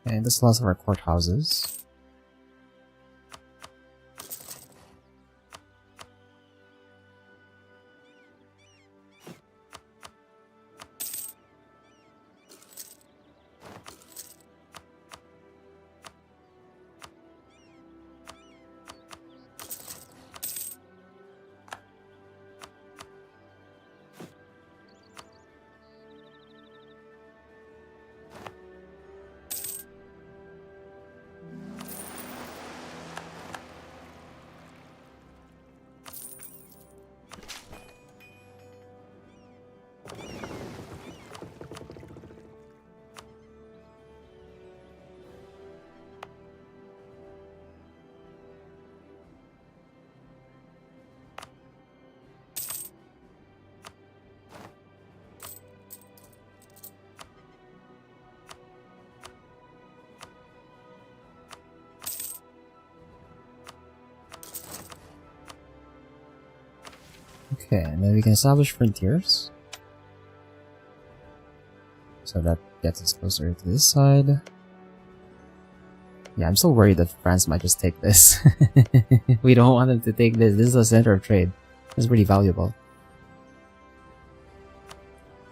And this lots of our courthouses. Okay, and then we can establish frontiers. So that gets us closer to this side. Yeah, I'm still worried that France might just take this. We don't want them to take this. This is a center of trade. It's pretty valuable.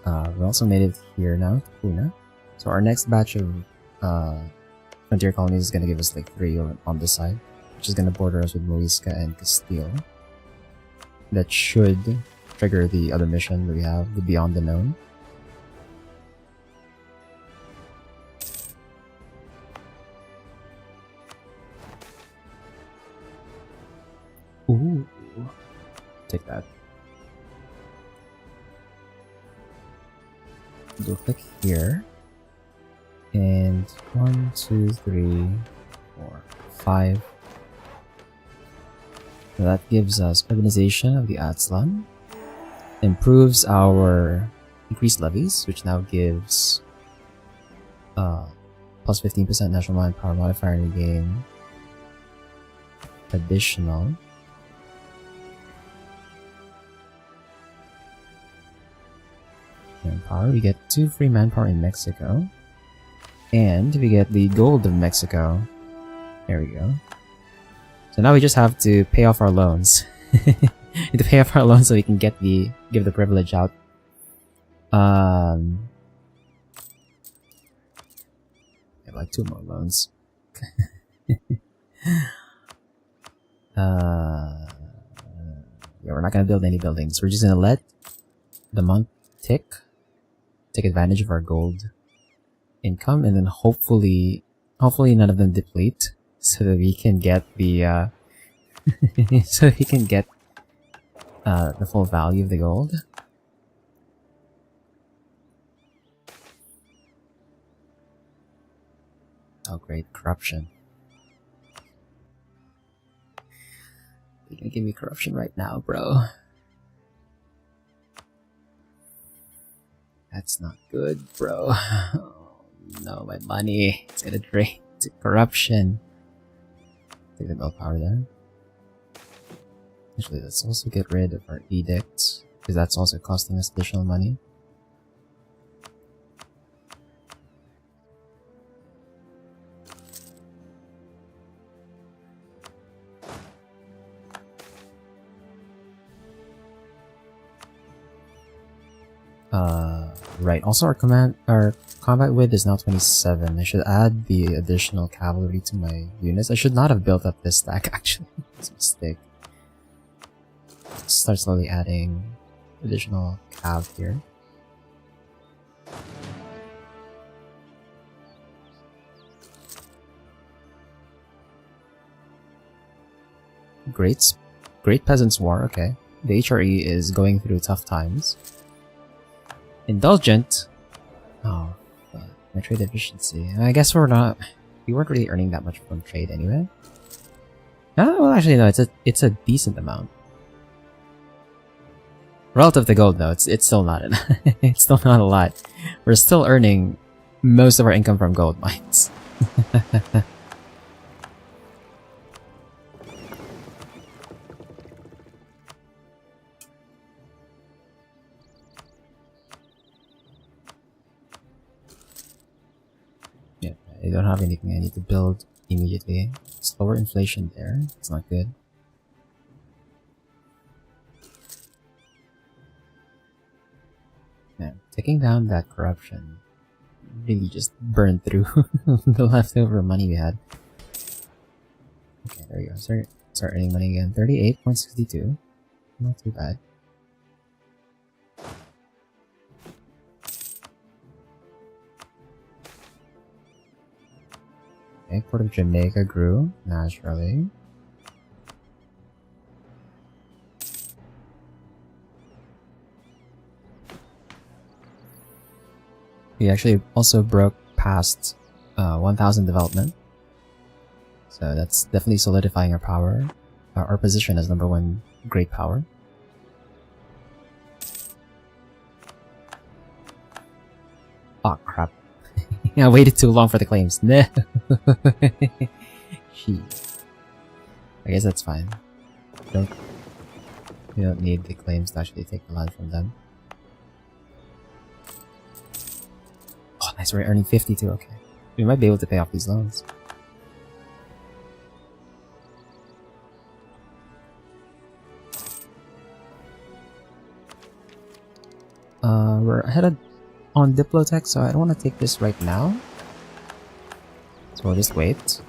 We also made it here now, Puna. So our next batch of frontier colonies is going to give us like 3 on this side, which is going to border us with Morisca and Castile. That should trigger the other mission that we have, the Beyond the Known. Ooh. Take that. Do a click here. And 1, 2, 3, 4, 5. So that gives us urbanization of the Aztlan. Improves our increased levies, which now gives plus 15% national manpower modifier and we gain additional manpower. We get 2 free manpower in Mexico. And we get the gold of Mexico. There we go. So now we just have to pay off our loans. We need to pay off our loans so we can give the privilege out. I have like 2 more loans. Yeah, we're not gonna build any buildings. We're just gonna let the month tick, take advantage of our gold income, and then hopefully none of them deplete, so that we can get the so we can get the full value of the gold. Oh great, corruption. You're gonna give me corruption right now, bro. That's not good, bro. Oh, no, my money. It's gonna drain to corruption. Take the willpower there. Actually, let's also get rid of our edicts, because that's also costing us additional money. Right. Also, our combat width is now 27. I should add the additional cavalry to my units. I should not have built up this stack, actually. It's a mistake. Start slowly adding additional cav here. Great Peasants War, okay. The HRE is going through tough times. Indulgent. Oh, my trade efficiency. I guess we weren't really earning that much from trade anyway. Oh, well, actually no, it's a decent amount. Relative to gold, though, it's still not it's still not a lot. We're still earning most of our income from gold mines. Yeah, I don't have anything I need to build immediately. Slower inflation there. It's not good. Man, taking down that corruption really just burned through the leftover money we had. Okay, there you go. Start earning money again. 38.62. Not too bad. Okay, Port of Jamaica grew naturally. We actually also broke past 1,000 development, so that's definitely solidifying our power, our position as #1 great power. Oh crap! I waited too long for the claims. No. Jeez. I guess that's fine. We don't need the claims to actually take the land from them. Oh, nice, we're earning 52, okay. We might be able to pay off these loans. We're ahead on Diplotech, so I don't want to take this right now. So we'll just wait.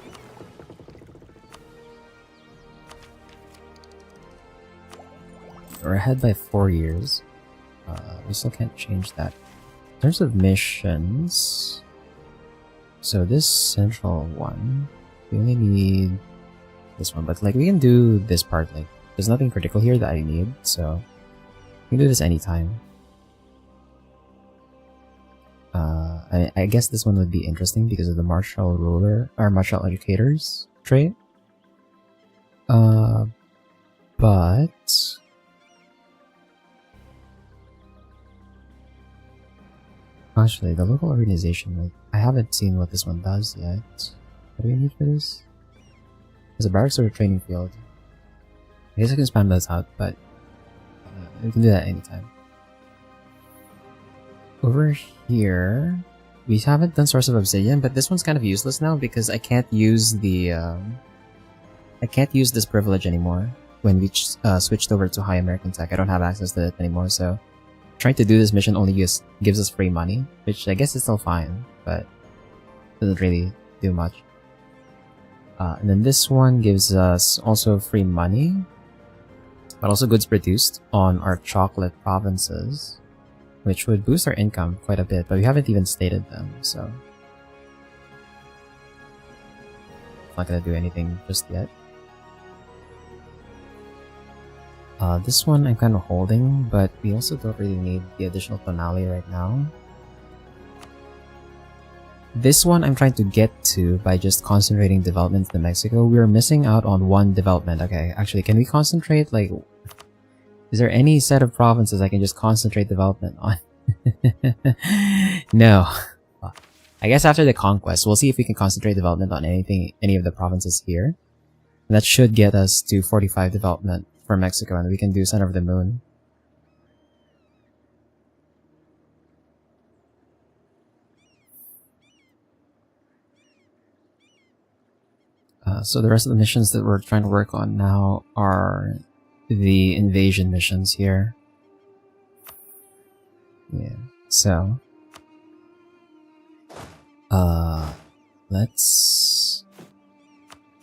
We're ahead by 4 years. We still can't change that. In terms of missions, so this central one, we only need this one, but like we can do this part. Like there's nothing critical here that I need, so we can do this anytime. I guess this one would be interesting because of the martial ruler or martial educators trait. But actually, the local organization, like, I haven't seen what this one does yet. What do we need for this? There's a barracks or a training field. I guess I can spam those out, but we can do that anytime. Over here, we haven't done Source of Obsidian, but this one's kind of useless now because I can't use the I can't use this privilege anymore when we switched over to High American Tech. I don't have access to it anymore, so trying to do this mission only gives us free money, which I guess is still fine, but doesn't really do much. And then this one gives us also free money, but also goods produced on our chocolate provinces. which would boost our income quite a bit, but we haven't even stated them, so not gonna do anything just yet. This one I'm kind of holding, but we also don't really need the additional tonale right now. This one I'm trying to get to by just concentrating development in Mexico. We're missing out on one development. Okay, actually, can we concentrate? Like, is there any set of provinces I can just concentrate development on? No. I guess after the conquest, we'll see if we can concentrate development on any of the provinces here. And that should get us to 45 development for Mexico, and we can do Center of the Moon. So the rest of the missions that we're trying to work on now are the invasion missions here. Yeah, so let's...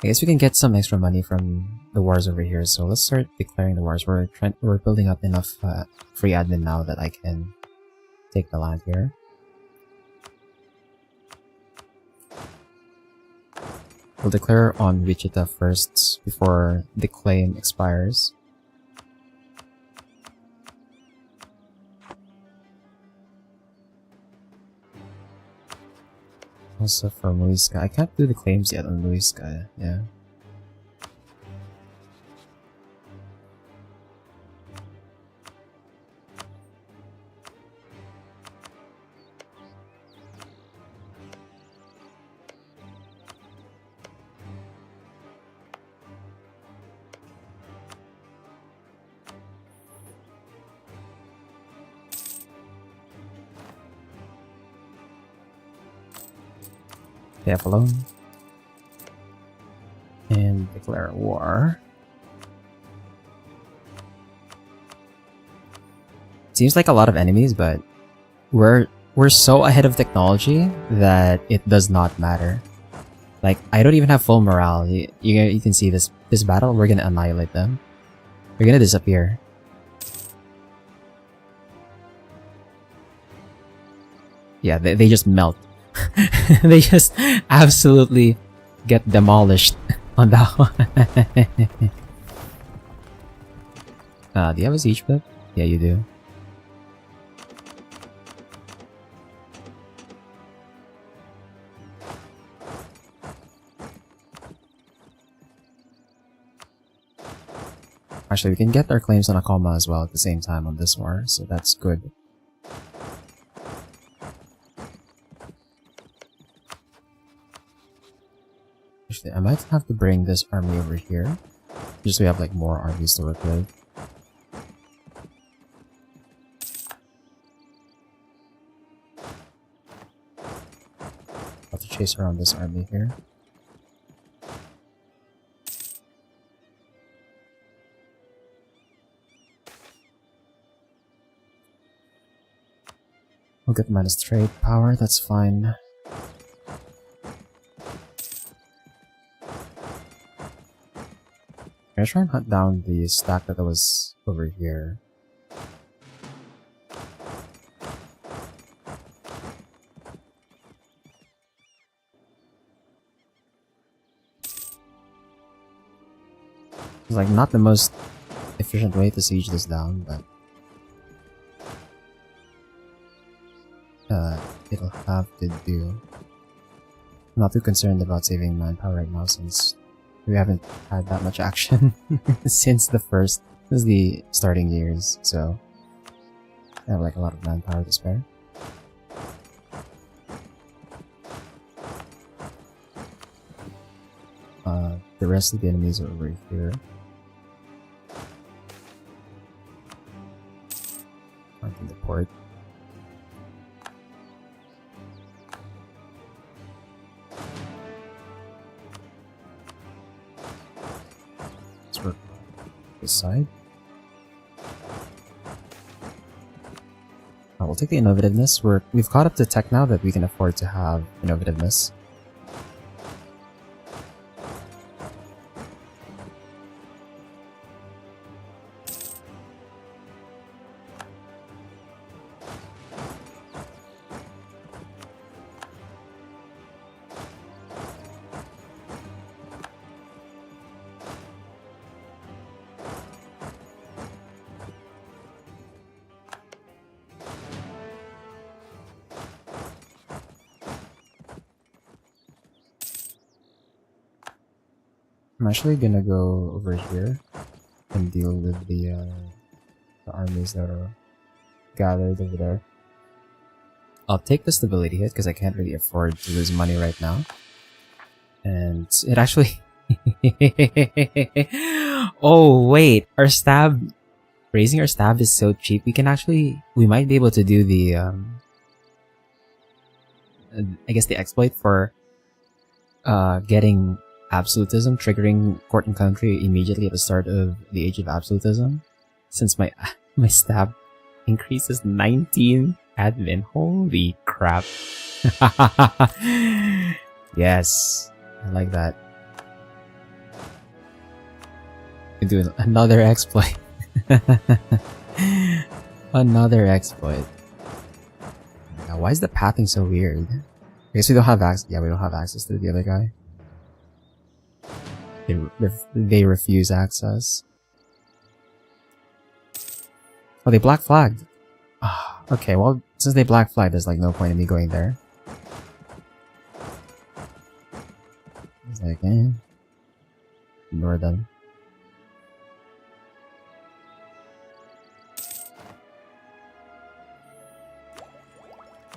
I guess we can get some extra money from the wars over here, so let's start declaring the wars. We're building up enough free admin now that I can take the land here. We'll declare on Wichita first before the claim expires. Also for Muisca. I can't do the claims yet on Muisca, yeah. Alone and declare war. Seems like a lot of enemies, but we're so ahead of technology that it does not matter. Like, I don't even have full morale. You can see this battle. We're gonna annihilate them. They're gonna disappear. Yeah, they just melt. They just absolutely get demolished on that one. Do you have a siege book? Yeah, you do. Actually, we can get our claims on Akoma as well at the same time on this war, so that's good. Actually, I might have to bring this army over here, just so we have like more armies to work with. I'll have to chase around this army here. We'll get minus trade power, that's fine. I'm gonna try and hunt down the stack that was over here. It's like not the most efficient way to siege this down, but it'll have to do. I'm not too concerned about saving manpower right now since we haven't had that much action since the starting years, so I have like a lot of manpower to spare. The rest of the enemies are over here. Onto the port. Let's work this side. We'll take the innovativeness. We've caught up to tech now that we can afford to have innovativeness. I'm actually gonna go over here and deal with the armies that are gathered over there. I'll take the stability hit because I can't really afford to lose money right now. And it actually... Oh wait, our stab... Raising our stab is so cheap, we might be able to do the... I guess the exploit for getting absolutism, triggering court and country immediately at the start of the Age of Absolutism. Since my stab increases 19 admin. Holy crap. Yes, I like that. We do another exploit. Another exploit. Now, why is the pathing so weird? I guess we don't have access. Yeah, we don't have access to the other guy. They refuse access. Oh, they black flagged. Ah, okay, well, since they black flagged, there's like no point in me going there. It's like, ignore them.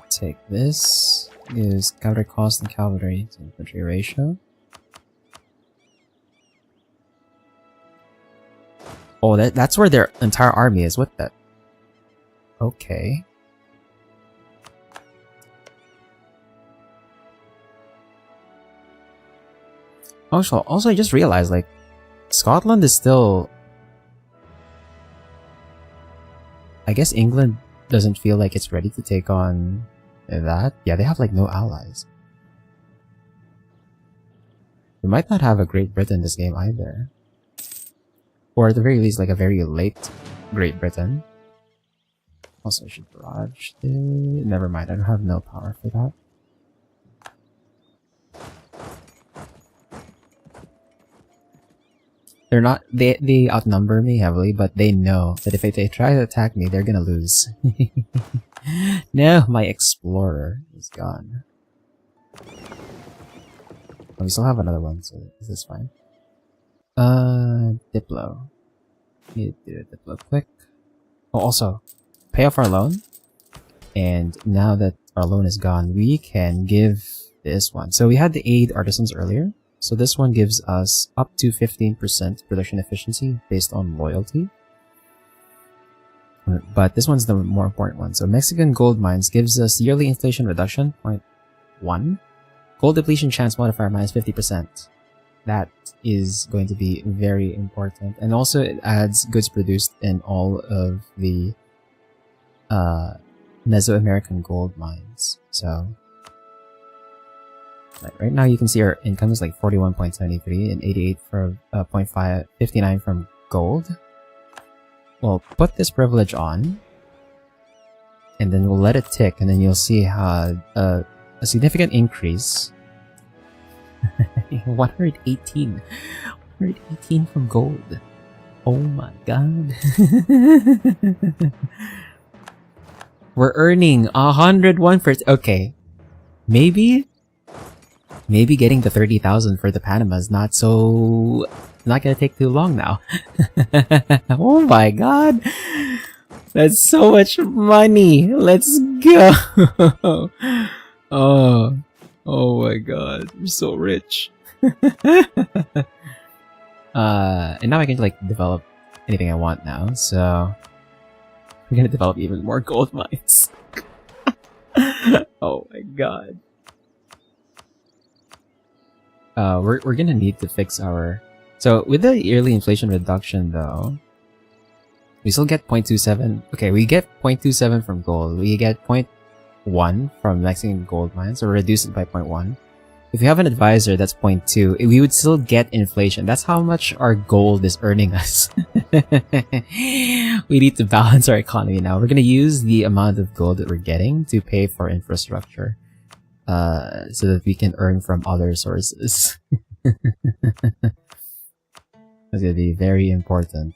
Take this. Use cavalry cost and cavalry to infantry ratio. Oh, that's where their entire army is. What the? Okay. Also, I just realized, like, Scotland is still... I guess England doesn't feel like it's ready to take on that. Yeah, they have, like, no allies. We might not have a Great Britain this game either. Or at the very least, like, a very late Great Britain. Also, I should barrage this. Never mind, I don't have no power for that. They're not... They outnumber me heavily, but they know that if they try to attack me, they're gonna lose. No, my explorer is gone. Oh, we still have another one, so this is fine. Diplo. Need to do a Diplo quick. Oh, also, pay off our loan. And now that our loan is gone, we can give this one. So we had the aid artisans earlier. So this one gives us up to 15% production efficiency based on loyalty. But this one's the more important one. So Mexican gold mines gives us yearly inflation reduction, 0.1. Gold depletion chance modifier minus 50%. That is going to be very important. And also it adds goods produced in all of the Mesoamerican gold mines. So right now you can see our income is like 41.73 and 88 for 59 from gold. We'll put this privilege on, and then we'll let it tick, and then you'll see how a significant increase. 118 from gold. Oh my god. We're earning 101%. Okay, maybe getting the 30,000 for the Panama is not gonna take too long now. Oh my god, that's so much money. Let's go. Oh my god, you're so rich. And now I can like develop anything I want now, so I'm gonna develop even more gold mines. Oh my god. We're gonna need to fix our... So with the yearly inflation reduction though, we still get 0.27. Okay, we get 0.27 from gold. We get 0.1 from Mexican gold mines, so reduce it by 0.1. If you have an advisor, that's 0.2. We would still get inflation. That's how much our gold is earning us. We need to balance our economy now. We're gonna use the amount of gold that we're getting to pay for infrastructure, so that we can earn from other sources. That's gonna be very important.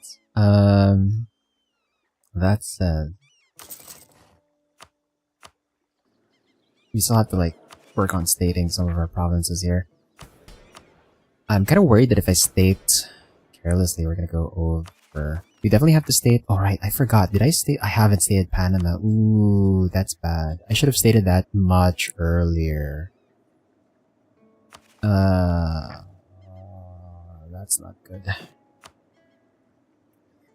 That said, we still have to like work on stating some of our provinces here. I'm kind of worried that if I state carelessly, we're gonna go over. We definitely have to state. Alright, I forgot. Did I state? I haven't stated Panama. Ooh, that's bad. I should have stated that much earlier. That's not good.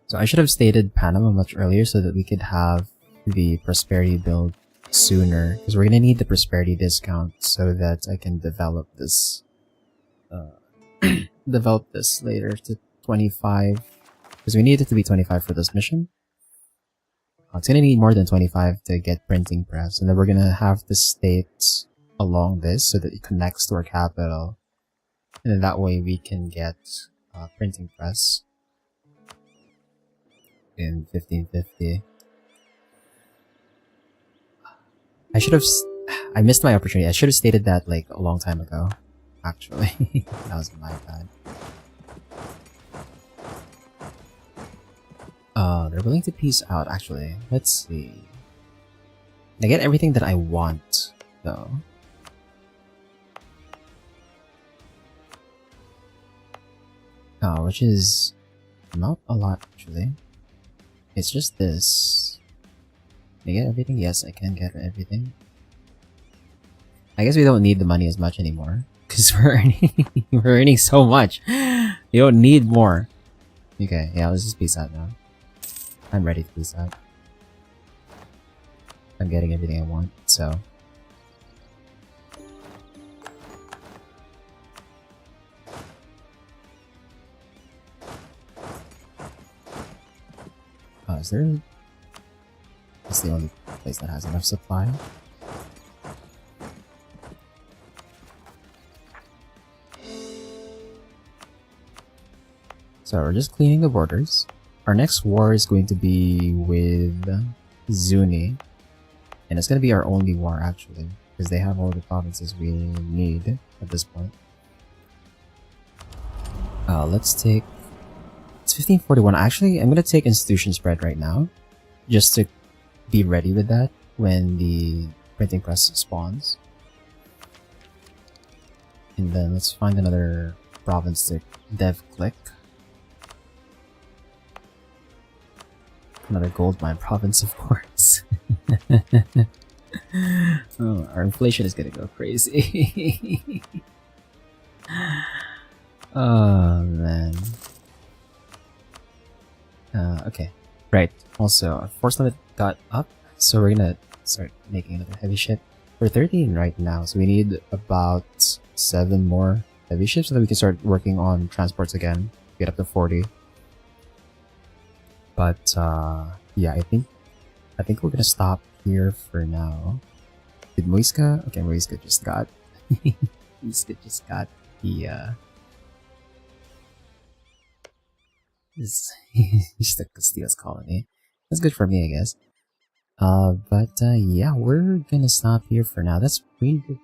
So I should have stated Panama much earlier so that we could have the prosperity build sooner. Because we're gonna need the prosperity discount so that I can develop this. Develop this later to 25. Because we need it to be 25 for this mission. It's gonna need more than 25 to get printing press. And then we're gonna have the states along this so that it connects to our capital. And then that way we can get printing press in 1550. I missed my opportunity. I should have stated that like a long time ago, actually. That was my bad. They're willing to peace out, actually. Let's see. I get everything that I want, though. Which is not a lot, actually. It's just this. Can I get everything? Yes, I can get everything. I guess we don't need the money as much anymore. Because we're earning so much. You don't need more. Okay, yeah, let's just peace out now. I'm ready to peace out. I'm getting everything I want, so... is there... That's the only place that has enough supply. So we're just cleaning the borders. Our next war is going to be with Zuni. And it's going to be our only war, actually. Because they have all the provinces we need at this point. Let's take... It's 1541. Actually, I'm going to take institution spread right now. Just to be ready with that when the printing press spawns. And then let's find another province to dev-click. Another gold mine province, of course. Oh, our inflation is gonna go crazy. Oh, man. Okay. Right. Also, our force limit got up, so we're gonna start making another heavy ship. We're 13 right now, so we need about 7 more heavy ships so that we can start working on transports again. Get up to 40. But yeah, I think we're gonna stop here for now. Did Muisca? Okay, Muisca just got Muisca just got the just the Castillo's colony. That's good for me, I guess. But yeah, we're gonna stop here for now. That's pretty good.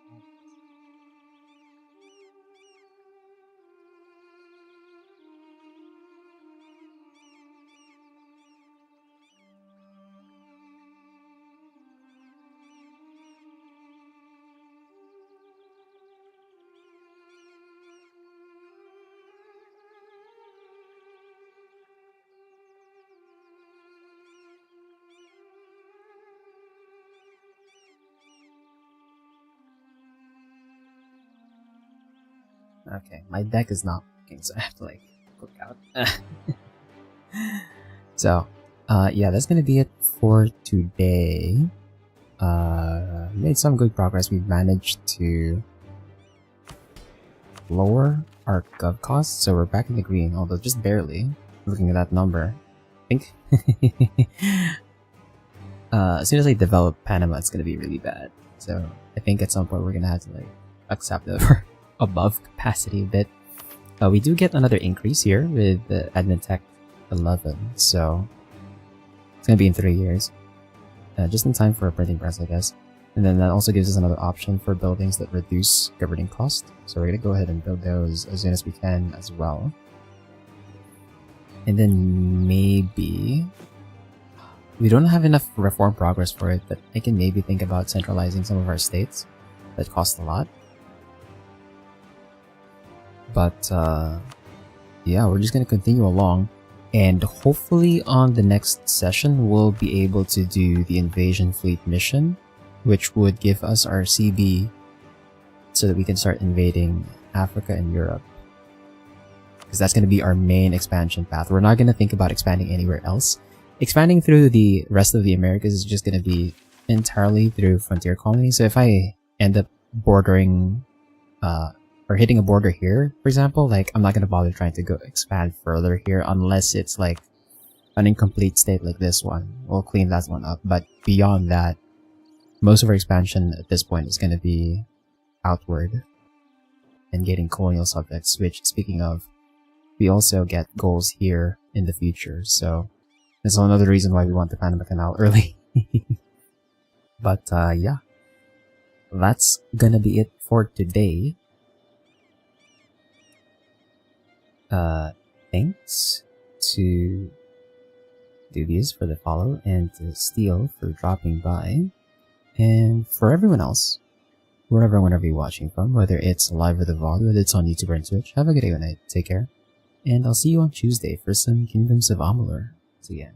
Okay, my deck is not working, so I have to like click out. So, yeah, that's gonna be it for today. Made some good progress. We've managed to lower our gov costs, so we're back in the green, although just barely. Looking at that number, I think as soon as I develop Panama, it's gonna be really bad. So I think at some point we're gonna have to like accept that we're above capacity a bit. We do get another increase here with the Admin Tech 11, so it's gonna be in 3 years. Just in time for a printing press, I guess. And then that also gives us another option for buildings that reduce governing cost. So we're gonna go ahead and build those as soon as we can as well. And then maybe... we don't have enough reform progress for it, but I can maybe think about centralizing some of our states that cost a lot. But yeah, we're just gonna continue along, and hopefully on the next session we'll be able to do the invasion fleet mission, which would give us our CB so that we can start invading Africa and Europe, because that's going to be our main expansion path. We're not going to think about expanding anywhere else. Expanding through the rest of the Americas is just going to be entirely through frontier colonies. So if I end up bordering or hitting a border here, for example, like, I'm not going to bother trying to go expand further here unless it's like an incomplete state like this one. We'll clean that one up, but beyond that, most of our expansion at this point is going to be outward and getting colonial subjects, which, speaking of, we also get goals here in the future. So that's another reason why we want the Panama Canal early. But yeah, that's gonna be it for today. Thanks to Dubious for the follow, and to Steel for dropping by, and for everyone else, wherever, whenever you're watching from, whether it's live or the VOD, whether it's on YouTube or on Twitch. Have a good day or night. Take care, and I'll see you on Tuesday for some Kingdoms of Amalur. See ya.